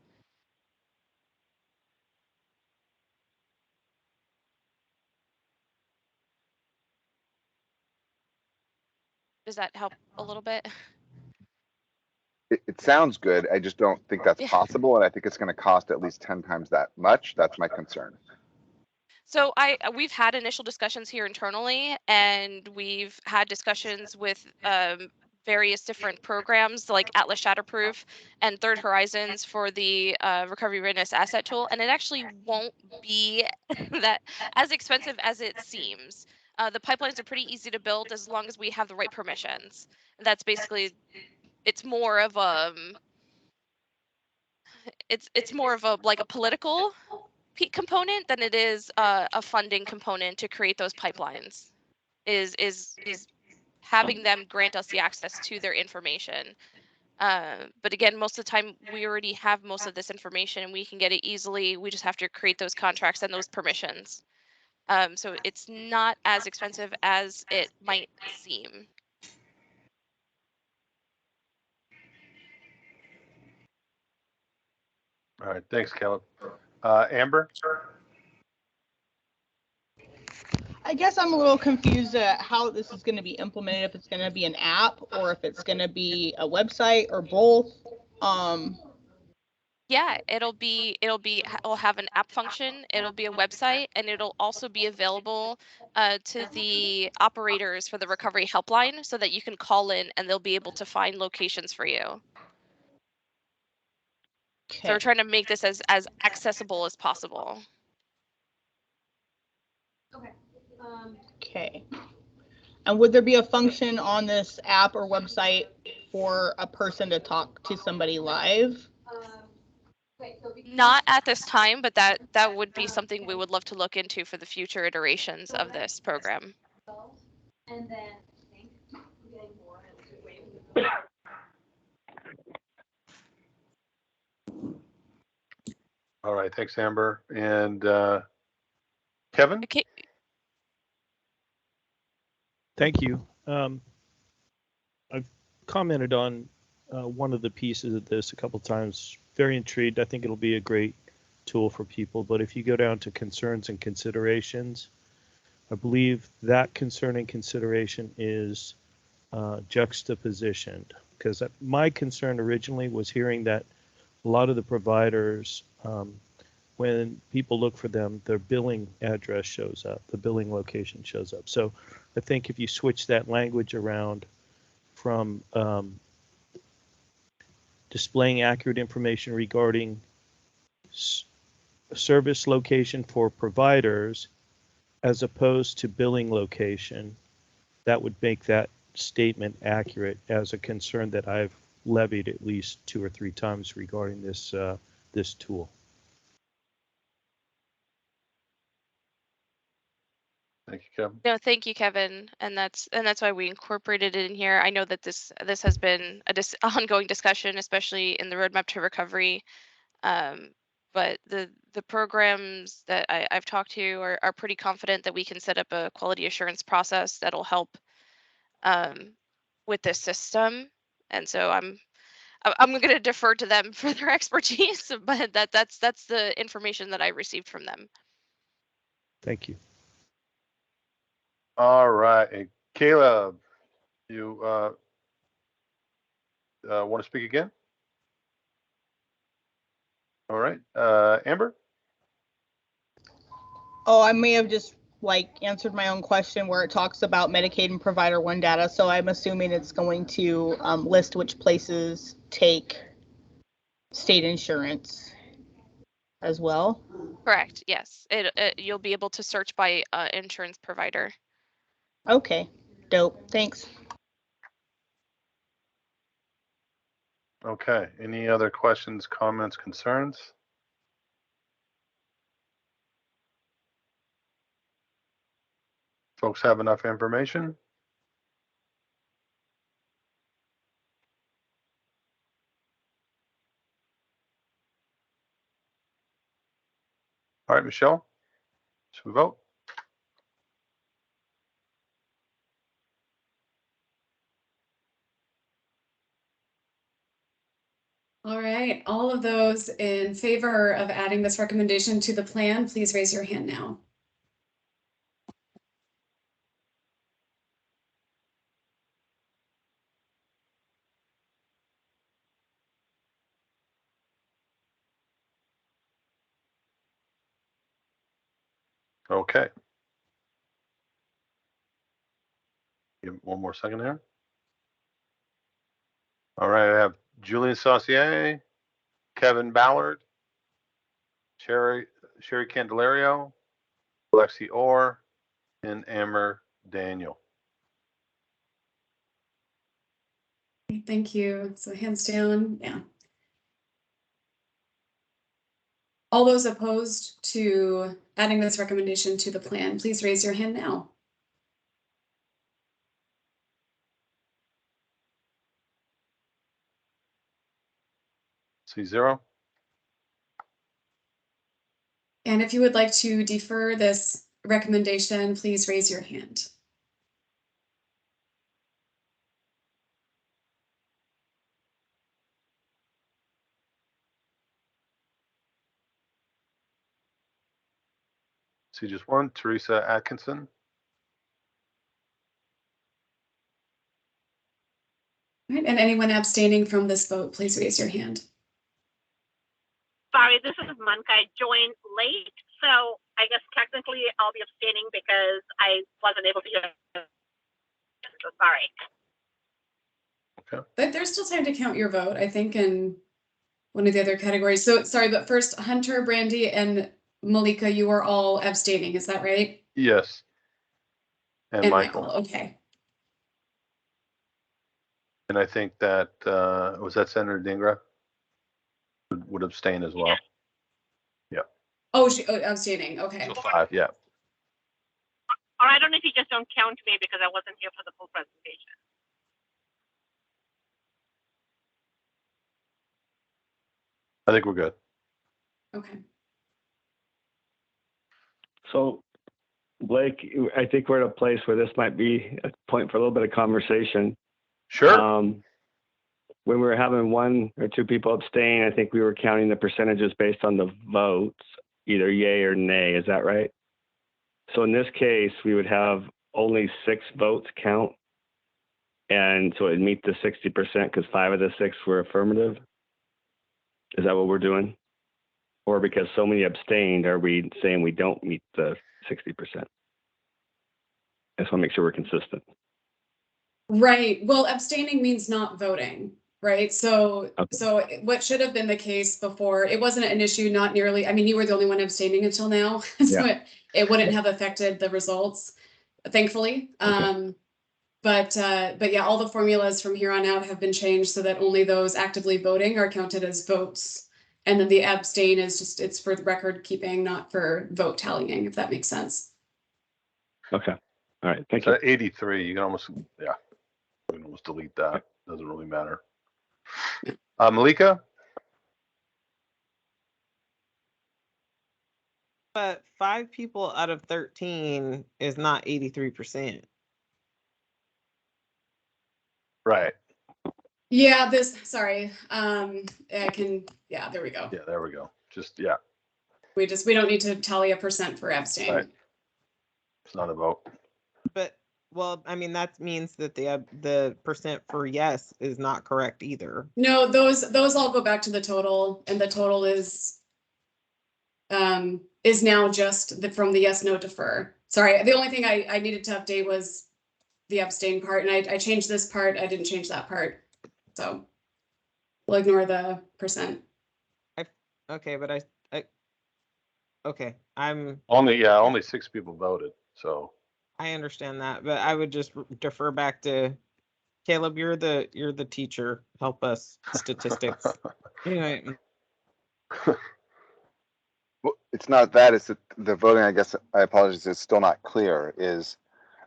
Does that help a little bit? It sounds good. I just don't think that's possible, and I think it's going to cost at least 10 times that much. That's my concern. So we've had initial discussions here internally, and we've had discussions with various different programs like Atlas Shatterproof and Third Horizons for the recovery readiness asset tool, and it actually won't be that as expensive as it seems. The pipelines are pretty easy to build as long as we have the right permissions. And that's basically, it's more of it's more of a like a political component than it is a funding component to create those pipelines. Is having them grant us the access to their information. But again, most of the time we already have most of this information and we can get it easily. We just have to create those contracts and those permissions. So it's not as expensive as it might seem. All right, thanks, Caleb. Amber? I guess I'm a little confused at how this is going to be implemented, if it's going to be an app or if it's going to be a website or both. Yeah, it'll have an app function, it'll be a website, and it'll also be available to the operators for the recovery helpline so that you can call in and they'll be able to find locations for you. So we're trying to make this as accessible as possible. Okay. And would there be a function on this app or website for a person to talk to somebody live? Not at this time, but that would be something we would love to look into for the future iterations of this program. And then All right, thanks, Amber. And Kevin? Okay. Thank you. I've commented on one of the pieces of this a couple times. Very intrigued. I think it'll be a great tool for people. But if you go down to concerns and considerations, I believe that concern and consideration is juxtapositioned. Because my concern originally was hearing that a lot of the providers, when people look for them, their billing address shows up, the billing location shows up. So I think if you switch that language around from displaying accurate information regarding service location for providers as opposed to billing location, that would make that statement accurate as a concern that I've levied at least 2 or 3 times regarding this this tool. Thank you, Kevin. No, thank you, Kevin, and that's why we incorporated it in here. I know that this has been a ongoing discussion, especially in the roadmap to recovery. But the programs that I've talked to are pretty confident that we can set up a quality assurance process that'll help with this system. And so I'm going to defer to them for their expertise, but that's the information that I received from them. Thank you. All right, and Caleb, you want to speak again? All right, Amber? Oh, I may have just answered my own question where it talks about Medicaid and Provider One data. So I'm assuming it's going to list which places take state insurance as well. Correct. Yes. You'll be able to search by insurance provider. Okay. Dope. Thanks. Okay, any other questions, comments, concerns? Folks have enough information? All right, Michelle, should we vote? All right, all of those in favor of adding this recommendation to the plan, please raise your hand now. Okay. Give it one more second here. All right, I have Julian Saucier, Kevin Ballard, Sherry Candelario, Lexi Orr, and Amber Daniel. Thank you. So hands down, yeah. All those opposed to adding this recommendation to the plan, please raise your hand now. See 0. And if you would like to defer this recommendation, please raise your hand. See just 1, Theresa Atkinson. All right, and anyone abstaining from this vote, please raise your hand. Sorry, this is Monica. I joined late, so I guess technically I'll be abstaining because I wasn't able to hear. So sorry. But there's still time to count your vote, I think, in one of the other categories. So sorry, but first, Hunter, Brandy, and Malika, you are all abstaining. Is that right? Yes. And Michael. Okay. And I think that, was that Senator Dingra? Would abstain as well. Yeah. Oh, abstaining. Okay. So 5, yeah. Or I don't know if you just don't count me because I wasn't here for the full presentation. I think we're good. Okay. So, Blake, I think we're at a place where this might be a point for a little bit of conversation. Sure. When we were having 1 or 2 people abstain, I think we were counting the percentages based on the votes, either yay or nay. Is that right? So in this case, we would have only 6 votes count. And so it'd meet the 60% because 5 of the 6 were affirmative. Is that what we're doing? Or because so many abstained, are we saying we don't meet the 60%? I just want to make sure we're consistent. Right. Well, abstaining means not voting, right? So, Okay. so what should have been the case before, it wasn't an issue, not nearly, I mean, you were the only one abstaining until now, so Yeah. it wouldn't have affected the results, thankfully. Okay. But yeah, all the formulas from here on out have been changed so that only those actively voting are counted as votes. And then the abstain is just, it's for the record keeping, not for vote tallying, if that makes sense. Okay. All right. Thank So you. 83, you can almost, yeah, we can almost delete that. Doesn't really matter. Malika? But 5 people out of 13 is not 83%. Right. Yeah, sorry. Yeah, there we go. Yeah, there we go. Just, yeah. We don't need to tally a percent for abstain. Right. It's not a vote. But, well, I mean, that means that the percent for yes is not correct either. No, those all go back to the total, and the total is now just from the yes, no, defer. Sorry, the only thing I needed to update was the abstain part, and I changed this part. I didn't change that part, so we'll ignore the percent. Okay, but okay, only 6 people voted, so. I understand that, but I would just defer back to Caleb. You're the teacher. Help us statistics. Anyway. Well, it's not that, it's the voting, I guess, I apologize, it's still not clear, is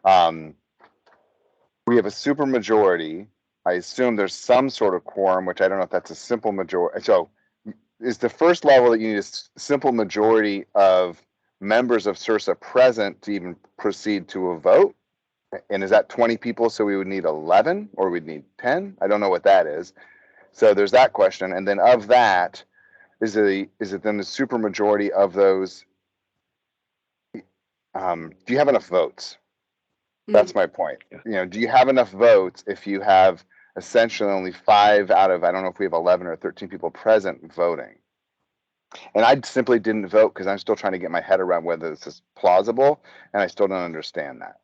we have a super majority. I assume there's some sort of quorum, which I don't know if that's a simple majority. So is the first level that you need a simple majority of members of SURSA present to even proceed to a vote? And is that 20 people? So we would need 11 or we'd need 10? I don't know what that is. So there's that question. And then of that, is it then the super majority of those? Do you have enough votes? That's my point. You know, do you have enough votes if you have essentially only 5 out of, I don't know if we have 11 or 13 people present voting? And I simply didn't vote because I'm still trying to get my head around whether this is plausible, and I still don't understand that.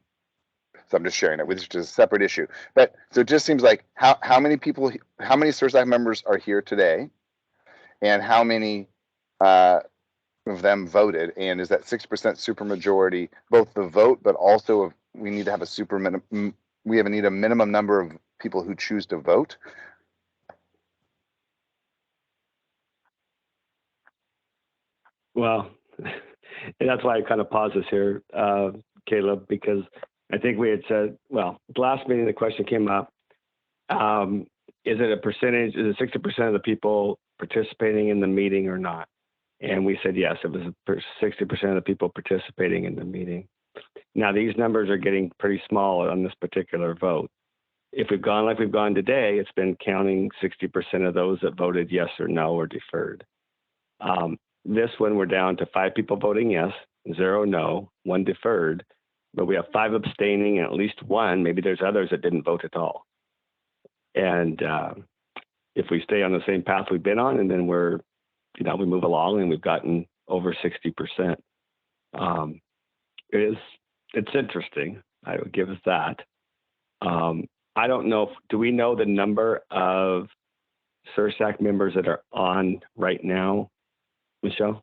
So I'm just sharing it, which is a separate issue. But so it just seems like how many people, how many SURSAC members are here today, and how many of them voted, and is that 6% supermajority both the vote, but also we need to have a need a minimum number of people who choose to vote? Well, and that's why I kind of paused this here, Caleb, because I think we had said, well, the last meeting the question came up, is it a percentage, is it 60% of the people participating in the meeting or not? And we said yes, it was 60% of the people participating in the meeting. Now these numbers are getting pretty small on this particular vote. If we've gone like we've gone today, it's been counting 60% of those that voted yes or no or deferred. This one, we're down to 5 people voting yes, 0 no, 1 deferred, but we have 5 abstaining and at least 1, maybe there's others that didn't vote at all. And if we stay on the same path we've been on, and then we're we move along and we've gotten over 60%. It's interesting. I would give us that. I don't know. Do we know the number of SURSAC members that are on right now, Michelle?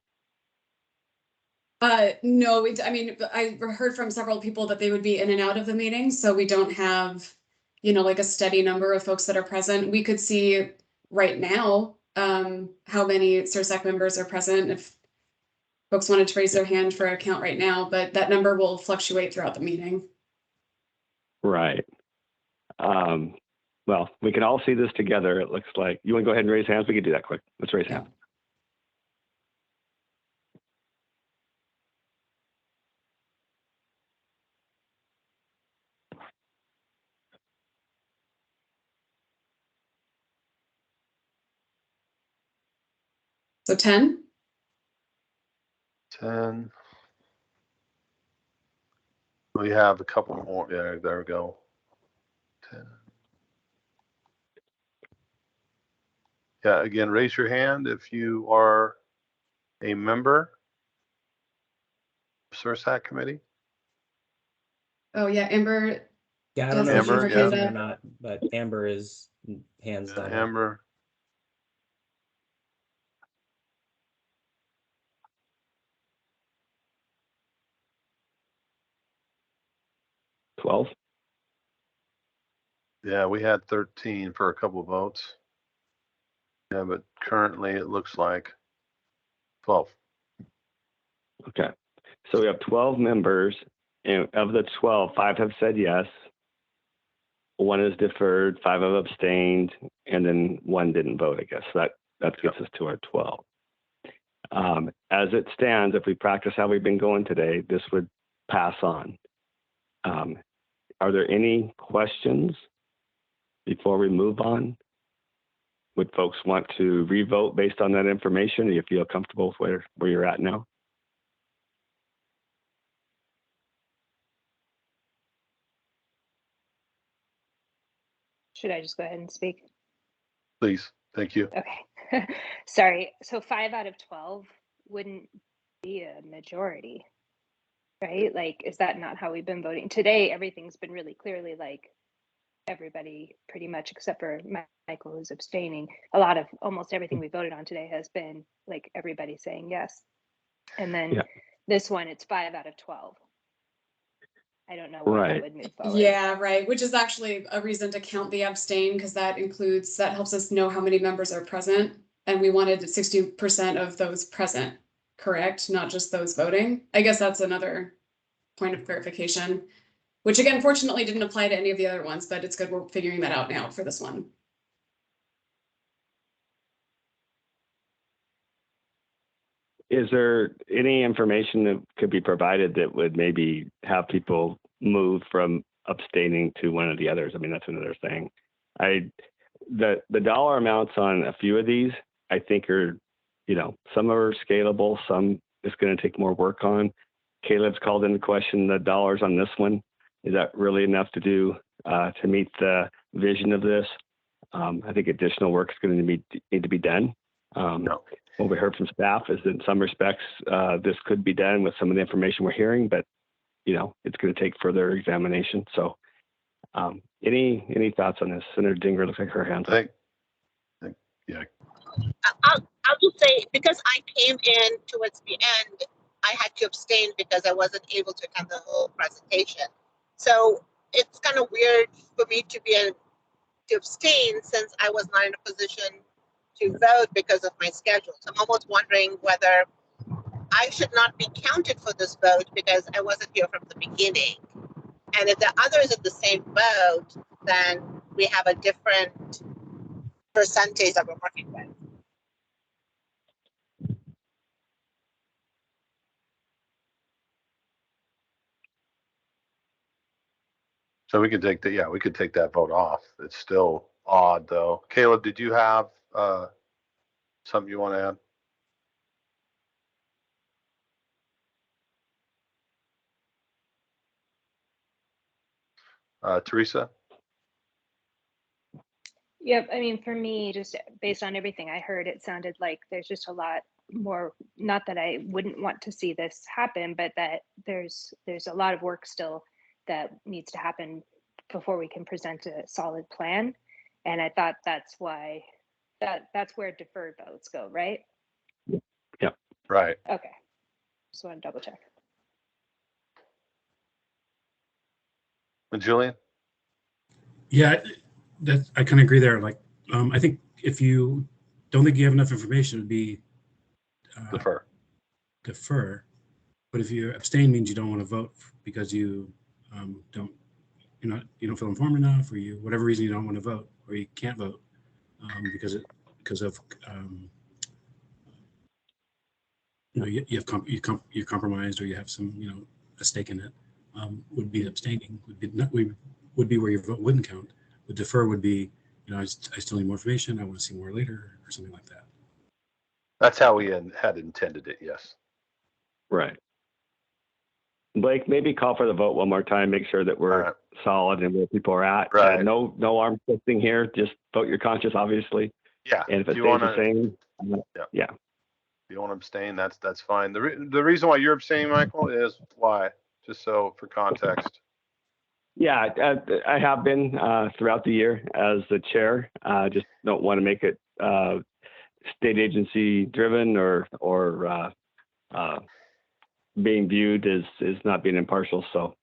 No, I heard from several people that they would be in and out of the meeting, so we don't have, like a steady number of folks that are present. We could see right now how many SURSAC members are present if folks wanted to raise their hand for a count right now, but that number will fluctuate throughout the meeting. Right. Well, we can all see this together. It looks like you want to go ahead and raise hands. We can do that quick. Let's raise hands. So 10. 10. We have a couple more. Yeah, there we go. 10. Yeah, again, raise your hand if you are a member of SURSAC committee. Oh yeah, Amber. Yeah, I don't know if Amber, she's present or not, but Amber is hands down. Amber. Yeah, we had 13 for a couple of votes. Yeah, but currently it looks like 12. Okay. So we have 12 members, and of the 12, 5 have said yes. 1 is deferred, 5 have abstained, and then 1 didn't vote, I guess. That gets us to our 12. As it stands, if we practice how we've been going today, this would pass on. Are there any questions before we move on? Would folks want to revote based on that information? Do you feel comfortable with where you're at now? Should I just go ahead and speak? Please, thank you. Okay. Sorry. So 5 out of 12 wouldn't be a majority, right? Like, is that not how we've been voting? Today, everything's been really clearly like everybody pretty much except for Michael who's abstaining. Almost everything we voted on today has been like everybody saying yes. And then this one, it's 5 out of 12. I don't know why that would move forward. Yeah, right. Which is actually a reason to count the abstain, because that helps us know how many members are present. And we wanted 60% of those present, correct? Not just those voting. I guess that's another point of clarification, which again, fortunately didn't apply to any of the other ones, but it's good we're figuring that out now for this one. Is there any information that could be provided that would maybe have people move from abstaining to one of the others? I mean, that's another thing. The dollar amounts on a few of these, I think are, some are scalable, some it's going to take more work on. Caleb's called into question the dollars on this one. Is that really enough to do to meet the vision of this? I think additional work is going to need to be done. What we heard from staff is that in some respects, this could be done with some of the information we're hearing, but it's going to take further examination. So any thoughts on this? Senator Dinger looks like her hand's up. Yeah. I'll just say, because I came in towards the end, I had to abstain because I wasn't able to attend the whole presentation. So it's kind of weird for me to abstain since I was not in a position to vote because of my schedule. So I'm almost wondering whether I should not be counted for this vote because I wasn't here from the beginning. And if the others are the same vote, then we have a different percentage that we're working with. So we could take that vote off. It's still odd though. Caleb, did you have something you want to add? Theresa? Yep, I mean, for me, just based on everything I heard, it sounded like there's just a lot more, not that I wouldn't want to see this happen, but that there's a lot of work still that needs to happen before we can present a solid plan. And I thought that's why that's where deferred votes go, right? Yeah. Right. Okay. Just want to double check. And Julian? Yeah, that I kind of agree there. Like, I think if you don't think you have enough information, it'd be defer. But if you abstain, means you don't want to vote because you you don't feel informed enough, or you whatever reason you don't want to vote, or you can't vote because of you're compromised, or you have some a stake in it. Would be abstaining would be where your vote wouldn't count. The defer would be I still need more information. I want to see more later, or something like that. That's how we had intended it. Yes. Right. Blake, maybe call for the vote one more time. Make sure that we're solid and where people are at. Right. No arm twisting here. Just vote your conscience, obviously. Yeah. And if it stays the same, yeah. If you want to abstain, that's fine. The reason why you're abstaining, Michael, is why? Just so for context. Yeah, I have been throughout the year as the chair. Just don't want to make it state agency driven or being viewed as not being impartial. So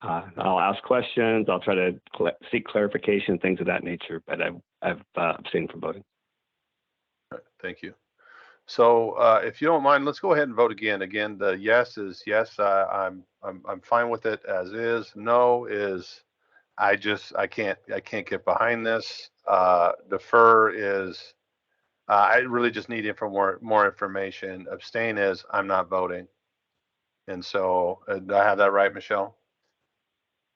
I'll ask questions. I'll try to seek clarification, things of that nature. But I've abstained from voting. Right, thank you. So if you don't mind, let's go ahead and vote again. Again, the yes is yes. I'm fine with it as is. No is I can't get behind this. Defer is I really just need more information. Abstain is I'm not voting. And so do I have that right, Michelle?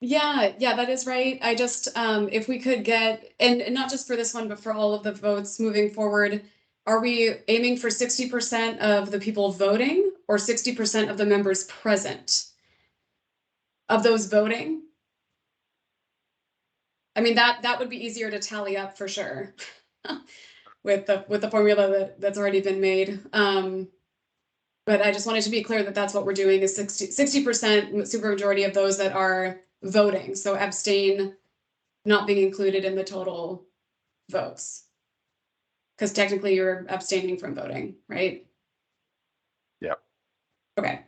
Yeah, that is right. I just, if we could get, and not just for this one, but for all of the votes moving forward, are we aiming for 60% of the people voting or 60% of the members present of those voting? I mean, that would be easier to tally up for sure with the formula that's already been made. But I just wanted to be clear that that's what we're doing is 60% supermajority of those that are voting. So abstain not being included in the total votes. Because technically you're abstaining from voting, right? Yeah. Okay.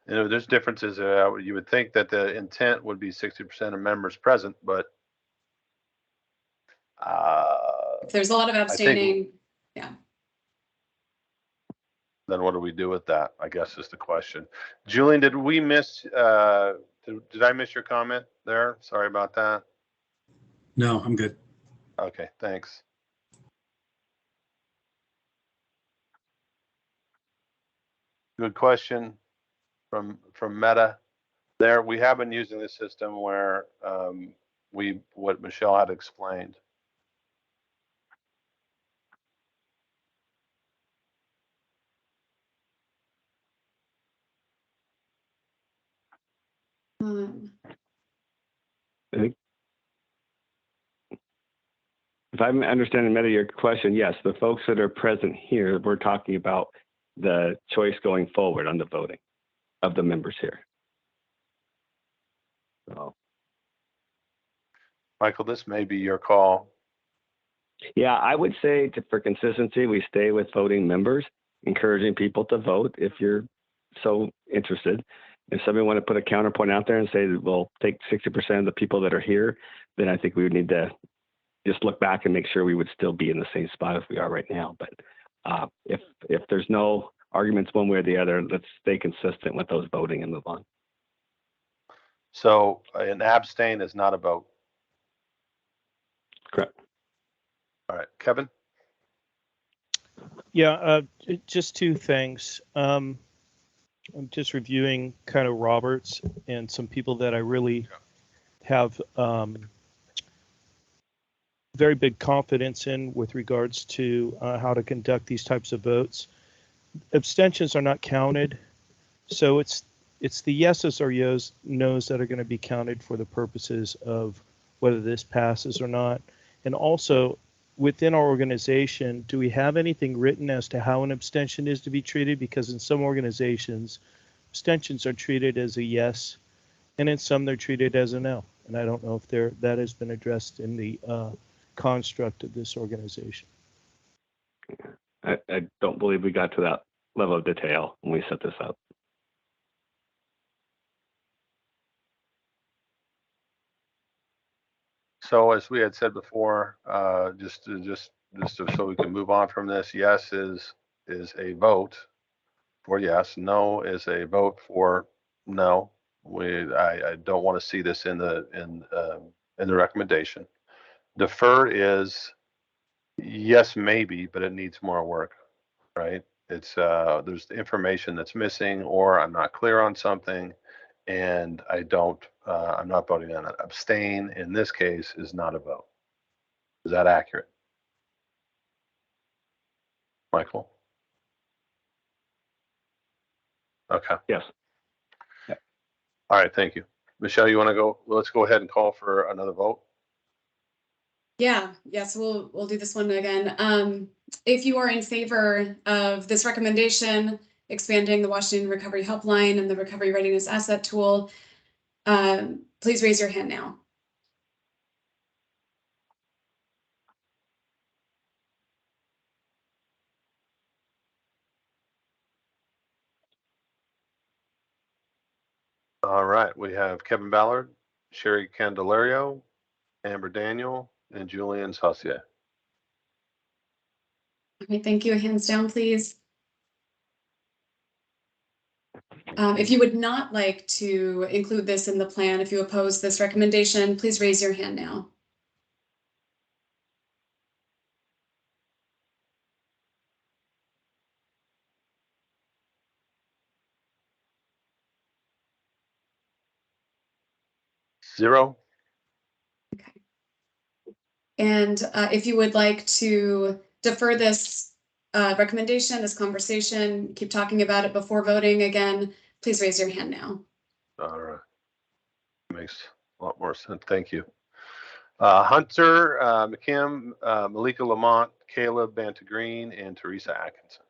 There's differences. You would think that the intent would be 60% of members present, but if there's a lot of abstaining, yeah. Then what do we do with that? I guess is the question. Julian, did we miss? Did I miss your comment there? Sorry about that. No, I'm good. Okay, thanks. Good question from Meta. There, we have been using the system where what Michelle had explained. I think if I'm understanding Meta, your question, yes, the folks that are present here, we're talking about the choice going forward on the voting of the members here. So, Michael, this may be your call. Yeah, I would say for consistency, we stay with voting members, encouraging people to vote if you're so interested. If somebody want to put a counterpoint out there and say, we'll take 60% of the people that are here, then I think we would need to just look back and make sure we would still be in the same spot as we are right now. But if there's no arguments one way or the other, let's stay consistent with those voting and move on. So an abstain is not a vote. Correct. All right, Kevin. Yeah, just two things. I'm just reviewing kind of Roberts and some people that I really have very big confidence in with regards to how to conduct these types of votes. Abstentions are not counted, so it's the yeses or noes that are going to be counted for the purposes of whether this passes or not. And also, within our organization, do we have anything written as to how an abstention is to be treated? Because in some organizations, abstentions are treated as a yes, and in some they're treated as a no. And I don't know if that has been addressed in the construct of this organization. I don't believe we got to that level of detail when we set this up. So as we had said before, just so we can move on from this, yes is a vote for yes, no is a vote for no. I don't want to see this in the recommendation. Defer is yes, maybe, but it needs more work, right? It's there's the information that's missing, or I'm not clear on something, and I'm not voting on it. Abstain in this case is not a vote. Is that accurate, Michael? Okay. Yes. Yeah. All right. Thank you, Michelle. You want to go? Let's go ahead and call for another vote. Yeah, yes, we'll do this one again. If you are in favor of this recommendation, expanding the Washington Recovery Helpline and the Recovery Readiness Asset Tool, please raise your hand now. All right. We have Kevin Ballard, Sherry Candelario, Amber Daniel, and Julian Saucier. Okay, thank you. Hands down, please. If you would not like to include this in the plan, if you oppose this recommendation, please raise your hand now. Zero. And if you would like to defer this recommendation, this conversation, keep talking about it before voting again, please raise your hand now. All right. Makes a lot more sense. Thank you. Hunter McKim, Malika Lamont, Caleb Bantagreen, and Theresa Atkinson.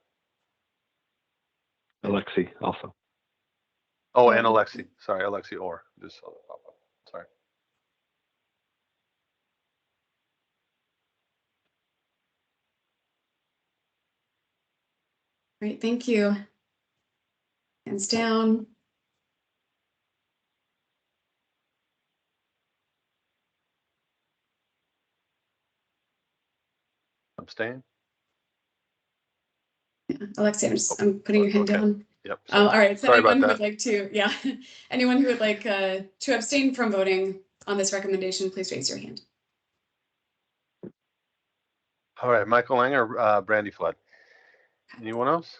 Alexi also. Oh, and Alexi. Sorry, Alexi Orr. Just saw that pop up. Sorry. Great, thank you. Hands down. Abstain. Yeah, Alexi, I'm putting your hand down. Yep. All right. So Sorry anyone about who would that. like to, yeah, anyone who would like to abstain from voting on this recommendation, please raise your hand. All right, Michael Lang or Brandy Flood. Anyone else?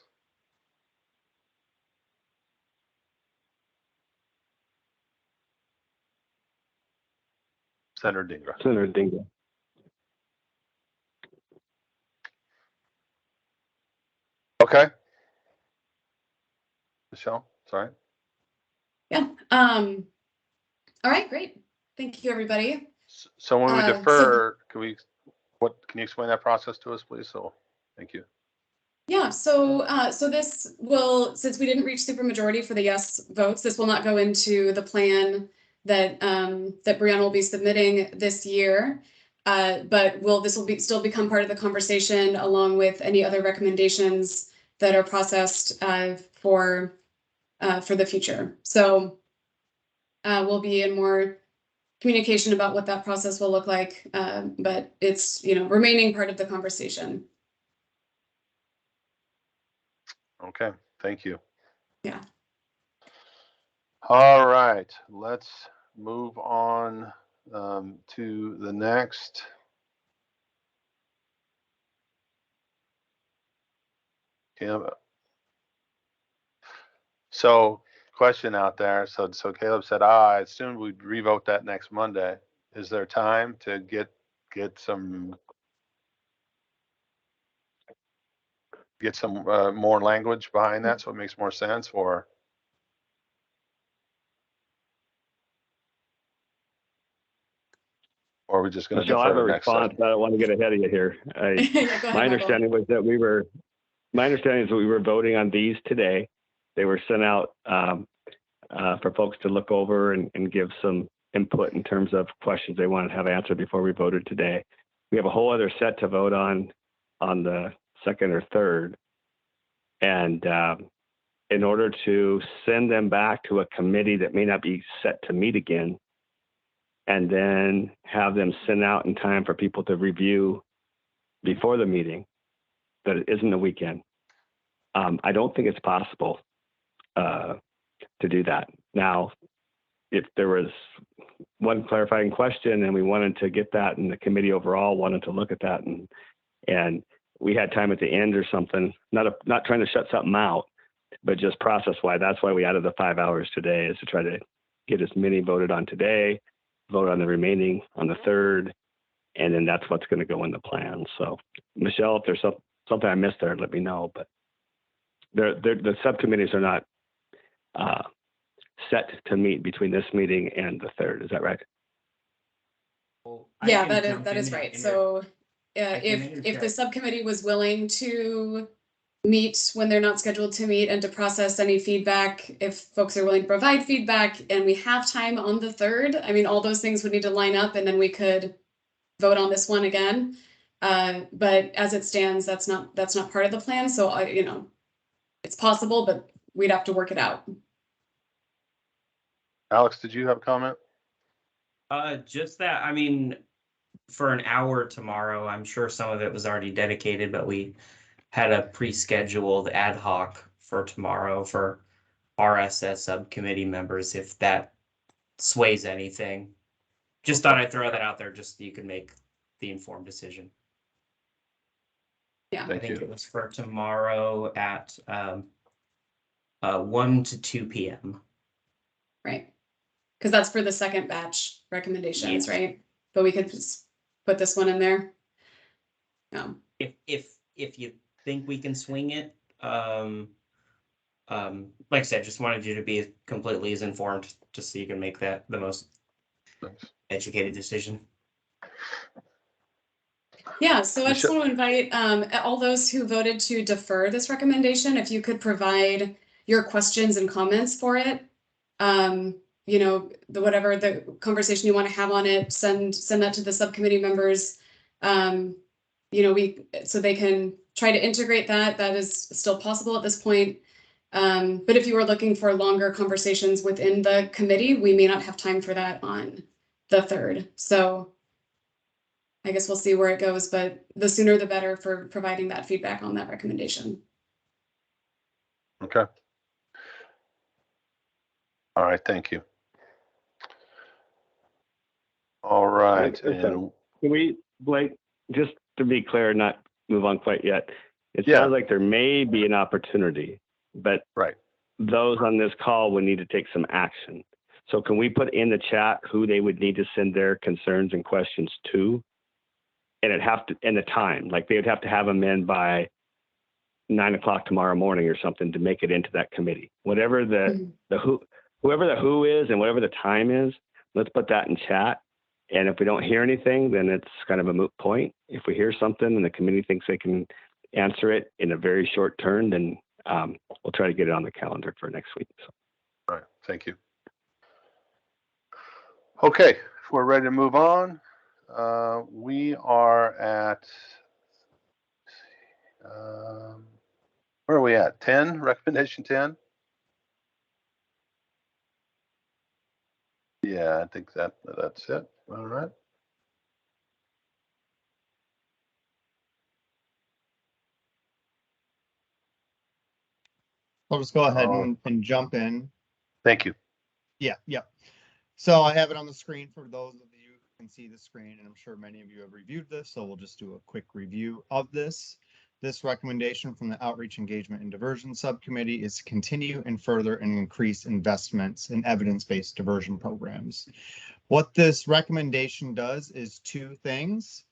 Senator Dingra. Senator Dingra. Okay. Michelle, sorry. Yeah. All right, great. Thank you, everybody. So when we defer, can you explain that process to us, please? So, thank you. Yeah, so this will, since we didn't reach supermajority for the yes votes, this will not go into the plan that that Brianna will be submitting this year. But this will still become part of the conversation along with any other recommendations that are processed for the future. So we'll be in more communication about what that process will look like, but it's remaining part of the conversation. Okay, thank you. Yeah. All right, let's move on to the next. Yeah. So, question out there. So Caleb said, I assumed we'd revote that next Monday. Is there time to get some more language behind that so it makes more sense, or we're just going to Michelle, I have a defer next response. Sunday? I don't want to get ahead of you here. Yeah, go ahead, My Michael. understanding was that my understanding is that we were voting on these today. They were sent out for folks to look over and give some input in terms of questions they wanted to have answered before we voted today. We have a whole other set to vote on the 2nd or 3rd. And in order to send them back to a committee that may not be set to meet again, and then have them sent out in time for people to review before the meeting, that it isn't a weekend. I don't think it's possible to do that. Now, if there was one clarifying question and we wanted to get that, and the committee overall wanted to look at that, and we had time at the end or something, not trying to shut something out, but just process why. That's why we added the 5 hours today, is to try to get as many voted on today, vote on the remaining on the 3rd, and then that's what's going to go in the plan. So, Michelle, if there's something I missed there, let me know. But the subcommittees are not set to meet between this meeting and the 3rd. Is that right? Yeah, that is right. So if the subcommittee was willing to meet when they're not scheduled to meet and to process any feedback, if folks are willing to provide feedback and we have time on the 3rd, I mean, all those things would need to line up and then we could vote on this one again. But as it stands, that's not part of the plan. So it's possible, but we'd have to work it out. Alex, did you have a comment? Just that, I mean, for an hour tomorrow, I'm sure some of it was already dedicated, but we had a pre-scheduled ad hoc for tomorrow for RSS subcommittee members, if that sways anything. Just thought I'd throw that out there just so you can make the informed decision. Yeah, I think it was for tomorrow at 1 to 2 p.m. Right. Because that's for the second batch recommendations, Yes. right? But we could just put this one in there. No. If you think we can swing it, like I said, just wanted you to be completely as informed, just so you can make that the most educated decision. Yeah, so I just want to invite all those who voted to defer this recommendation, if you could provide your questions and comments for it. Whatever the conversation you want to have on it, send that to the subcommittee members. So they can try to integrate that. That is still possible at this point. But if you were looking for longer conversations within the committee, we may not have time for that on the 3rd. So I guess we'll see where it goes, but the sooner the better for providing that feedback on that recommendation. Okay. All right, thank you. All right. Can we, Blake, just to be clear, not move on quite yet. It Yeah. sounds like there may be an opportunity, but those on this call would need to take some action. So can we put in the chat who they would need to send their concerns and questions to? And the time, like they would have to have them in by 9 o'clock tomorrow morning or something to make it into that committee. Whatever whoever the who is and whatever the time is, let's put that in chat. And if we don't hear anything, then it's kind of a moot point. If we hear something and the committee thinks they can answer it in a very short turn, then we'll try to get it on the calendar for next week. So. All right, thank you. Okay, if we're ready to move on, we are at, where are we at? 10, recommendation 10? Yeah, I think that's it. All right. I'll just go ahead and jump in. Thank you. Yeah. So I have it on the screen for those of you who can see the screen, and I'm sure many of you have reviewed this, so we'll just do a quick review of this. This recommendation from the Outreach, Engagement, and Diversion Subcommittee is to continue and further and increase investments in evidence-based diversion programs. What this recommendation does is two things.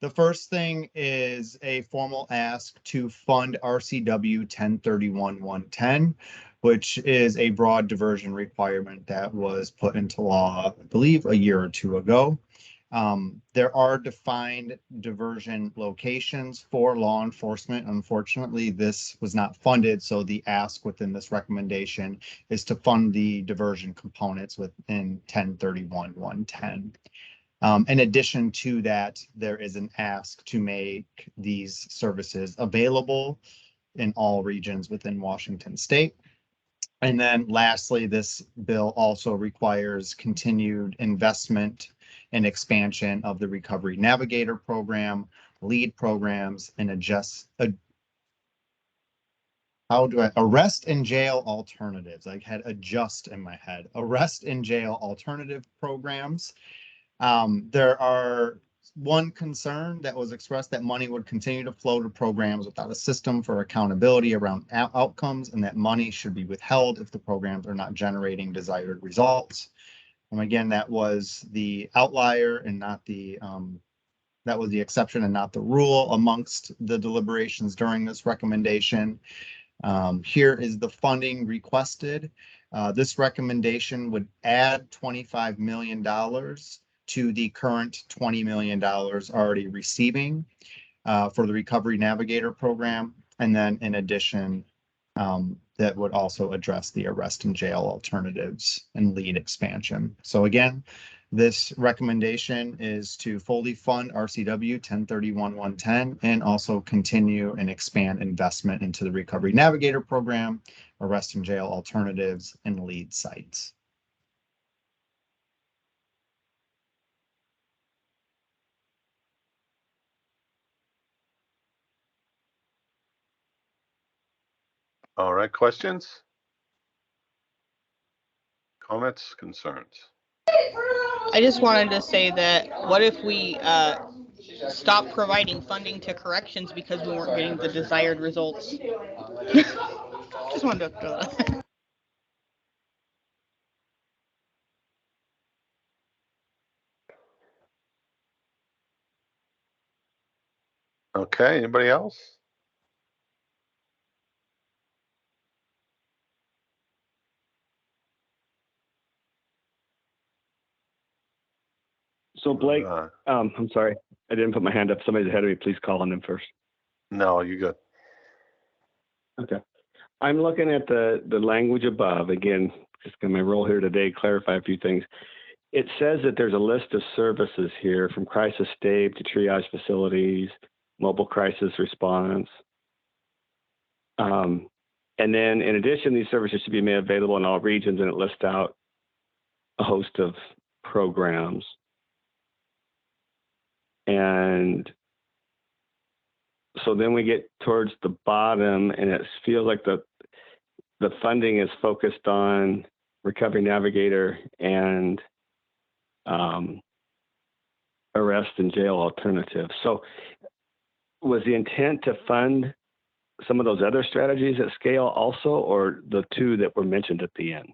The first thing is a formal ask to fund RCW 1031-110, which is a broad diversion requirement that was put into law, I believe, a year or two ago. There are defined diversion locations for law enforcement. Unfortunately, this was not funded, so the ask within this recommendation is to fund the diversion components within 1031-110. In addition to that, there is an ask to make these services available in all regions within Washington state. And then lastly, this bill also requires continued investment and expansion of the Recovery Navigator program, LEAD programs, and arrest and jail alternatives. I had adjust in my head. Arrest and jail alternative programs. There are one concern that was expressed that money would continue to flow to programs without a system for accountability around outcomes, and that money should be withheld if the programs are not generating desired results. And again, that was the outlier and not the that was the exception and not the rule amongst the deliberations during this recommendation. Here is the funding requested. This recommendation would add $25 million to the current $20 million already receiving for the Recovery Navigator program. And then in addition, that would also address the arrest and jail alternatives and LEAD expansion. So again, this recommendation is to fully fund RCW 1031-110 and also continue and expand investment into the Recovery Navigator program, arrest and jail alternatives, and LEAD sites. All right, questions? Comments, concerns? I just wanted to say that what if we stop providing funding to corrections because we weren't getting the desired results? Just wanted to throw that. Okay, anybody else? So Blake, I'm sorry, I didn't put my hand up. Somebody's ahead of me. Please call on them first. No, you good. Okay. I'm looking at the language above. Again, just my role here today, clarify a few things. It says that there's a list of services here from crisis state to triage facilities, mobile crisis response. And then in addition, these services should be made available in all regions, and it lists out a host of programs. And so then we get towards the bottom, and it feels like the funding is focused on Recovery Navigator and arrest and jail alternatives. So was the intent to fund some of those other strategies at scale also, or the two that were mentioned at the end?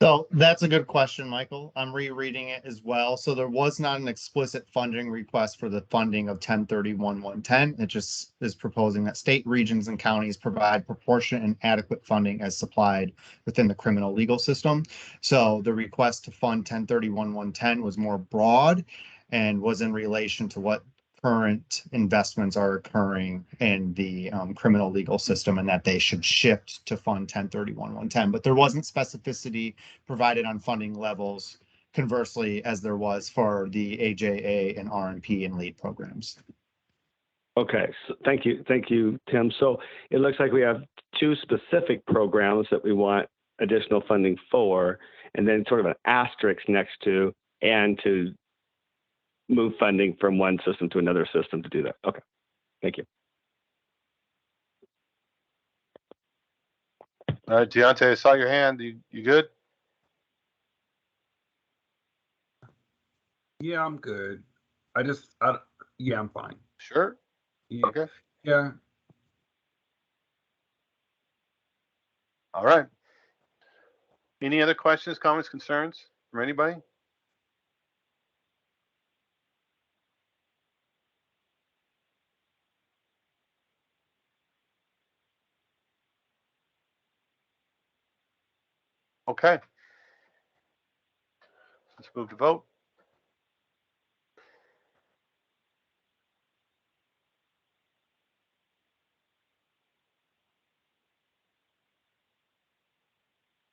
So that's a good question, Michael. I'm rereading it as well. So there was not an explicit funding request for the funding of 1031-110. It just is proposing that state, regions, and counties provide proportionate and adequate funding as supplied within the criminal legal system. So the request to fund 1031-110 was more broad and was in relation to what current investments are occurring in the criminal legal system, and that they should shift to fund 1031-110. But there wasn't specificity provided on funding levels, conversely, as there was for the AJA and RNP and LEAD programs. Okay, so thank you, Tim. So it looks like we have two specific programs that we want additional funding for, and then sort of an asterisk next to, and to move funding from one system to another system to do that. Okay, thank you. Deontay, I saw your hand. You good? Yeah, I'm good. Yeah, I'm fine. Sure. Yeah. Okay. Yeah. All right. Any other questions, comments, concerns from anybody? Okay. Let's move to vote.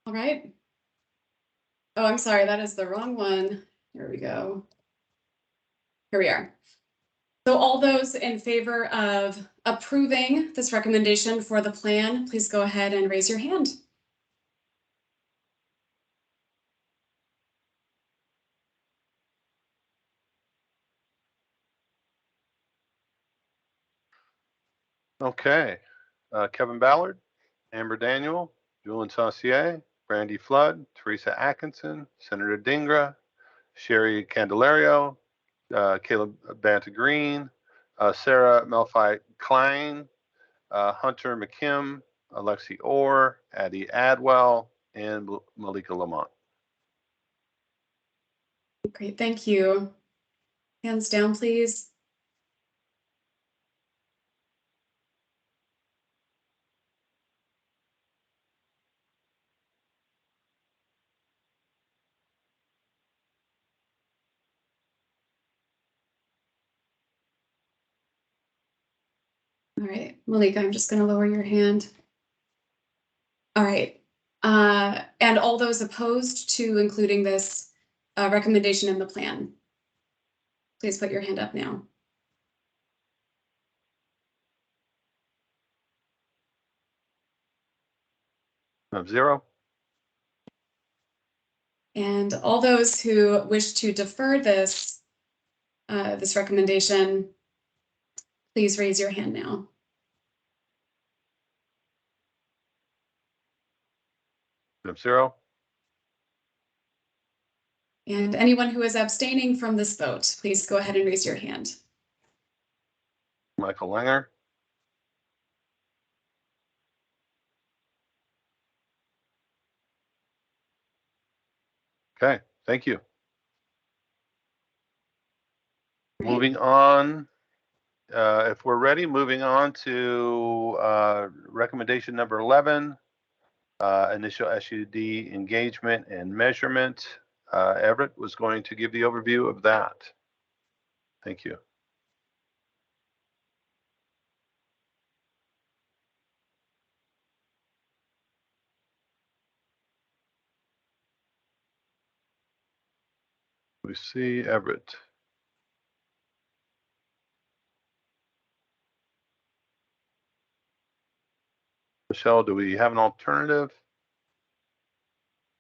All right. Oh, I'm sorry, that is the wrong one. Here we go. Here we are. So all those in favor of approving this recommendation for the plan, please go ahead and raise your hand. Okay. Kevin Ballard, Amber Daniel, Julian Saucier, Brandy Flood, Theresa Atkinson, Senator Dingra, Sherry Candelario, Caleb Banta Green, Sarah Melfi Klein, Hunter McKim, Alexi Orr, Addie Adwell, and Malika Lamont. Great, thank you. Hands down, please. All right, Malika, I'm just going to lower your hand. All right. And all those opposed to including this recommendation in the plan, please put your hand up now. Zero. And all those who wish to defer this this recommendation, please raise your hand now. Zero. And anyone who is abstaining from this vote, please go ahead and raise your hand. Michael Langer. Okay, thank you. Right. Moving on, if we're ready, moving on to recommendation number 11, initial SUD engagement and measurement. Everett was going to give the overview of that. Thank you. We see Everett. Michelle, do we have an alternative?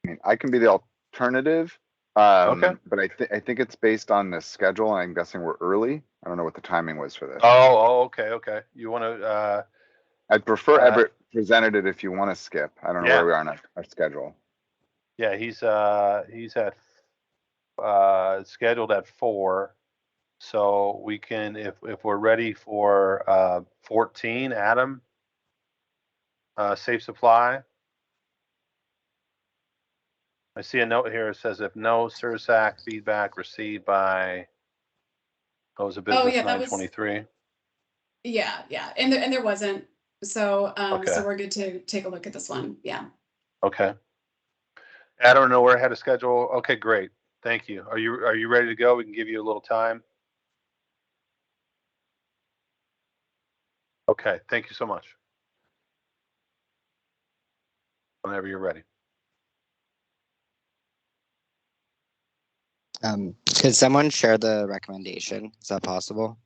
I mean, I can be the alternative. Okay. But I think it's based on the schedule, and I'm guessing we're early. I don't know what the timing was for this. Oh, okay, okay. You want to? I'd prefer Everett presented it if you want to skip. I don't know where we are on our schedule. Yeah, he's at scheduled at 4, so we can if we're ready for 14, Adam. Safe supply. I see a note here. It says if no SURSAC feedback received by close of business 9/23. Yeah, and there wasn't. So Okay. so we're good to take a look at this one. Yeah. Okay. I don't know where I had a schedule. Okay, great. Thank you. Are you ready to go? We can give you a little time. Okay, thank you so much. Whenever you're ready. Could someone share the recommendation? Is that possible?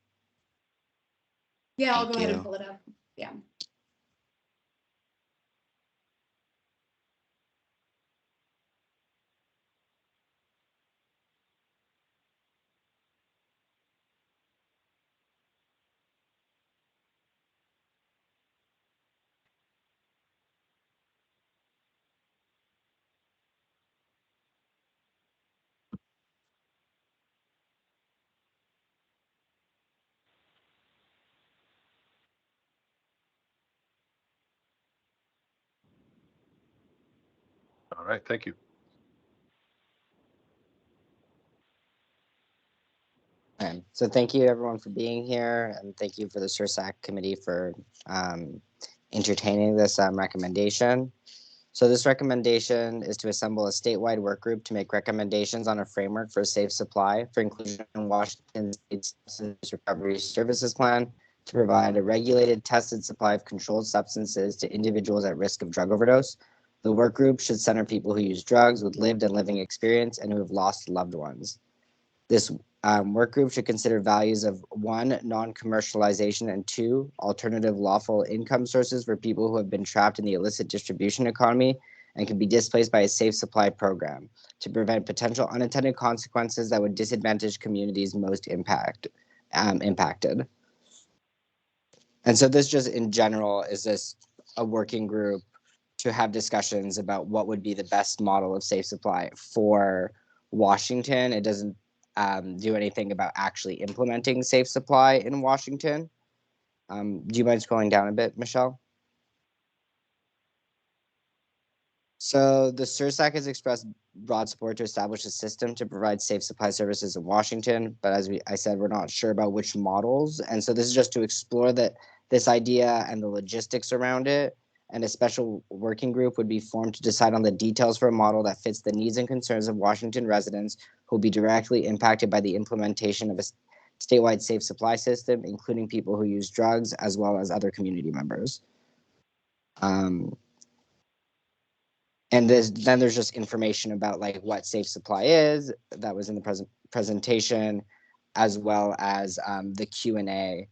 Yeah, I'll go Thank ahead and you. pull it up. Yeah. All right, thank you. So thank you everyone for being here, and thank you for the SURSAC committee for entertaining this recommendation. So this recommendation is to assemble a statewide work group to make recommendations on a framework for a safe supply for inclusion in Washington State's Substance Recovery Services Plan to provide a regulated, tested supply of controlled substances to individuals at risk of drug overdose. The work group should center people who use drugs with lived and living experience and who have lost loved ones. This work group should consider values of 1, non-commercialization, and 2, alternative lawful income sources for people who have been trapped in the illicit distribution economy and can be displaced by a safe supply program to prevent potential unintended consequences that would disadvantage communities most impacted. And so this just in general is just a working group to have discussions about what would be the best model of safe supply for Washington. It doesn't do anything about actually implementing safe supply in Washington. Do you mind scrolling down a bit, Michelle? So the SURSAC has expressed broad support to establish a system to provide safe supply services in Washington, but as I said, we're not sure about which models. And so this is just to explore this idea and the logistics around it. And a special working group would be formed to decide on the details for a model that fits the needs and concerns of Washington residents who will be directly impacted by the implementation of a statewide safe supply system, including people who use drugs as well as other community members. And then there's just information about like what safe supply is that was in the presentation, as well as the Q&A